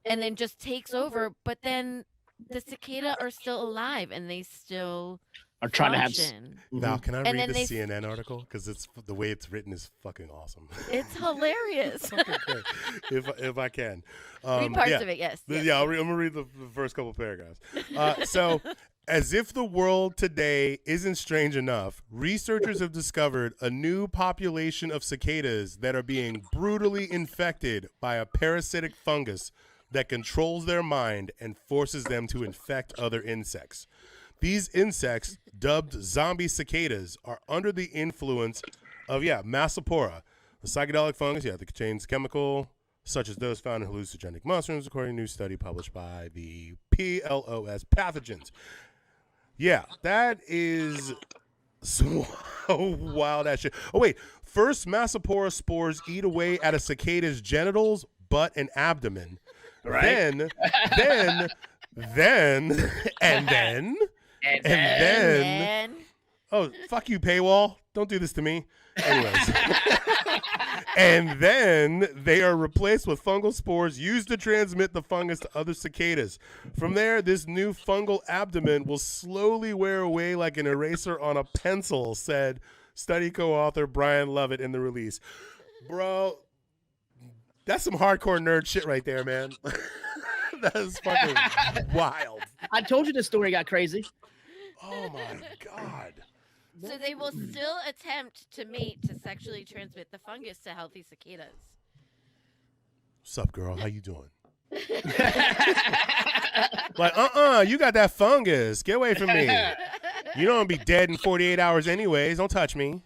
[SPEAKER 2] and then just takes over. But then the cicada are still alive and they still
[SPEAKER 3] Are trying to have.
[SPEAKER 2] function.
[SPEAKER 1] Val, can I
[SPEAKER 2] And
[SPEAKER 1] read
[SPEAKER 2] then
[SPEAKER 1] the
[SPEAKER 2] they-
[SPEAKER 1] CNN article? Because it's the way it's written is fucking awesome.
[SPEAKER 2] It's hilarious.
[SPEAKER 1] Okay, if I can.
[SPEAKER 2] Read parts
[SPEAKER 1] yeah.
[SPEAKER 2] of it, yes.
[SPEAKER 1] Yeah, I'm gonna read the first couple paragraphs. So, as if the world today isn't strange enough, researchers have discovered a new population of cicadas that are being brutally infected by a parasitic fungus that controls their mind and forces them to infect other insects. These insects, dubbed zombie cicadas, are under the influence of, Masopora, a psychedelic fungus, that contains chemical such as those found in hallucinogenic mushrooms, according to a new study published by the PLOS Pathogens. Yeah, that is so wild ass shit. Oh, wait. First, Masopora spores eat away at a cicada's genitals, butt, and abdomen.
[SPEAKER 3] Right.
[SPEAKER 1] Then, and then,
[SPEAKER 2] And
[SPEAKER 1] oh, fuck you, paywall. Don't do this to me. Anyways. And then they are replaced with fungal spores used to transmit the fungus to other cicadas. From there, this new fungal abdomen will slowly wear away like an eraser on a pencil, said study co-author Brian Lovett in the release. Bro, that's some hardcore nerd shit right there, man. That is fucking wild.
[SPEAKER 3] I told you the story got crazy.
[SPEAKER 1] Oh my God.
[SPEAKER 2] so they will still attempt to mate to sexually transmit the fungus to healthy cicadas.
[SPEAKER 1] What's up, girl? How you doing? Like, you got that fungus. Get away from me. You don't be dead in 48 hours anyways. Don't touch me.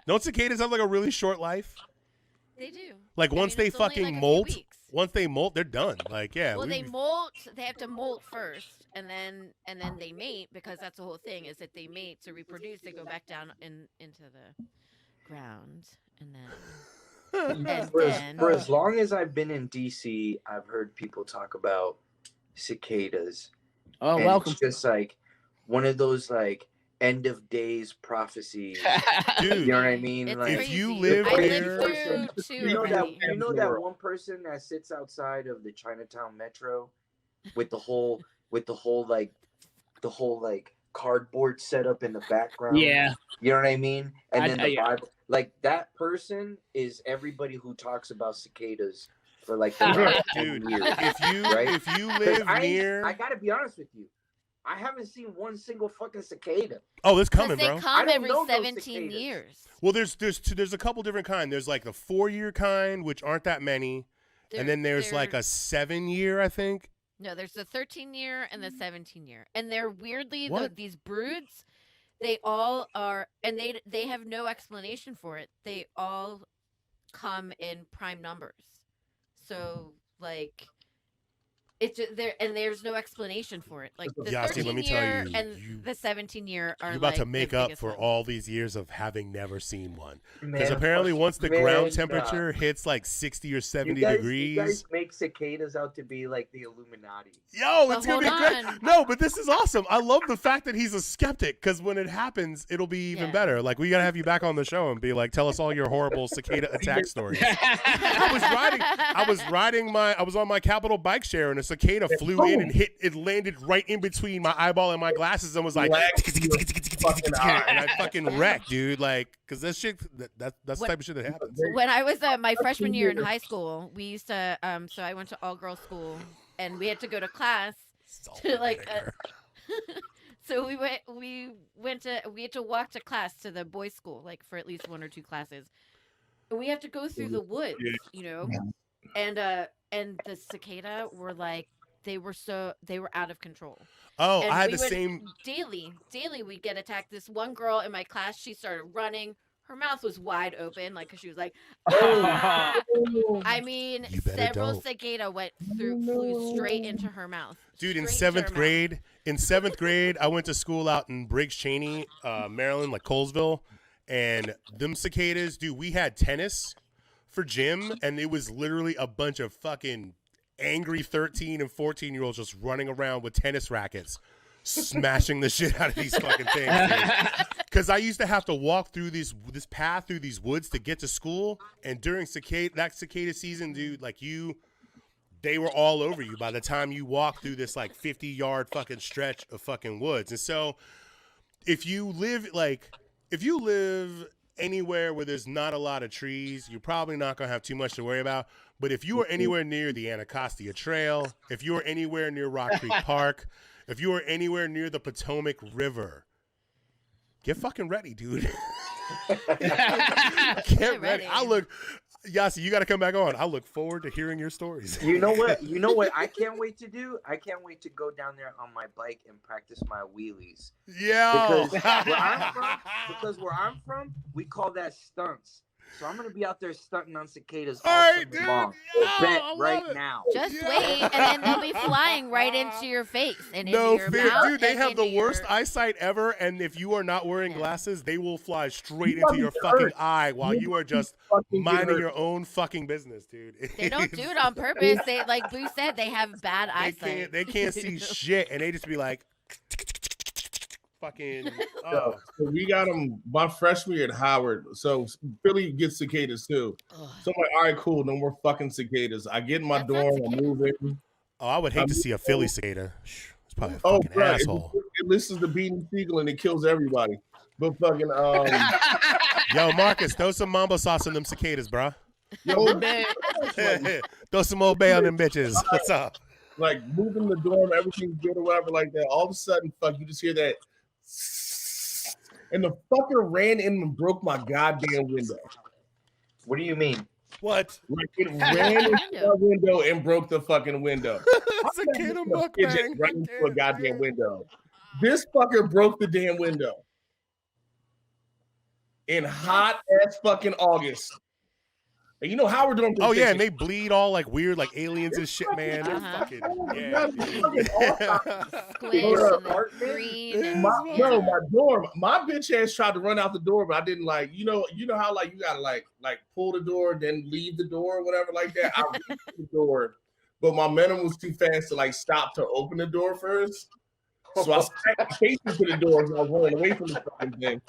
[SPEAKER 1] Don't cicadas have like a really short life?
[SPEAKER 2] They do.
[SPEAKER 1] Like
[SPEAKER 2] I
[SPEAKER 1] once
[SPEAKER 2] mean,
[SPEAKER 1] they
[SPEAKER 2] it's only,
[SPEAKER 1] fucking
[SPEAKER 2] like, a few
[SPEAKER 1] molt,
[SPEAKER 2] weeks.
[SPEAKER 1] once they molt, they're done. Like, yeah.
[SPEAKER 2] Well,
[SPEAKER 1] we-
[SPEAKER 2] they molt. They have to molt first, and then they mate, because that's the whole thing. Is that they mate to reproduce. They go back down into the ground, and then And
[SPEAKER 5] For
[SPEAKER 2] then
[SPEAKER 5] as long as I've been in DC, I've heard people talk about cicadas.
[SPEAKER 3] Oh,
[SPEAKER 5] And
[SPEAKER 3] welcome.
[SPEAKER 5] it's just like one of those like end of days prophecies.
[SPEAKER 1] Dude,
[SPEAKER 5] You know what I mean?
[SPEAKER 2] it's
[SPEAKER 5] like
[SPEAKER 1] if
[SPEAKER 2] crazy.
[SPEAKER 1] you live
[SPEAKER 2] I
[SPEAKER 1] near-
[SPEAKER 2] lived through two
[SPEAKER 5] you know that
[SPEAKER 2] already.
[SPEAKER 5] you know that one person that sits outside of the Chinatown Metro with the whole cardboard setup in the background.
[SPEAKER 3] Yeah.
[SPEAKER 5] You know what I mean? And then the
[SPEAKER 3] yeah.
[SPEAKER 5] Bible, like that person is everybody who talks about cicadas for like the last 10
[SPEAKER 1] Dude,
[SPEAKER 5] years.
[SPEAKER 1] if you
[SPEAKER 5] 'Cause
[SPEAKER 1] live
[SPEAKER 5] I
[SPEAKER 1] near,
[SPEAKER 5] gotta be honest with you, I haven't seen one single fucking cicada.
[SPEAKER 1] oh, it's
[SPEAKER 2] Because
[SPEAKER 1] coming,
[SPEAKER 2] they
[SPEAKER 1] bro.
[SPEAKER 5] I
[SPEAKER 2] come
[SPEAKER 5] don't
[SPEAKER 2] every
[SPEAKER 5] know those
[SPEAKER 2] 17
[SPEAKER 5] cicadas.
[SPEAKER 2] years.
[SPEAKER 1] Well, there's a couple different kind. There's like the 4-year kind, which aren't that many, and then there's like a 7-year, I think.
[SPEAKER 2] No, there's the 13-year and the 17-year, and they're weirdly
[SPEAKER 1] What?
[SPEAKER 2] these broods. They all are, and they have no explanation for it. They all come in prime numbers, so like it's there, and there's no explanation for it. Like the
[SPEAKER 1] Yasi, let me tell
[SPEAKER 2] 13-year
[SPEAKER 1] you,
[SPEAKER 2] and the 17-year are
[SPEAKER 1] You're about
[SPEAKER 2] like
[SPEAKER 1] to make
[SPEAKER 2] the
[SPEAKER 1] up
[SPEAKER 2] biggest
[SPEAKER 1] for
[SPEAKER 2] ones.
[SPEAKER 1] all these years of having never seen one. Because
[SPEAKER 5] Man,
[SPEAKER 1] apparently, once the
[SPEAKER 5] man,
[SPEAKER 1] ground
[SPEAKER 5] nah.
[SPEAKER 1] temperature hits like 60 or 70
[SPEAKER 5] You
[SPEAKER 1] degrees,
[SPEAKER 5] guys make cicadas out to be like the Illuminati.
[SPEAKER 1] yo,
[SPEAKER 2] But
[SPEAKER 1] it's gonna be
[SPEAKER 2] hold
[SPEAKER 1] great.
[SPEAKER 2] on.
[SPEAKER 1] No, but this is awesome. I love the fact that he's a skeptic. Because when it happens, it'll be even
[SPEAKER 2] Yeah.
[SPEAKER 1] better. Like we gotta have you back on the show and be like, tell us all your horrible cicada attack stories. I was on my Capital bike share and a cicada flew in and hit. It landed right in between my eyeball and my glasses and was like,
[SPEAKER 4] fucking eye.
[SPEAKER 1] and I fucking wrecked, dude. Like, cause that shit, that's the type of shit that happens.
[SPEAKER 2] When I was my freshman year in high school, we used to so I went to all girls school, and we had to go to class to like so we had to walk to class to the boys' school, like for at least 1 or 2 classes. And we have to go through the woods, you know. And the cicada were like they were out of control.
[SPEAKER 1] Oh,
[SPEAKER 2] And
[SPEAKER 1] I had
[SPEAKER 2] we
[SPEAKER 1] the
[SPEAKER 2] would-
[SPEAKER 1] same.
[SPEAKER 2] daily we'd get attacked. This one girl in my class, she started running. Her mouth was wide open, like, 'cause she was like, I mean,
[SPEAKER 1] You better
[SPEAKER 2] several
[SPEAKER 1] don't.
[SPEAKER 2] cicada flew straight into her mouth.
[SPEAKER 1] Dude, in
[SPEAKER 2] Straight into her
[SPEAKER 1] 7th
[SPEAKER 2] mouth.
[SPEAKER 1] grade, I went to school out in Briggs Cheney, Maryland, like Colesville, and them cicadas, dude, we had tennis for gym, and it was literally a bunch of fucking angry 13 and 14-year-olds just running around with tennis rackets, smashing the shit out of these fucking things. Because I used to have to walk through this path through these woods to get to school, and during that cicada season, dude, like they were all over you by the time you walk through this like 50-yard fucking stretch of fucking woods. And so if you live anywhere where there's not a lot of trees, you're probably not going to have too much to worry about. But if you are anywhere near the Anacostia Trail, if you are anywhere near Rock Creek Park, if you are anywhere near the Potomac River, get fucking ready, dude. Get ready. Yasi, you got to come back on. I look forward to hearing your stories.
[SPEAKER 5] You know what I can't wait to do? I can't wait to go down there on my bike and practice my wheelies.
[SPEAKER 1] Yeah.
[SPEAKER 5] Because where I'm from, we call that stunts. So I'm gonna be out there stunting on cicadas
[SPEAKER 1] All
[SPEAKER 5] all
[SPEAKER 1] right,
[SPEAKER 5] summer
[SPEAKER 1] dude.
[SPEAKER 5] long.
[SPEAKER 1] Yeah,
[SPEAKER 5] Bet
[SPEAKER 1] I love
[SPEAKER 5] right
[SPEAKER 1] it.
[SPEAKER 5] now.
[SPEAKER 2] Just
[SPEAKER 1] Yeah.
[SPEAKER 2] wait, and then they'll be flying right into your face and
[SPEAKER 1] No
[SPEAKER 2] into your
[SPEAKER 1] fear,
[SPEAKER 2] mouth.
[SPEAKER 1] dude. They
[SPEAKER 2] and
[SPEAKER 1] have the
[SPEAKER 2] into
[SPEAKER 1] worst
[SPEAKER 2] your...
[SPEAKER 1] eyesight ever, and if you are not wearing
[SPEAKER 2] Yeah.
[SPEAKER 1] glasses, they will fly straight
[SPEAKER 4] You
[SPEAKER 1] into your
[SPEAKER 4] fucking
[SPEAKER 1] fucking
[SPEAKER 4] hurt.
[SPEAKER 1] eye while you are just
[SPEAKER 4] Fucking get
[SPEAKER 1] minding
[SPEAKER 4] hurt.
[SPEAKER 1] your own fucking business, dude.
[SPEAKER 2] They don't do it on purpose. They, like Boo said, they have bad
[SPEAKER 1] They
[SPEAKER 2] eyesight.
[SPEAKER 1] can't see shit, and they just be like, fucking. Oh.
[SPEAKER 4] So we got them my freshman year at Howard. So Philly gets cicadas too.
[SPEAKER 2] Ugh.
[SPEAKER 4] So I'm like, all right, cool. No more fucking cicadas. I get in my
[SPEAKER 2] That's not
[SPEAKER 4] dorm, I
[SPEAKER 2] cicadas.
[SPEAKER 4] move in.
[SPEAKER 1] Oh, I would hate to see a Philly cicada. It's probably a
[SPEAKER 4] Oh,
[SPEAKER 1] fucking
[SPEAKER 4] bro,
[SPEAKER 1] asshole.
[SPEAKER 4] it listens to Beanie Siegel and it kills everybody. But fucking
[SPEAKER 1] Yo, Marcus, throw some mambo sauce in them cicadas, bro.
[SPEAKER 4] yo,
[SPEAKER 1] Throw some Old Bay on them bitches. What's up?
[SPEAKER 4] like moving the dorm, everything's good or whatever like that. All of a sudden, fuck, you just hear that, and the fucker ran in and broke my goddamn window.
[SPEAKER 5] What do you mean?
[SPEAKER 1] What?
[SPEAKER 4] Like it ran into the window and broke the fucking window.
[SPEAKER 1] Cicada
[SPEAKER 4] A pigeon
[SPEAKER 1] mukbang.
[SPEAKER 4] right into a goddamn window. This fucker broke the damn window in hot ass fucking August. And you know Howard don't.
[SPEAKER 1] Oh yeah, and they bleed all like weird, like aliens and shit, man. They're fucking yeah.
[SPEAKER 2] Squish and then green. And,
[SPEAKER 4] my dorm. My bitch ass tried to run out the door, but I didn't like. You know how like you gotta like pull the door, then leave the door, or whatever like that. I reached the door, but my momentum was too fast to like stop to open the door first. So I smacked facing to the door as I was running away from the fucking thing.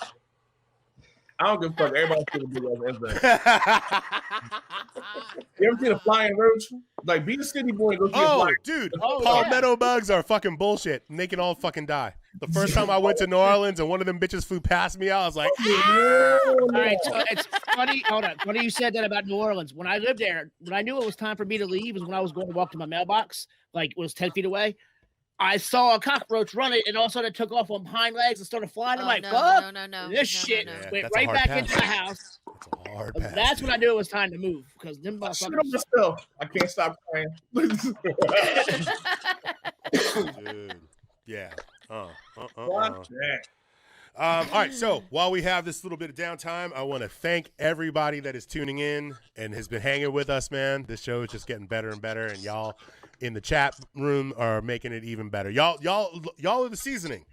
[SPEAKER 4] I don't give a fuck. Everybody should do that. You ever seen a flying roach? Like, be a city boy and go see a flying.
[SPEAKER 1] Dude, palmetto bugs are fucking bullshit, and they can all fucking die. The first time I went to New Orleans and one of them bitches flew past me, I was like,
[SPEAKER 3] all right, so it's funny. Hold on. Funny you said that about New Orleans. When I lived there, when I knew it was time for me to leave was when I was going to walk to my mailbox, like it was 10 feet away. I saw a cockroach run it, and all of a sudden it took off on hind legs and started flying. I'm like, fuck, this shit went right back into the house.
[SPEAKER 1] That's a hard pass.
[SPEAKER 3] That's when I knew it was time to move because them
[SPEAKER 4] myself. I can't stop crying.
[SPEAKER 1] Dude, yeah.
[SPEAKER 4] Watch that.
[SPEAKER 1] All right, so while we have this little bit of downtime, I want to thank everybody that is tuning in and has been hanging with us, man. This show is just getting better and better, and y'all in the chat room are making it even better. Y'all are the seasoning.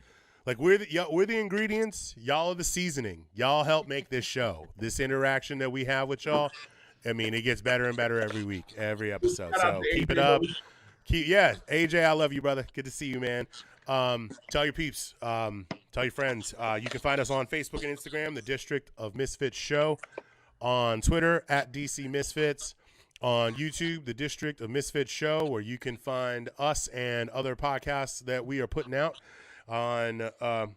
[SPEAKER 1] Like we're the ingredients. Y'all are the seasoning. Y'all help make this show. This interaction that we have with y'all, I mean, it gets better and better every week, every episode. So keep it up. AJ, I love you, brother. Good to see you, man. Tell your peeps, tell your friends. You can find us on Facebook and Instagram, the District of Misfits Show, on Twitter at DC Misfits, on YouTube, the District of Misfits Show, where you can find us and other podcasts that we are putting out on. Go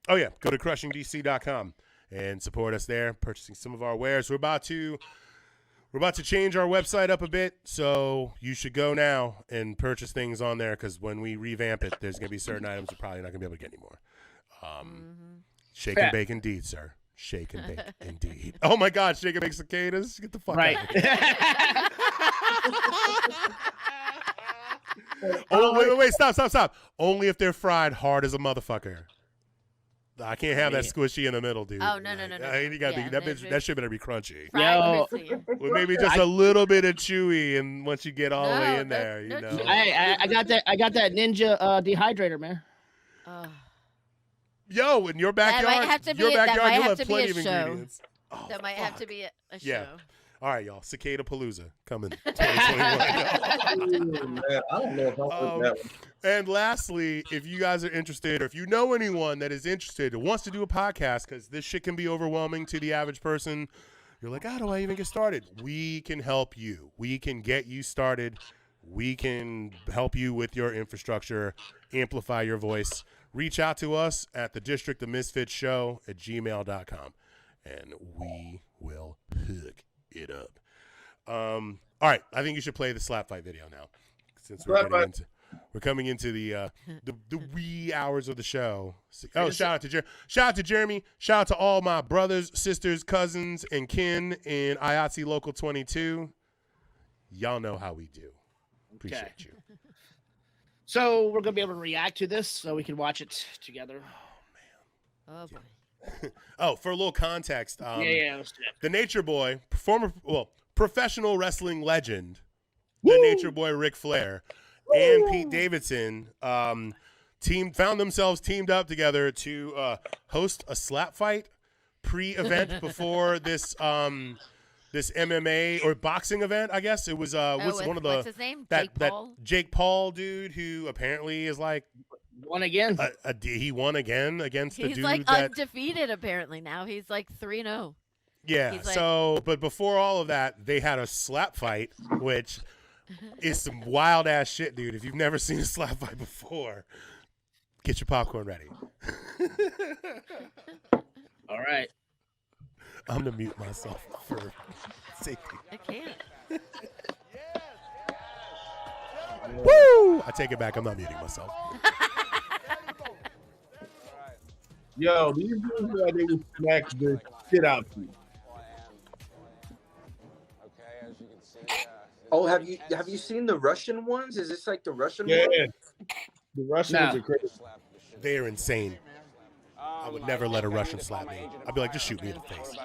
[SPEAKER 1] to crushingdc.com and support us there, purchasing some of our wares. We're about to change our website up a bit, so you should go now and purchase things on there because when we revamp it, there's going to be certain items you're probably not going to be able to get anymore. Shake and bake indeed, sir. Shake and bake indeed. Oh, my God. Shake and bake cicadas. Get the fuck out of here. Oh, wait. Stop. Only if they're fried hard as a motherfucker. I can't have that squishy in the middle, dude.
[SPEAKER 2] Oh, no.
[SPEAKER 1] You gotta that shit better be crunchy. With maybe
[SPEAKER 3] just
[SPEAKER 1] a little bit of chewy, and once you get all the way in there, you know.
[SPEAKER 3] I got that Ninja dehydrator, man.
[SPEAKER 1] Yo, in your backyard, you'll have plenty of ingredients.
[SPEAKER 2] That might have to be a show.
[SPEAKER 1] Yeah. All right, y'all. Cicada Palooza coming 2021.
[SPEAKER 4] I don't know if I'll that one.
[SPEAKER 1] And lastly, if you guys are interested, or if you know anyone that is interested and wants to do a podcast, because this shit can be overwhelming to the average person, you're like, how do I even get started? We can help you. We can get you started. We can help you with your infrastructure, amplify your voice. Reach out to us at the District of Misfits Show at gmail.com, and we will hook it up. All right, I think you should play the slap fight video now, since we're coming into the wee hours of the show. Oh, shout out to Jeremy. Shout out to all my brothers, sisters, cousins, and kin in IATSE Local 22. Y'all know how we do. Appreciate you.
[SPEAKER 3] So we're gonna be able to react to this, so we can watch it together.
[SPEAKER 2] Oh man.
[SPEAKER 1] Oh, for a little context,
[SPEAKER 3] let's do that.
[SPEAKER 1] the Nature Boy, professional wrestling legend, the Nature Boy Ric Flair, and Pete Davidson found themselves teamed up together to host a slap fight pre-event before this this MMA or boxing event. I guess it was what's
[SPEAKER 2] his name?
[SPEAKER 1] Jake Paul dude who apparently is like
[SPEAKER 3] won again.
[SPEAKER 1] He won again against the dude.
[SPEAKER 2] He's like undefeated apparently now. He's like 3-0.
[SPEAKER 1] Yeah. But before all of that, they had a slap fight, which is some wild ass shit, dude. If you've never seen a slap fight before, get your popcorn ready.
[SPEAKER 3] All right.
[SPEAKER 1] I'm gonna mute myself for safety.
[SPEAKER 2] I can't.
[SPEAKER 1] Woo! I take it back. I'm not muting myself.
[SPEAKER 4] Yo, these dudes they would smack the shit out of you.
[SPEAKER 5] Oh, have you seen the Russian ones? Is this like the Russian ones?
[SPEAKER 4] Yeah, the Russians are crazy.
[SPEAKER 1] They are insane. I would never let a Russian slap me. I'd be like, just shoot me in the face.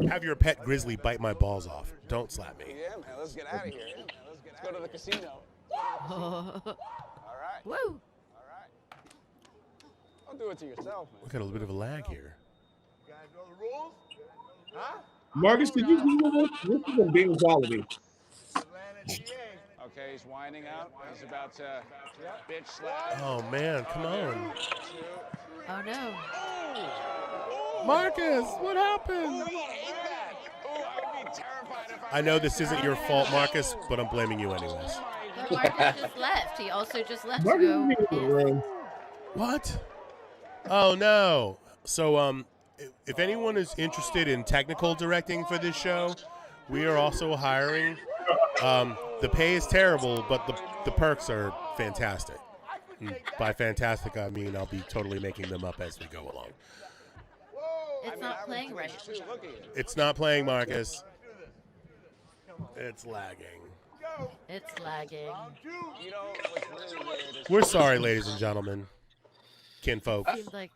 [SPEAKER 1] Have your pet grizzly bite my balls off. Don't slap me.
[SPEAKER 7] Yeah, man. Let's get out of here. Yeah, man. Let's go to the casino.
[SPEAKER 2] Oh.
[SPEAKER 7] All right.
[SPEAKER 2] Woo!
[SPEAKER 7] All right. Don't do it to yourself, man.
[SPEAKER 1] We got a little bit of a lag here.
[SPEAKER 8] You guys know the rules? Huh?
[SPEAKER 4] Marcus, could you do this? This is a big quality.
[SPEAKER 8] Atlanta, GA.
[SPEAKER 7] Okay, he's winding out. He's about to bitch slap.
[SPEAKER 1] Oh man, come on.
[SPEAKER 2] Oh no!
[SPEAKER 1] Marcus, what happened? I know this isn't your fault, Marcus, but I'm blaming you anyways.
[SPEAKER 2] But Marcus just left. He also just left to
[SPEAKER 4] Marcus
[SPEAKER 2] go.
[SPEAKER 4] is in the room.
[SPEAKER 1] What? Oh no. So if anyone is interested in technical directing for this show, we are also hiring. The pay is terrible, but the perks are fantastic. And by fantastic, I mean I'll be totally making them up as we go along.
[SPEAKER 2] It's not playing right.
[SPEAKER 1] It's not playing, Marcus. It's lagging.
[SPEAKER 2] It's lagging.
[SPEAKER 7] You know what's really weird is
[SPEAKER 1] We're sorry, ladies and gentlemen, kinfolk,
[SPEAKER 2] Seems like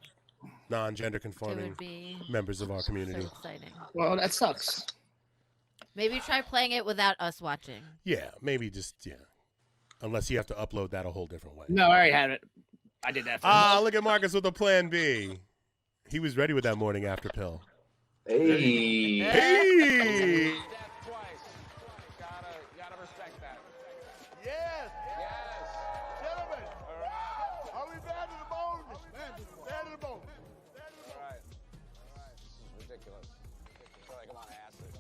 [SPEAKER 1] non-gender
[SPEAKER 2] it
[SPEAKER 1] conforming
[SPEAKER 2] would be
[SPEAKER 1] members of our
[SPEAKER 2] so
[SPEAKER 1] community.
[SPEAKER 2] exciting.
[SPEAKER 3] Well, that sucks.
[SPEAKER 2] Maybe try playing it without us watching.
[SPEAKER 1] Yeah, maybe just, unless you have to upload that a whole different way.
[SPEAKER 3] No, I already had it. I did that.
[SPEAKER 1] Ah, look at Marcus with a plan B. He was ready with that morning after pill.
[SPEAKER 5] Hey.
[SPEAKER 1] Hey!
[SPEAKER 7] twice. Gotta respect that.
[SPEAKER 8] Yes.
[SPEAKER 7] Yes.
[SPEAKER 8] Gentlemen,
[SPEAKER 7] All right.
[SPEAKER 8] are we bad to the bone? Bad to the bone.
[SPEAKER 7] All right. This is ridiculous. I feel like I'm on acid.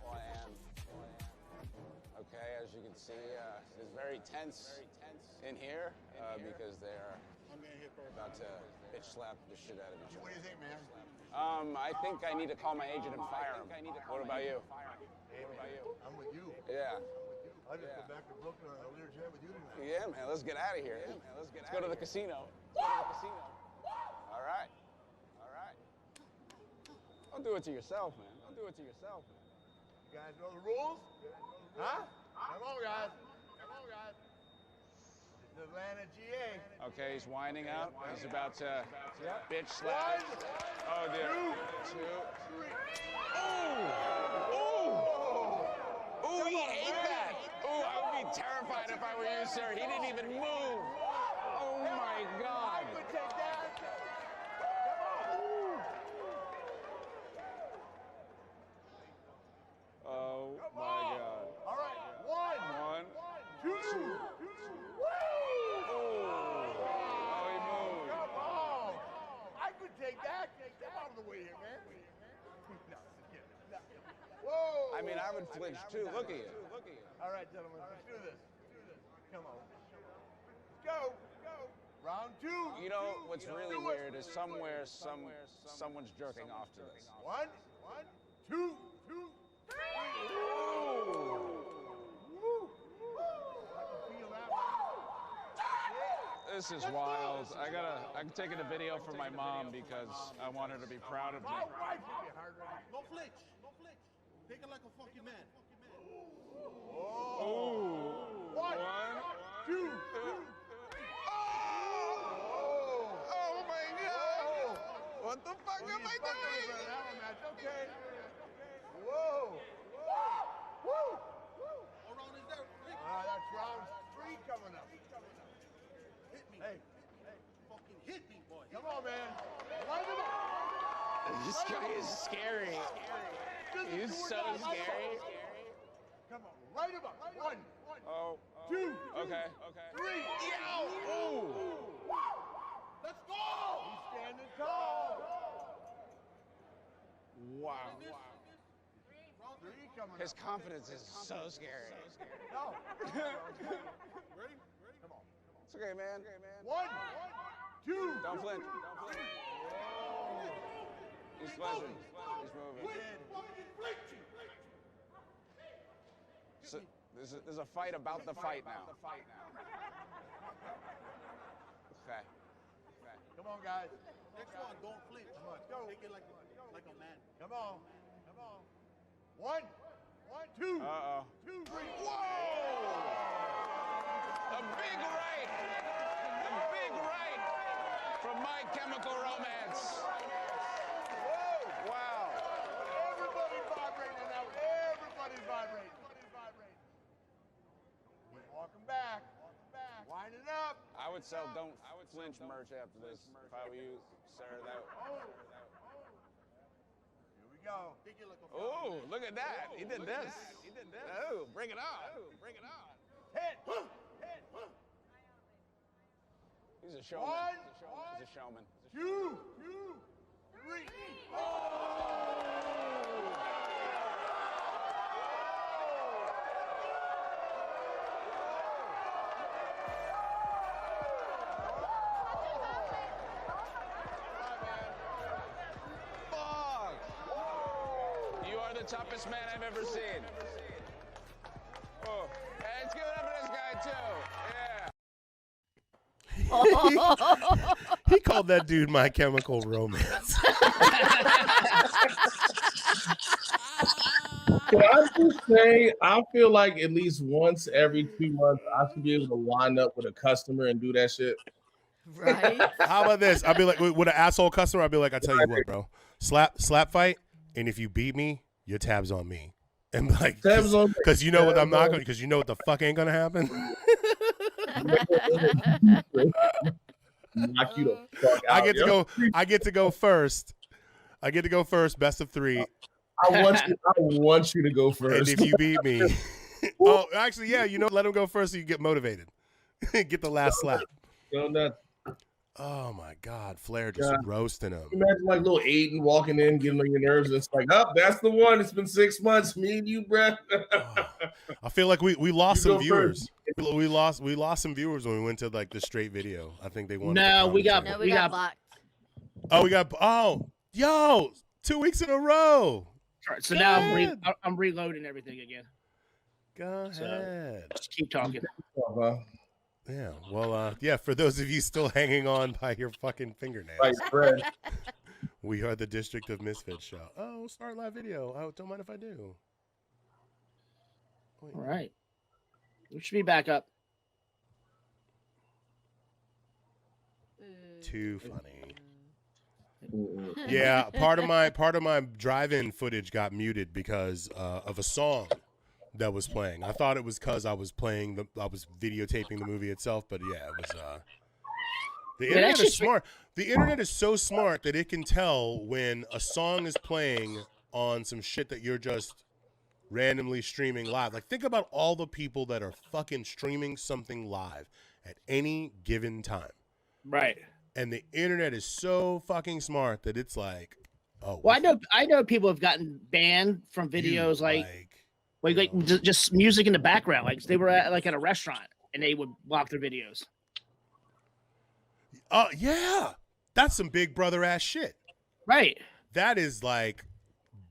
[SPEAKER 7] Well, I am. Okay, as you can see, it's very tense in here because they're about to bitch slap the shit out of each
[SPEAKER 8] What do
[SPEAKER 7] other.
[SPEAKER 8] you think, man?
[SPEAKER 7] I think I need to call my agent and fire him. What about you?
[SPEAKER 8] I'm with you.
[SPEAKER 7] Yeah.
[SPEAKER 8] I just go back to Brooklyn on a Learjet with you tonight.
[SPEAKER 7] Yeah, man. Let's get out of here. Let's go to the casino. All right. Don't do it to yourself, man.
[SPEAKER 8] You guys know the rules? Huh? Come on, guys. It's Atlanta, GA.
[SPEAKER 7] Okay, he's winding out. He's about to bitch slap. Oh, dear. Two. Ooh, he ate that. Ooh, I would be terrified if I were you, sir. He didn't even move. Oh, my God.
[SPEAKER 8] Take that.
[SPEAKER 7] Oh, my God.
[SPEAKER 8] All right. One.
[SPEAKER 7] 1,
[SPEAKER 8] 2.
[SPEAKER 7] 2. Oh, he moved.
[SPEAKER 8] Come on. I could take that. Get out of the way here, man. No. Whoa.
[SPEAKER 7] I mean, I would flinch, too. Look at you.
[SPEAKER 8] All right, gentlemen, let's do this. Come on. Let's go. Round 2.
[SPEAKER 7] You know, what's really weird is someone's jerking off to this.
[SPEAKER 8] 1, 2, 3. Woo. I can feel that one.
[SPEAKER 7] This is wild. I'm taking a video for my mom because I want her to be proud of me.
[SPEAKER 8] My wife will be hard right.
[SPEAKER 9] Don't flinch. Take it like a fucking man.
[SPEAKER 7] Ooh.
[SPEAKER 8] 1, 2, 3.
[SPEAKER 7] Oh my God! What the fuck am I doing?
[SPEAKER 8] That one, that's okay. Whoa. Woo.
[SPEAKER 9] What round is that?
[SPEAKER 8] That's round 3 coming up.
[SPEAKER 9] Hit me.
[SPEAKER 8] Hey,
[SPEAKER 9] Fucking hit me, boy.
[SPEAKER 8] come on, man. Light him up.
[SPEAKER 7] This guy is scary. He's so scary.
[SPEAKER 8] Come on, light him up. 1,
[SPEAKER 7] Oh.
[SPEAKER 8] 2,
[SPEAKER 7] Okay.
[SPEAKER 8] 3.
[SPEAKER 7] Ooh.
[SPEAKER 8] Let's go. He's standing tall.
[SPEAKER 7] Wow.
[SPEAKER 8] 3 coming
[SPEAKER 7] His
[SPEAKER 8] up.
[SPEAKER 7] confidence is so scary.
[SPEAKER 8] No.
[SPEAKER 9] Ready?
[SPEAKER 8] Come on.
[SPEAKER 7] It's okay, man.
[SPEAKER 8] 1, 2.
[SPEAKER 7] Don't flinch. He's flinching. He's moving. So, there's a fight about the fight now. Okay.
[SPEAKER 8] Come on, guys.
[SPEAKER 9] Next one, don't flinch.
[SPEAKER 8] Come on, go.
[SPEAKER 9] Take it like a man.
[SPEAKER 8] Come on. 1, 2.
[SPEAKER 7] Uh-oh.
[SPEAKER 8] 2, 3.
[SPEAKER 7] Whoa! A big right! A big right from My Chemical Romance. Wow. I would sell don't flinch merch after this. If I were you, sir, that.
[SPEAKER 8] Here we go.
[SPEAKER 7] Oh, look at that. He did this. Oh, bring it on. Bring it on.
[SPEAKER 8] Hit.
[SPEAKER 7] He's a showman. He's a showman.
[SPEAKER 8] 2, 3.
[SPEAKER 7] Fuck! You are the toughest man I've ever seen. Oh, hey, let's give it up for this guy too. Yeah.
[SPEAKER 1] He called that dude My Chemical Romance.
[SPEAKER 4] Can I just say, I feel like at least once every 2 months, I should be able to wind up with a customer and do that shit.
[SPEAKER 2] Right?
[SPEAKER 1] How about this? I'll be like, with an asshole customer, I'll be like, I tell you what, bro, slap fight, and if you beat me, your tab's on me. And like,
[SPEAKER 4] Tabs on me.
[SPEAKER 1] because you know what I'm not gonna, because you know what the fuck ain't gonna happen.
[SPEAKER 4] Knock you the fuck out.
[SPEAKER 1] I get to go first. I get to go first. Best of 3.
[SPEAKER 4] I want you to go first.
[SPEAKER 1] And if you beat me, oh, actually, yeah, you know, let him go first so you get motivated. Get the last slap.
[SPEAKER 4] Go nuts.
[SPEAKER 1] Oh my God, Flair just roasting him.
[SPEAKER 4] Imagine like little Aiden walking in, getting on your nerves, and it's like, oh, that's the one. It's been 6 months, me and you, bro.
[SPEAKER 1] I feel like we lost
[SPEAKER 4] You
[SPEAKER 1] some
[SPEAKER 4] go
[SPEAKER 1] viewers. We lost some viewers when we went to like the straight video. I think they wanted.
[SPEAKER 3] No, we got
[SPEAKER 2] blocked.
[SPEAKER 1] Yo, 2 weeks in a row.
[SPEAKER 3] So now I'm reloading everything again.
[SPEAKER 1] Go ahead.
[SPEAKER 3] Just keep talking.
[SPEAKER 1] Yeah. Well, yeah. For those of you still hanging on by your fucking fingernails,
[SPEAKER 4] Right, Fred.
[SPEAKER 1] we are the District of Misfits show. Oh, start live video. Oh, don't mind if I do. Wait.
[SPEAKER 3] All right. We should be back up.
[SPEAKER 1] Too funny. Yeah, part of my drive-in footage got muted because of a song that was playing. I thought it was because I was videotaping the movie itself, but yeah, it was. The internet is smart. The internet is so smart that it can tell when a song is playing on some shit that you're just randomly streaming live. Like, think about all the people that are fucking streaming something live at any given time.
[SPEAKER 3] Right.
[SPEAKER 1] And the internet is so fucking smart that it's like, oh.
[SPEAKER 3] Well, I know people have gotten banned from videos like just music in the background. Like they were at a restaurant and they would block their videos.
[SPEAKER 1] Yeah. That's some Big Brother ass shit.
[SPEAKER 3] Right.
[SPEAKER 1] That is like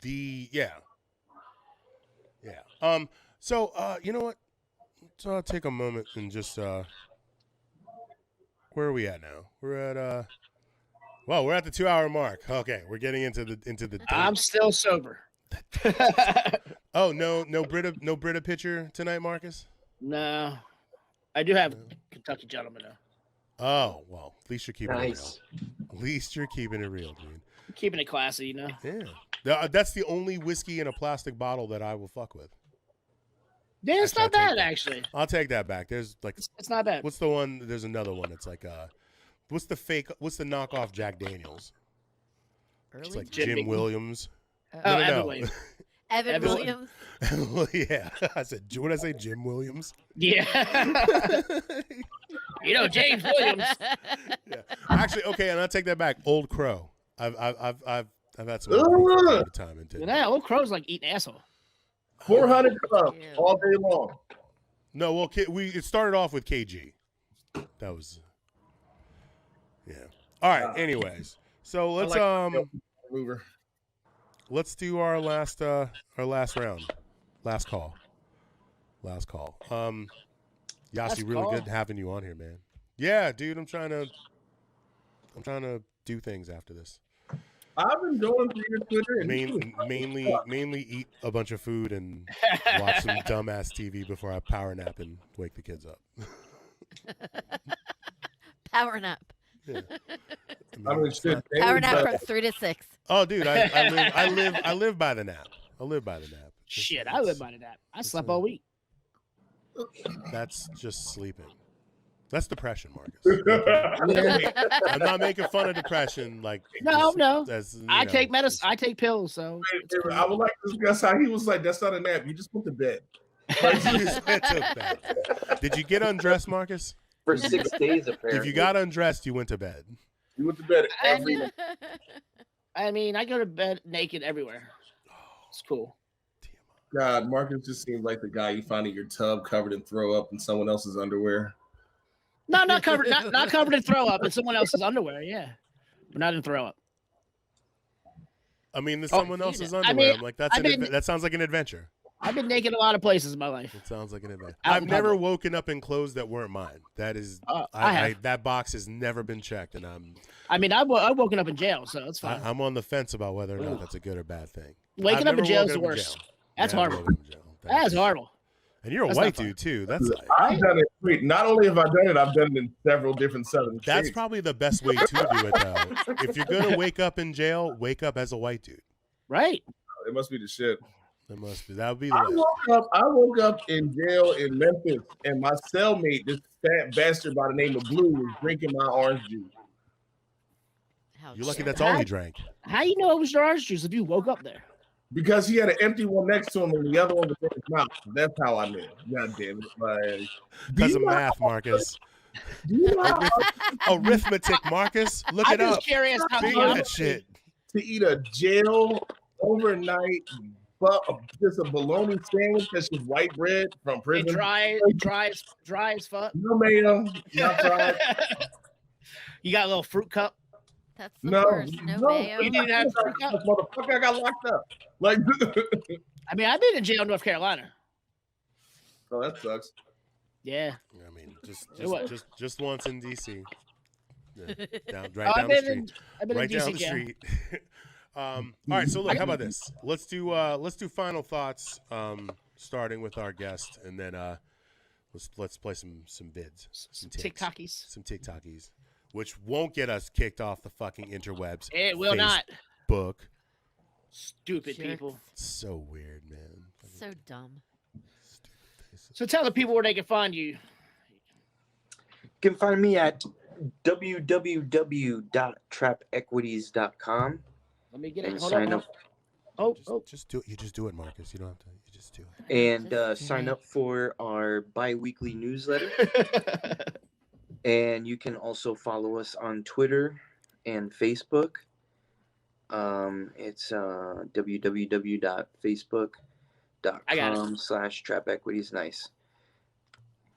[SPEAKER 1] yeah. So you know what? So I'll take a moment and just where are we at now? We're at we're at the 2-hour mark. Okay, we're getting into the date.
[SPEAKER 3] I'm still sober.
[SPEAKER 1] Oh, no Brita pitcher tonight, Marcus?
[SPEAKER 3] No. I do have Kentucky Gentleman though.
[SPEAKER 1] Oh, well, at least you're keeping it real. At least you're keeping it real, dude.
[SPEAKER 3] Keeping it classy, you know.
[SPEAKER 1] Yeah. That's the only whiskey in a plastic bottle that I will fuck with.
[SPEAKER 3] Yeah, it's not bad actually.
[SPEAKER 1] I'll take that back. There's like
[SPEAKER 3] it's not bad.
[SPEAKER 1] What's the one? There's another one. It's like what's the knockoff Jack Daniels? It's like Jim Williams.
[SPEAKER 3] Evan Williams.
[SPEAKER 2] Evan Williams.
[SPEAKER 1] Yeah, I said. What did I say? Jim Williams.
[SPEAKER 3] Yeah. You know James Williams.
[SPEAKER 1] Yeah. Actually, okay, and I'll take that back. Old Crow. I've had some Old time into it.
[SPEAKER 3] Yeah, Old Crow's like eating asshole.
[SPEAKER 4] 400 club all day long.
[SPEAKER 1] No, well, it started off with KG. That was, yeah. All right. Anyways, so let's let's do our last round, last call. Yasi, really good having you on here, man. Yeah, dude, I'm trying to do things after this.
[SPEAKER 4] I've been going through your Twitter and
[SPEAKER 1] mainly eat a bunch of food and watch some dumbass TV before I power nap and wake the kids up.
[SPEAKER 2] Power nap.
[SPEAKER 1] Yeah.
[SPEAKER 2] Power nap from 3 to 6.
[SPEAKER 1] Oh, dude, I live by the nap. I live by the nap.
[SPEAKER 3] I live by the nap. I slept all week.
[SPEAKER 1] That's just sleeping. That's depression, Marcus. I'm not making fun of depression. Like
[SPEAKER 3] no. I
[SPEAKER 1] know,
[SPEAKER 3] take medicine. I take pills. So it's cool.
[SPEAKER 4] I would like to discuss how he was like, "That's not a nap. You just went to bed."
[SPEAKER 1] You just went to bed. Did you get undressed, Marcus?
[SPEAKER 5] For 6 days, apparently.
[SPEAKER 1] If you got undressed, you went to bed.
[SPEAKER 4] You went to bed every night.
[SPEAKER 3] I mean, I go to bed naked everywhere. It's cool.
[SPEAKER 4] God, Marcus just seems like the guy you find in your tub covered in throw up in someone else's underwear.
[SPEAKER 3] No, not covered. Not covered in throw up in someone else's underwear. Yeah, but not in throw up.
[SPEAKER 1] I mean, there's someone else's underwear. I'm like, that sounds like an adventure.
[SPEAKER 3] I've been naked a lot of places in my life.
[SPEAKER 1] It sounds like an adventure. I've never woken up in clothes that weren't mine. That is, that box has never been checked, and
[SPEAKER 3] I've woken up in jail, so it's fine.
[SPEAKER 1] I'm on the fence about whether or not that's a good or bad thing.
[SPEAKER 3] Waking up in jail is the worst. That's horrible. That's horrible.
[SPEAKER 1] And you're a white dude too. That's like,
[SPEAKER 4] I've done it. Wait, not only have I done it, I've done it in several different southern states.
[SPEAKER 1] That's probably the best way to do it, though. If you're gonna wake up in jail, wake up as a white dude.
[SPEAKER 3] Right.
[SPEAKER 4] It must be the shit.
[SPEAKER 1] It must be. That would be the way.
[SPEAKER 4] I woke up in jail in Memphis, and my cellmate, this fat bastard by the name of Blue, was drinking my orange juice.
[SPEAKER 1] You're lucky that's all he drank.
[SPEAKER 3] How you know it was your orange juice if you woke up there?
[SPEAKER 4] Because he had an empty one next to him, and the other one was in his mouth. That's how I knew. God damn it! Like,
[SPEAKER 1] because of math, Marcus. Arithmetic, Marcus. Look it up.
[SPEAKER 3] I'm just curious how
[SPEAKER 1] that shit.
[SPEAKER 4] To eat a jail overnight, just a bologna sandwich that's just white bread from prison.
[SPEAKER 3] Dry as fuck.
[SPEAKER 4] No mayo, not fried.
[SPEAKER 3] You got a little fruit cup.
[SPEAKER 2] That's the worst. No mayo.
[SPEAKER 3] You didn't have fruit cup.
[SPEAKER 4] Motherfucker, I got locked up. Like,
[SPEAKER 3] I mean, I've been in jail in North Carolina.
[SPEAKER 4] Oh, that sucks.
[SPEAKER 3] Yeah.
[SPEAKER 1] I mean, just once in DC. Yeah, down the street.
[SPEAKER 3] I've been
[SPEAKER 1] right
[SPEAKER 3] in DC
[SPEAKER 1] down the street. All right, so look, how about this? Let's do final thoughts, starting with our guest, and then let's play some bids, some TikTokies, which won't get us kicked off the fucking interwebs.
[SPEAKER 3] It will not.
[SPEAKER 1] Book.
[SPEAKER 3] Stupid people.
[SPEAKER 1] So weird, man.
[SPEAKER 2] So dumb.
[SPEAKER 3] So tell the people where they can find you.
[SPEAKER 5] You can find me at www.trapequities.com.
[SPEAKER 3] Let me get it.
[SPEAKER 5] Sign up.
[SPEAKER 1] Just do it. You just do it, Marcus. You don't have to. You just do it.
[SPEAKER 5] And sign up for our bi-weekly newsletter. And you can also follow us on Twitter and Facebook. It's www.facebook.com/trapequities. Nice.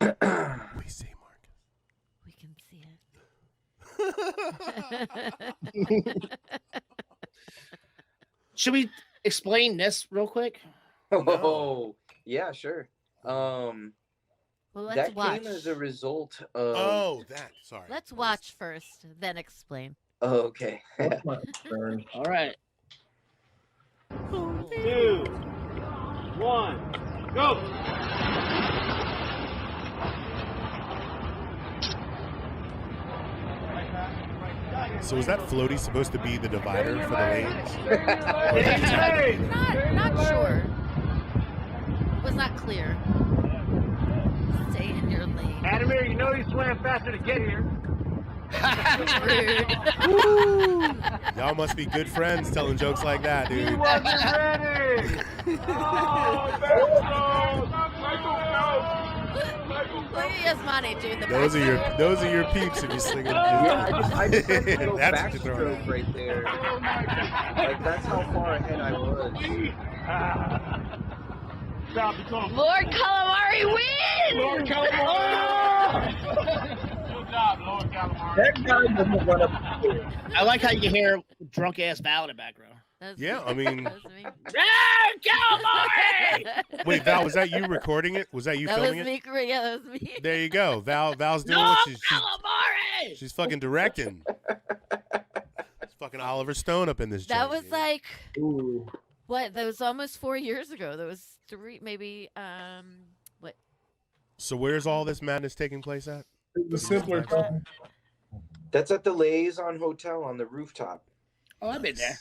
[SPEAKER 1] We see, Marcus.
[SPEAKER 2] We can see it.
[SPEAKER 3] Should we explain this real quick?
[SPEAKER 5] Oh, yeah, sure.
[SPEAKER 2] Well, let's
[SPEAKER 5] that
[SPEAKER 2] watch.
[SPEAKER 5] came as a result of.
[SPEAKER 1] Sorry.
[SPEAKER 2] Let's watch first, then explain.
[SPEAKER 5] Oh, okay.
[SPEAKER 3] All right.
[SPEAKER 9] 2, 1, go!
[SPEAKER 1] So is that floaty supposed to be the divider for the lanes?
[SPEAKER 2] Not sure. It was not clear. Stay in your lane.
[SPEAKER 9] Adamir, you know you swam faster to get here.
[SPEAKER 2] Rude.
[SPEAKER 1] Y'all must be good friends telling jokes like that, dude.
[SPEAKER 9] He wasn't ready.
[SPEAKER 2] Look at Yasmani doing the
[SPEAKER 1] Those
[SPEAKER 2] backstroke.
[SPEAKER 1] are your peeps if you sing it.
[SPEAKER 5] Yeah, I just had a little
[SPEAKER 1] That's what you're throwing
[SPEAKER 5] backstroke right there. Like, that's how far ahead I was.
[SPEAKER 2] Lord Calamari wins!
[SPEAKER 9] Lord Calamari! Good job, Lord Calamari.
[SPEAKER 4] That guy doesn't run up.
[SPEAKER 3] I like how you can hear drunk ass Val in the background.
[SPEAKER 1] Yeah, I mean.
[SPEAKER 2] That was me.
[SPEAKER 3] Calamari!
[SPEAKER 1] Wait, Val, was that you recording it? Was that you filming it?
[SPEAKER 2] Yeah, that was me.
[SPEAKER 1] There you go. Val's doing
[SPEAKER 3] No,
[SPEAKER 1] what
[SPEAKER 3] Calamari!
[SPEAKER 1] she's fucking directing. It's fucking Oliver Stone up in this
[SPEAKER 2] That
[SPEAKER 1] joint,
[SPEAKER 2] was
[SPEAKER 1] dude.
[SPEAKER 2] like,
[SPEAKER 4] Ooh.
[SPEAKER 2] what? That was almost 4 years ago. That was maybe, what?
[SPEAKER 1] So where's all this madness taking place at?
[SPEAKER 4] It was simpler.
[SPEAKER 5] That's at the Liaison Hotel on the rooftop.
[SPEAKER 3] Oh, I've been there.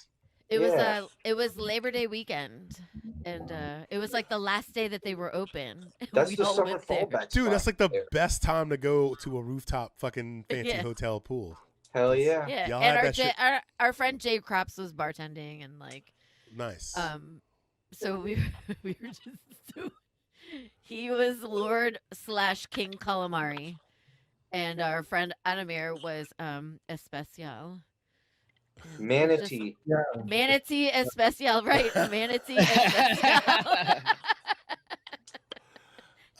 [SPEAKER 2] It was Labor Day weekend, and it was like the last day that they were open.
[SPEAKER 5] That's
[SPEAKER 2] We
[SPEAKER 5] the
[SPEAKER 2] all
[SPEAKER 5] summer
[SPEAKER 2] went there.
[SPEAKER 5] fallback
[SPEAKER 1] Dude, that's
[SPEAKER 5] spot
[SPEAKER 1] like the
[SPEAKER 5] there.
[SPEAKER 1] best time to go to a rooftop fucking fancy
[SPEAKER 2] Yeah.
[SPEAKER 1] hotel pool.
[SPEAKER 5] Hell yeah.
[SPEAKER 2] Yeah,
[SPEAKER 1] Y'all
[SPEAKER 2] and
[SPEAKER 1] had that shit-
[SPEAKER 2] our friend Jay Crops was bartending, and like
[SPEAKER 1] Nice.
[SPEAKER 2] so we we were just so he was Lord / King Calamari, and our friend Adamir was Especial. And it was just-
[SPEAKER 5] Manatee.
[SPEAKER 2] Manatee Especial, right? Manatee Especial.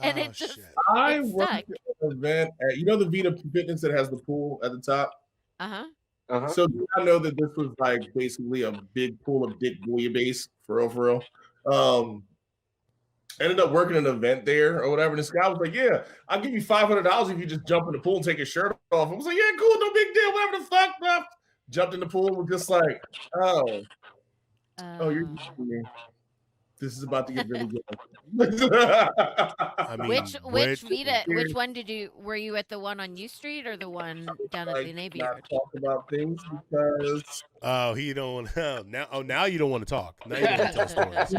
[SPEAKER 2] And
[SPEAKER 1] oh,
[SPEAKER 2] it just
[SPEAKER 1] shit.
[SPEAKER 4] I
[SPEAKER 2] it
[SPEAKER 4] worked
[SPEAKER 2] stuck.
[SPEAKER 4] at an event at, you know, the Vita Fitness that has the pool at the top.
[SPEAKER 2] Uh-huh.
[SPEAKER 5] Uh-huh.
[SPEAKER 4] So I know that this was like basically a big pool of dick bouillabaisse for real. Ended up working an event there or whatever. And this guy was like, "Yeah, I'll give you $500 if you just jump in the pool and take your shirt off." I was like, "Yeah, cool, no big deal, whatever the fuck." Bro. Jumped in the pool, was just like, "Oh, you're used to me. This is about to get really good."
[SPEAKER 1] I mean,
[SPEAKER 2] Which Vita? Which one were you at the one on U Street or the one down at the Navy
[SPEAKER 4] not
[SPEAKER 2] Yard?
[SPEAKER 4] talk about things because
[SPEAKER 1] oh, he don't now you don't want to talk. Now you don't want to tell stories.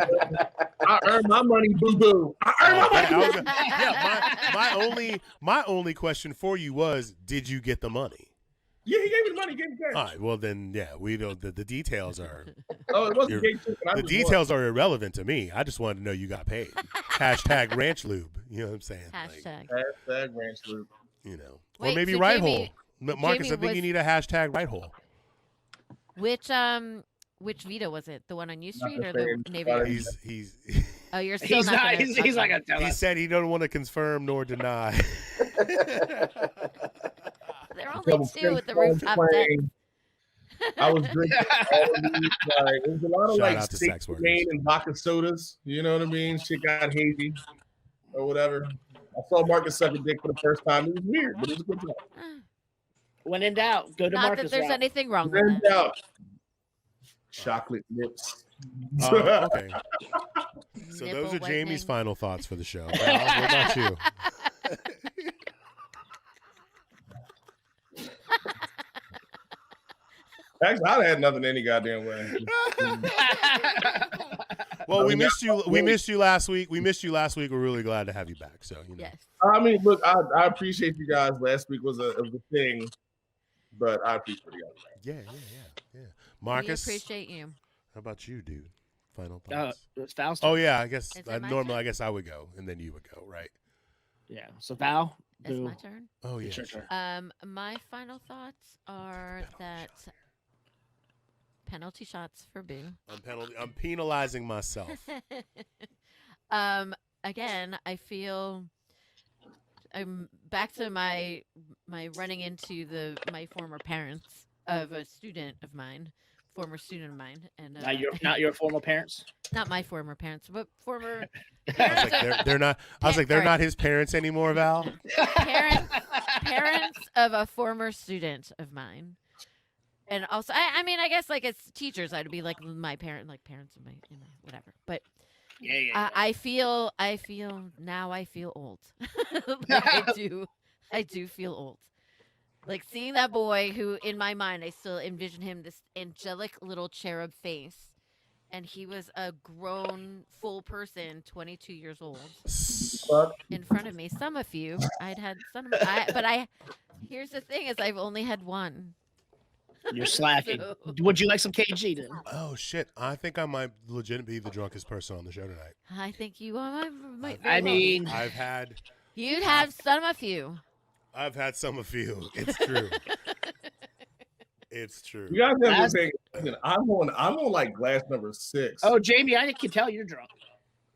[SPEAKER 4] I earned my money, boo boo. I earned my money.
[SPEAKER 1] My only question for you was, did you get the money?
[SPEAKER 4] Yeah, he gave me the money. He gave me cash.
[SPEAKER 1] All right, well then, yeah, we don't. The details are
[SPEAKER 4] Oh, it wasn't
[SPEAKER 1] You're-
[SPEAKER 4] gay too, but I
[SPEAKER 1] the
[SPEAKER 4] just won.
[SPEAKER 1] details are irrelevant to me. I just wanted to know you got paid. Hashtag ranch lube. You know what I'm saying? Like,
[SPEAKER 2] Hashtag.
[SPEAKER 4] Hashtag ranch loop.
[SPEAKER 1] you know, or
[SPEAKER 2] Wait,
[SPEAKER 1] maybe
[SPEAKER 2] so
[SPEAKER 1] right
[SPEAKER 2] Jamie-
[SPEAKER 1] hole. Marcus,
[SPEAKER 2] Jamie
[SPEAKER 1] I think you
[SPEAKER 2] was-
[SPEAKER 1] need a hashtag right hole.
[SPEAKER 2] Which Vita was it? The one on U Street or the
[SPEAKER 4] saying,
[SPEAKER 2] Navy
[SPEAKER 4] but
[SPEAKER 2] Yard?
[SPEAKER 1] He's
[SPEAKER 2] Oh, you're still
[SPEAKER 3] He's
[SPEAKER 2] not.
[SPEAKER 3] not.
[SPEAKER 2] gonna
[SPEAKER 3] He's
[SPEAKER 2] talk
[SPEAKER 3] not
[SPEAKER 2] about
[SPEAKER 3] gonna tell
[SPEAKER 1] he
[SPEAKER 3] us.
[SPEAKER 1] said he don't want to confirm nor deny.
[SPEAKER 2] it. They're only
[SPEAKER 4] Double
[SPEAKER 2] two at the
[SPEAKER 4] phones
[SPEAKER 2] rooftop deck.
[SPEAKER 4] playing. I was drinking all of these. Like, it was a lot of
[SPEAKER 1] Shout
[SPEAKER 4] like
[SPEAKER 1] out to
[SPEAKER 4] steak
[SPEAKER 1] sex workers.
[SPEAKER 4] main and vodka sodas. You know what I mean? Shit got hazy or whatever. I saw Marcus suck a dick for the first time. It was weird, but it was a good time.
[SPEAKER 3] When in doubt, go to
[SPEAKER 2] Not
[SPEAKER 3] Marcus
[SPEAKER 2] that there's
[SPEAKER 3] route.
[SPEAKER 2] anything wrong with
[SPEAKER 4] Turned
[SPEAKER 2] that.
[SPEAKER 4] out chocolate lips.
[SPEAKER 1] Okay. So
[SPEAKER 2] Nipple
[SPEAKER 1] those are Jamie's
[SPEAKER 2] whitening.
[SPEAKER 1] final thoughts for the show. Val, what about you?
[SPEAKER 4] Actually, I had nothing any goddamn way.
[SPEAKER 1] Well, we missed you. We missed you last week. We're really glad to have you back. So you know.
[SPEAKER 2] Yes.
[SPEAKER 4] I mean, look, I appreciate you guys. Last week was a thing, but I appreciate you guys.
[SPEAKER 1] Yeah. Marcus,
[SPEAKER 2] We appreciate you.
[SPEAKER 1] how about you, dude? Final thoughts.
[SPEAKER 3] It's Val's
[SPEAKER 1] Oh
[SPEAKER 3] turn.
[SPEAKER 1] yeah, I guess
[SPEAKER 2] Is it my
[SPEAKER 1] normally
[SPEAKER 2] turn?
[SPEAKER 1] I guess I would go and then you would go, right?
[SPEAKER 3] Yeah. So Val,
[SPEAKER 2] It's
[SPEAKER 3] do
[SPEAKER 2] my turn.
[SPEAKER 1] Oh yeah.
[SPEAKER 3] it's your
[SPEAKER 1] sure.
[SPEAKER 3] turn.
[SPEAKER 2] My final thoughts are that penalty shots for Boo.
[SPEAKER 1] I'm penalizing myself.
[SPEAKER 2] Again, I feel I'm back to my running into my former parents of a student of mine, former student of mine, and
[SPEAKER 3] Not your formal parents.
[SPEAKER 2] not my former parents, but former
[SPEAKER 1] I was
[SPEAKER 2] parents,
[SPEAKER 1] like, they're not. I was like, they're not his parents anymore, Val.
[SPEAKER 2] parents of a former student of mine. And also, I mean, I guess like as teachers, I'd be like my parent, like parents of my whatever. But
[SPEAKER 3] Yeah.
[SPEAKER 2] I feel now I feel old. Like, I do feel old. Like seeing that boy who, in my mind, I still envision him this angelic little cherub face, and he was a grown, full person, 22 years old, in front of me. Some of you, I'd had some, but here's the thing: is I've only had one.
[SPEAKER 3] You're slacking.
[SPEAKER 2] So-
[SPEAKER 3] Would you like some KG then?
[SPEAKER 1] Oh shit! I think I might legit be the drunkest person on the show tonight.
[SPEAKER 2] I think you might.
[SPEAKER 3] I mean,
[SPEAKER 2] You'd have some of you.
[SPEAKER 1] I've had some of you. It's true. It's true.
[SPEAKER 4] You guys have
[SPEAKER 3] Last-
[SPEAKER 4] to think. Listen, I'm on like glass number 6.
[SPEAKER 3] oh, Jamie, I can tell you're drunk.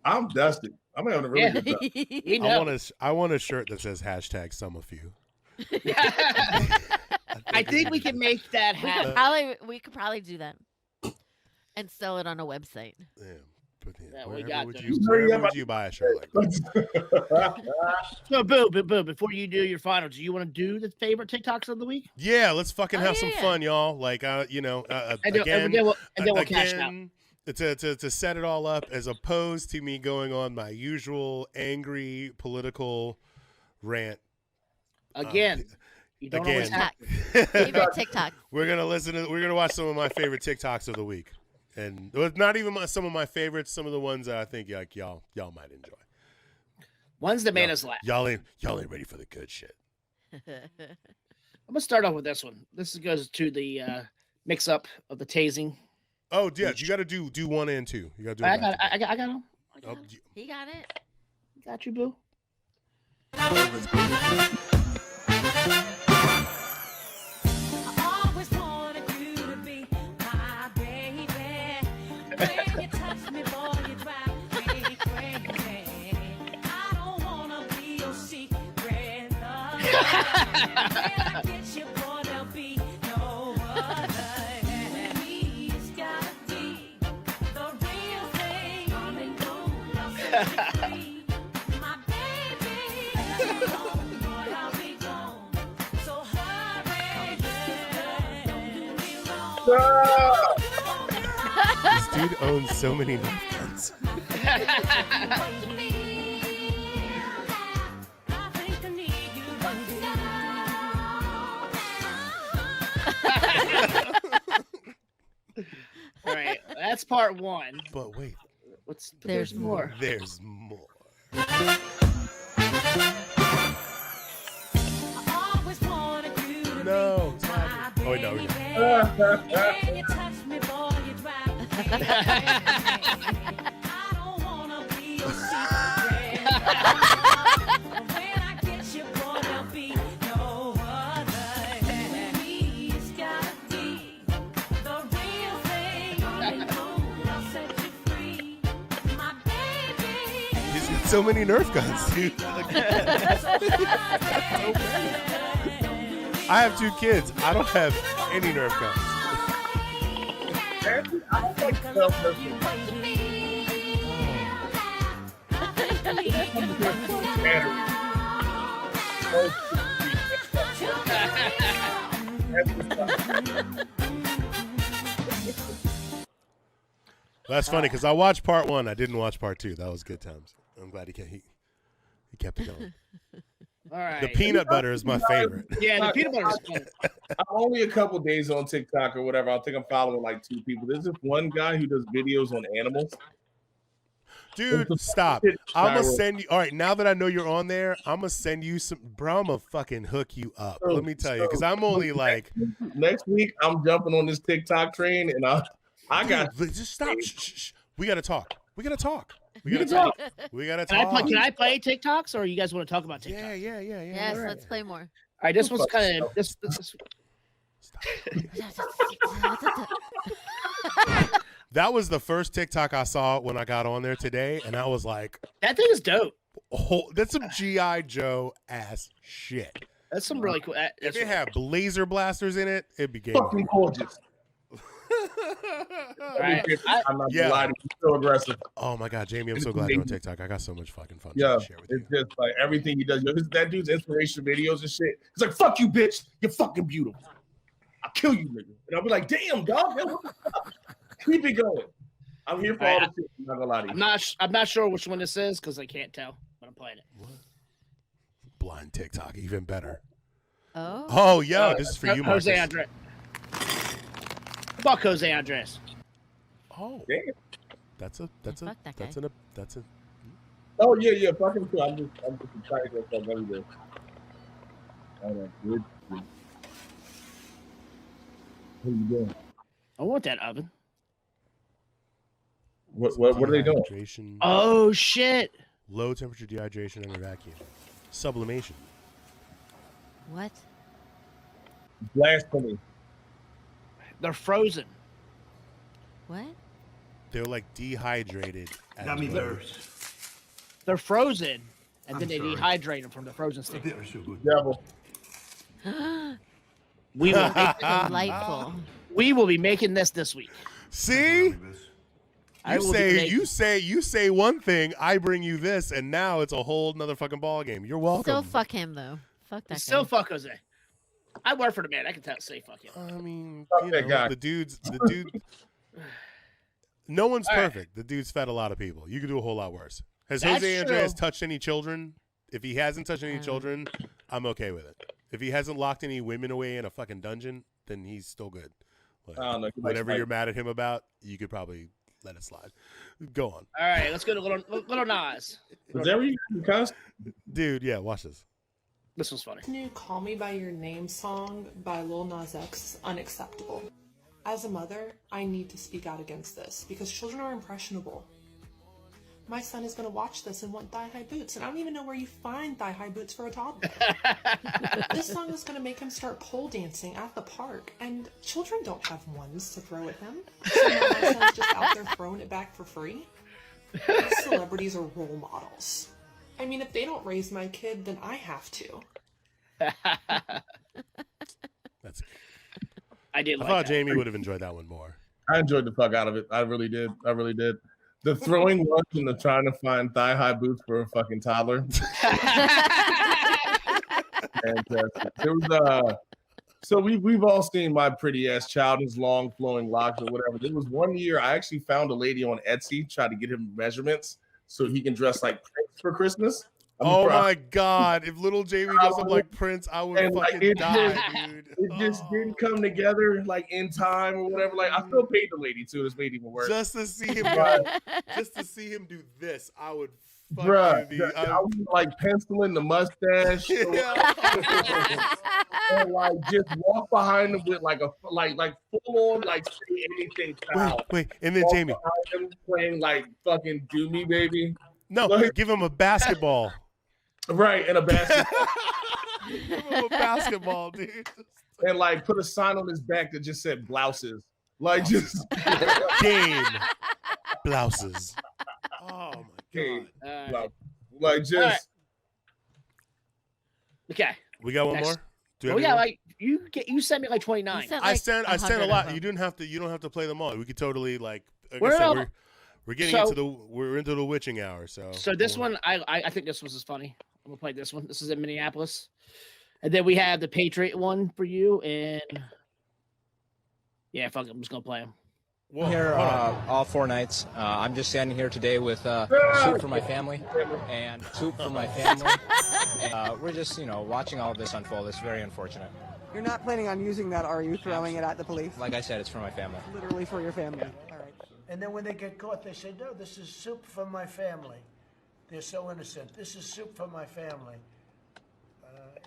[SPEAKER 4] I'm dusted. I'm having a really
[SPEAKER 3] Yeah.
[SPEAKER 4] good time.
[SPEAKER 3] We know.
[SPEAKER 1] I want a shirt that says hashtag some of you.
[SPEAKER 3] I think we can make that happen.
[SPEAKER 2] We could probably do that and sell it on a website.
[SPEAKER 1] Yeah, but
[SPEAKER 3] Yeah, we
[SPEAKER 1] wherever
[SPEAKER 3] got
[SPEAKER 1] would
[SPEAKER 3] them.
[SPEAKER 1] you, wherever would you buy a shirt like that?
[SPEAKER 3] So, Boo, before you do your final, do you want to do the favorite TikToks of the week?
[SPEAKER 1] Yeah, let's fucking
[SPEAKER 2] Oh,
[SPEAKER 1] have
[SPEAKER 2] yeah,
[SPEAKER 1] some
[SPEAKER 2] yeah.
[SPEAKER 1] fun, y'all. Like,
[SPEAKER 3] And
[SPEAKER 1] again,
[SPEAKER 3] then we'll cash out.
[SPEAKER 1] to set it all up, as opposed to me going on my usual angry political rant.
[SPEAKER 3] Again, you don't always
[SPEAKER 1] again.
[SPEAKER 3] have.
[SPEAKER 2] Favorite TikTok.
[SPEAKER 1] We're gonna watch some of my favorite TikToks of the week. And it was not even some of my favorites. Some of the ones that I think like y'all might enjoy.
[SPEAKER 3] Ones that made us laugh.
[SPEAKER 1] Y'all ain't ready for the good shit.
[SPEAKER 3] I'm gonna start off with this one. This goes to the mix up of the tasing.
[SPEAKER 1] Oh yeah, you got to do 1 and 2. You got to do.
[SPEAKER 3] I got him.
[SPEAKER 2] He got it.
[SPEAKER 3] Got you, boo.
[SPEAKER 1] This dude owns so many Nerf guns.
[SPEAKER 3] All right, that's part 1.
[SPEAKER 1] But wait,
[SPEAKER 3] There's more.
[SPEAKER 1] There's more. No. Oh wait, no. He's got so many Nerf guns, dude. I have 2 kids. I don't have any Nerf guns. That's funny because I watched part 1. I didn't watch part 2. That was good times. I'm glad he kept it going.
[SPEAKER 3] All right.
[SPEAKER 1] The peanut butter is my favorite.
[SPEAKER 3] Yeah, the peanut butter is fun.
[SPEAKER 4] I'm only a couple days on TikTok or whatever. I think I'm following like 2 people. There's this one guy who does videos on animals.
[SPEAKER 1] Dude, stop. I'm going to send you. All right, now that I know you're on there, I'm going to send you some. Bro, I'm going to fucking hook you up. Let me tell you, because I'm only like.
[SPEAKER 4] Next week, I'm jumping on this TikTok train, and I got.
[SPEAKER 1] Just stop. Shh. We got to talk. We got to talk. Can
[SPEAKER 3] I play TikToks, or you guys want to talk about TikToks?
[SPEAKER 1] Yeah.
[SPEAKER 2] Yes, let's play more.
[SPEAKER 3] All right, this one's kind of this.
[SPEAKER 1] That was the first TikTok I saw when I got on there today, and I was like,
[SPEAKER 3] that thing is dope.
[SPEAKER 1] Oh, that's some G.I. Joe ass shit.
[SPEAKER 3] That's some really cool.
[SPEAKER 1] If it had laser blasters in it, it'd be game.
[SPEAKER 4] Fucking gorgeous.
[SPEAKER 3] Right.
[SPEAKER 4] I'm not gonna lie to you, so aggressive.
[SPEAKER 1] Oh my god, Jamie, I'm so glad you're on TikTok. I got so much fucking fun
[SPEAKER 4] to
[SPEAKER 1] share with
[SPEAKER 4] it's just like everything he does. That dude's inspiration videos and shit. It's like, fuck you, bitch. You're fucking beautiful. I'll kill you, nigga. And I'll be like, damn, dog. Man, what the fuck? Keep it going. I'm here for all the shit. I'm not gonna lie to you.
[SPEAKER 3] I'm not sure which one this is because I can't tell, but I'm playing it.
[SPEAKER 1] What? Blind TikTok, even better.
[SPEAKER 2] Oh,
[SPEAKER 1] yeah, this is for you, Marcus.
[SPEAKER 3] Jose Andres. Fuck Jose Andres.
[SPEAKER 1] Oh,
[SPEAKER 4] damn.
[SPEAKER 1] That's a.
[SPEAKER 4] Oh yeah, fucking cool. I'm just excited to fuck everything. What are you doing?
[SPEAKER 3] I want that oven.
[SPEAKER 4] What are they doing?
[SPEAKER 3] Oh shit!
[SPEAKER 1] Low temperature dehydration under vacuum. Sublimation.
[SPEAKER 2] What?
[SPEAKER 4] Blasphemy.
[SPEAKER 3] They're frozen.
[SPEAKER 2] What?
[SPEAKER 1] They're like dehydrated.
[SPEAKER 10] Gummy bears.
[SPEAKER 3] They're frozen, and then they
[SPEAKER 10] sorry.
[SPEAKER 3] dehydrate them from the frozen state.
[SPEAKER 10] They're so good.
[SPEAKER 4] Devil.
[SPEAKER 3] We will make,
[SPEAKER 2] Delightful.
[SPEAKER 3] we will be making this week.
[SPEAKER 1] See?
[SPEAKER 3] I
[SPEAKER 1] You
[SPEAKER 3] will be making-
[SPEAKER 1] you say one thing, I bring you this, and now it's a whole nother fucking ball game. You're welcome.
[SPEAKER 2] Still fuck him though. Fuck that
[SPEAKER 3] Still
[SPEAKER 2] guy.
[SPEAKER 3] fuck Jose. I work for the man. I can say fuck him.
[SPEAKER 1] I mean,
[SPEAKER 4] Fuck
[SPEAKER 1] you
[SPEAKER 4] that
[SPEAKER 1] know,
[SPEAKER 4] guy.
[SPEAKER 1] the dude. No one's
[SPEAKER 3] All right.
[SPEAKER 1] perfect. The dude's fed a lot of people. You could do a whole lot worse. Has
[SPEAKER 3] That's
[SPEAKER 1] Jose Andres
[SPEAKER 3] true.
[SPEAKER 1] touched any children? If he hasn't touched any children, I'm okay with it. If he hasn't locked any women away in a fucking dungeon, then he's still good. Like,
[SPEAKER 4] I don't know.
[SPEAKER 1] whatever you're mad at him about, you could probably let it slide. Go on.
[SPEAKER 3] All right, let's go to little Nas.
[SPEAKER 4] Is that where you cuss?
[SPEAKER 1] Dude, yeah, watch this.
[SPEAKER 3] This was funny.
[SPEAKER 10] New Call Me By Your Name song by Lil Nas X is unacceptable. As a mother, I need to speak out against this because children are impressionable. My son is going to watch this and want thigh-high boots, and I don't even know where you find thigh-high boots for a toddler. This song is going to make him start pole dancing at the park, and children don't have ones to throw at him. So now my son's just out there throwing it back for free. These celebrities are role models. I mean, if they don't raise my kid, then I have to.
[SPEAKER 1] That's.
[SPEAKER 3] I
[SPEAKER 1] thought Jamie would have enjoyed that one more.
[SPEAKER 4] I enjoyed the fuck out of it. I really did. The throwing lunch and the trying to find thigh-high boots for a fucking toddler. Fantastic. There was so we've all seen My Pretty Ass Child, his long flowing locks or whatever. There was one year I actually found a lady on Etsy, tried to get him measurements so he can dress like Prince for Christmas.
[SPEAKER 1] Oh my God! If little Jamie doesn't like Prince, I would fucking die, dude.
[SPEAKER 4] It just didn't come together like in time or whatever. Like I still paid the lady too. This made it even worse.
[SPEAKER 1] Just to see him, do this, I would.
[SPEAKER 4] I was like penciling the mustache, and like just walk behind him with like a full on like say anything style.
[SPEAKER 1] Wait, and then Jamie
[SPEAKER 4] him playing like fucking Do Me Baby.
[SPEAKER 1] No, like, give him a basketball.
[SPEAKER 4] Right, and a basketball.
[SPEAKER 1] Give him a basketball, dude.
[SPEAKER 4] And like put a sign on his back that just said blouses. Like just
[SPEAKER 1] game blouses. Oh my God.
[SPEAKER 4] Like just
[SPEAKER 3] right. Okay.
[SPEAKER 1] We got one more?
[SPEAKER 3] Like you sent me like 29.
[SPEAKER 1] I sent a lot. You don't have to play them all. We could totally like I said, we're getting into the witching hour. So
[SPEAKER 3] this one I think this was funny. I'm gonna play this one. This is in Minneapolis. And then we have the Patriot one for you, and yeah, fuck it, I'm just gonna play them.
[SPEAKER 11] I'm here all 4 nights. I'm just standing here today with soup for my family and soup for my family. And, we're just, watching all of this unfold. It's very unfortunate.
[SPEAKER 12] You're not planning on using that, are you? Throwing it at the police?
[SPEAKER 11] Like I said, it's for my family.
[SPEAKER 12] Literally for your family. All right.
[SPEAKER 13] And then when they get caught, they say, no, this is soup for my family. They're so innocent. This is soup for my family.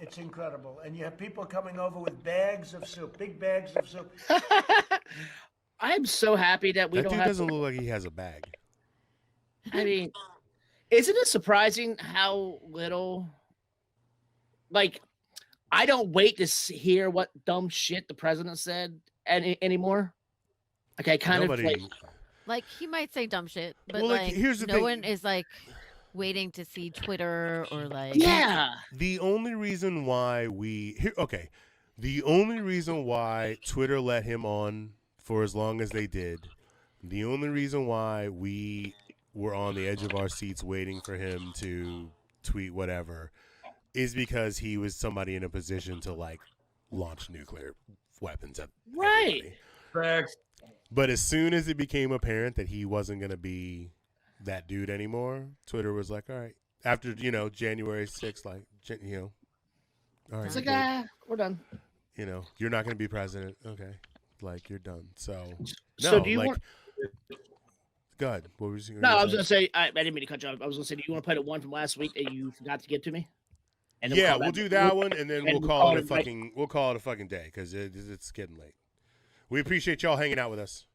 [SPEAKER 13] It's incredible. And you have people coming over with bags of soup, big bags of soup.
[SPEAKER 3] I'm so happy that we
[SPEAKER 1] that
[SPEAKER 3] don't
[SPEAKER 1] dude
[SPEAKER 3] have
[SPEAKER 1] doesn't look like he has a bag.
[SPEAKER 3] I mean, isn't it surprising how little, like, I don't wait to hear what dumb shit the president said anymore. Like, I kind of
[SPEAKER 2] like he might say dumb shit, but
[SPEAKER 1] well,
[SPEAKER 2] like
[SPEAKER 1] here's the
[SPEAKER 2] no
[SPEAKER 1] thing.
[SPEAKER 2] one is like waiting to see Twitter or like
[SPEAKER 1] The only reason why the only reason why Twitter let him on for as long as they did, the only reason why we were on the edge of our seats waiting for him to tweet whatever is because he was somebody in a position to like launch nuclear weapons at everybody.
[SPEAKER 4] Facts.
[SPEAKER 1] But as soon as it became apparent that he wasn't going to be that dude anymore, Twitter was like, all right. After, January 6th, like, all right.
[SPEAKER 3] It's like, we're done.
[SPEAKER 1] You're not going to be president. Okay. Like, you're done. So
[SPEAKER 3] do you want...
[SPEAKER 1] Go ahead. What were you saying?
[SPEAKER 3] No, I was going to say, I didn't mean to cut you off. I was going to say, do you want to play the one from last week that you forgot to give to me?
[SPEAKER 1] And then we'll do that one, and then we'll call it a fucking day because it's getting late. We appreciate y'all hanging out with us.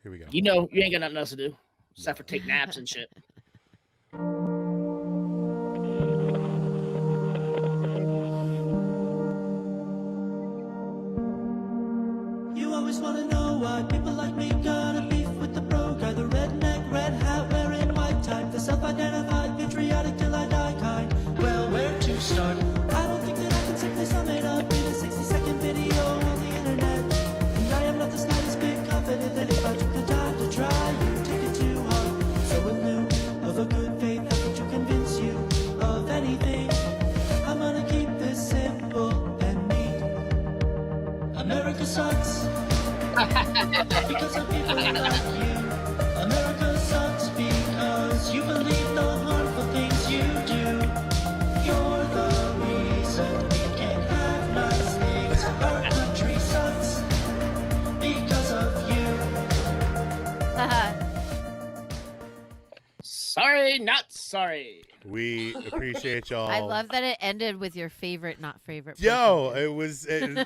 [SPEAKER 1] Here we go.
[SPEAKER 3] You ain't got nothing else to do except for take naps and shit.
[SPEAKER 14] You always want to know why people like me got a beef with the bro guy, the redneck, red hat wearing white type, the self-identified, patriotic till I die kind. Well, where to start? I don't think that I can simply sum it up in a 60-second video on the internet. And I am not the slightest bit confident that if I took the time to try, you'd take it too hard. So in lieu of a good faith
[SPEAKER 3] Sorry.
[SPEAKER 1] We appreciate y'all.
[SPEAKER 2] I love that it ended with your favorite, not favorite.
[SPEAKER 1] Yo,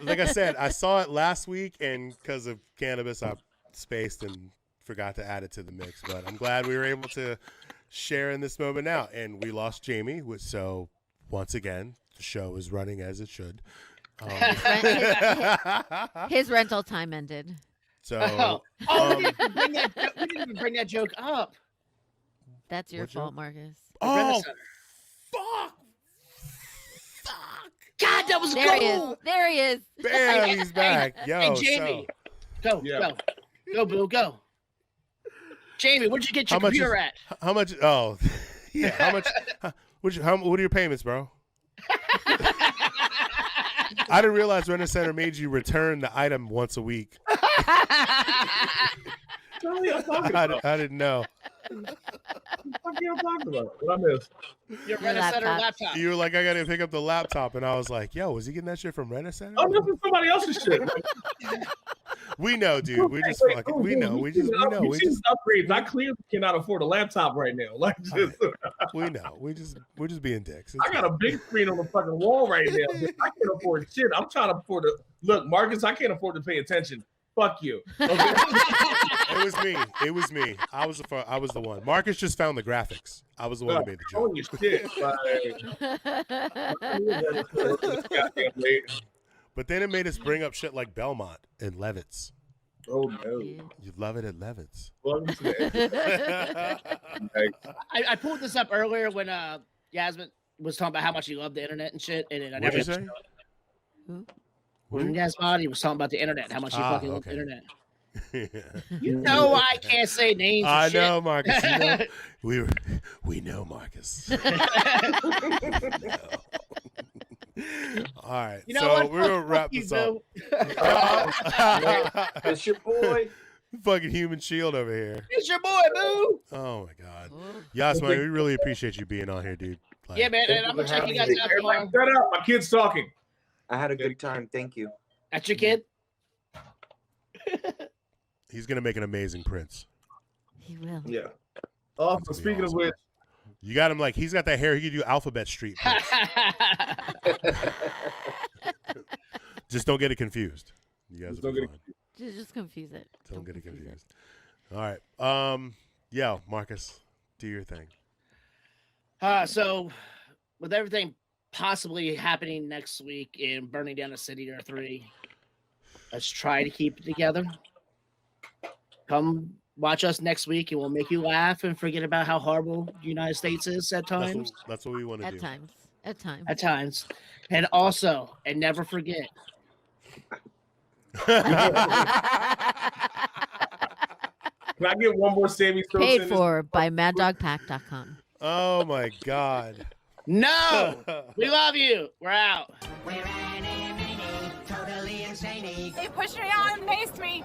[SPEAKER 1] like I said, I saw it last week, and because of cannabis, I spaced and forgot to add it to the mix. But I'm glad we were able to share in this moment now. And we lost Jamie, so once again, the show is running as it should.
[SPEAKER 2] His rental time ended.
[SPEAKER 1] So,
[SPEAKER 3] we didn't even bring that joke up.
[SPEAKER 2] That's your fault, Marcus.
[SPEAKER 1] Oh,
[SPEAKER 3] fuck! God, that was
[SPEAKER 2] there
[SPEAKER 3] gold.
[SPEAKER 2] There he is.
[SPEAKER 1] Bam, he's back. Yo,
[SPEAKER 3] hey, Jamie, go, boo, go. Jamie, where'd you get your computer at?
[SPEAKER 1] How much? Oh, yeah. How much? What are your payments, bro? I didn't realize Rent Center made you return the item once a week. I didn't know.
[SPEAKER 4] What are you talking about? What I missed?
[SPEAKER 3] Your Rent-A-Center laptop.
[SPEAKER 1] You were like, I got to pick up the laptop, and I was like, yo, was he getting that shit from Rent-A-Center?
[SPEAKER 4] Oh, this is somebody else's shit.
[SPEAKER 1] We know, dude. We just fucking, we know. We just
[SPEAKER 4] upgrades. I clearly cannot afford a laptop right now. Like, just,
[SPEAKER 1] we know. We're just being dicks.
[SPEAKER 4] I got a big screen on the fucking wall right now. I can't afford shit. I'm trying to afford to look, Marcus. I can't afford to pay attention. Fuck you. Okay?
[SPEAKER 1] It was me. I was the one. Marcus just found the graphics. I was the one who made the joke.
[SPEAKER 4] Holy shit.
[SPEAKER 1] But then it made us bring up shit like Belmont and Levitz.
[SPEAKER 4] Oh no.
[SPEAKER 1] You love it at Levitz.
[SPEAKER 3] I pulled this up earlier when Yasmin was talking about how much he loved the internet and shit, and then I never.
[SPEAKER 1] What'd you say?
[SPEAKER 3] Who? When Yasmin was talking about the internet, how much he fucking loved the internet. You know I can't say names.
[SPEAKER 1] I
[SPEAKER 3] shit.
[SPEAKER 1] know, Marcus. You know, we know, Marcus. All right,
[SPEAKER 3] you know
[SPEAKER 1] so
[SPEAKER 3] what?
[SPEAKER 1] we're gonna wrap this up.
[SPEAKER 5] It's your boy.
[SPEAKER 1] Fucking human shield over here.
[SPEAKER 3] It's your boy, boo.
[SPEAKER 1] Oh my god, Yasmin, we really appreciate you being on here, dude. Like,
[SPEAKER 3] Yeah, man, and I'm gonna check you guys out tomorrow.
[SPEAKER 4] Shut up, my kid's talking.
[SPEAKER 5] I had a good time. Thank you.
[SPEAKER 3] That's your kid?
[SPEAKER 1] He's gonna make an amazing prince.
[SPEAKER 2] He will.
[SPEAKER 4] Yeah. Oh, so speaking of which,
[SPEAKER 1] you got him like he's got that hair. He could do Alphabet Street. Just don't get it confused. You guys will be fine.
[SPEAKER 2] Just confuse it.
[SPEAKER 1] Don't get it confused. All right. Yeah, Marcus, do your thing.
[SPEAKER 3] So with everything possibly happening next week in burning down the city or 3, let's try to keep it together. Come watch us next week, and we'll make you laugh and forget about how horrible the United States is at times.
[SPEAKER 1] That's what we want to do.
[SPEAKER 2] At times. And also, and never forget.
[SPEAKER 4] Can I get one more Sammy Stokes?
[SPEAKER 2] Paid for by MadDogPack.com.
[SPEAKER 1] Oh my God.
[SPEAKER 3] No, we love you. We're out.
[SPEAKER 15] Totally insane.
[SPEAKER 16] They pushed me on and paced me.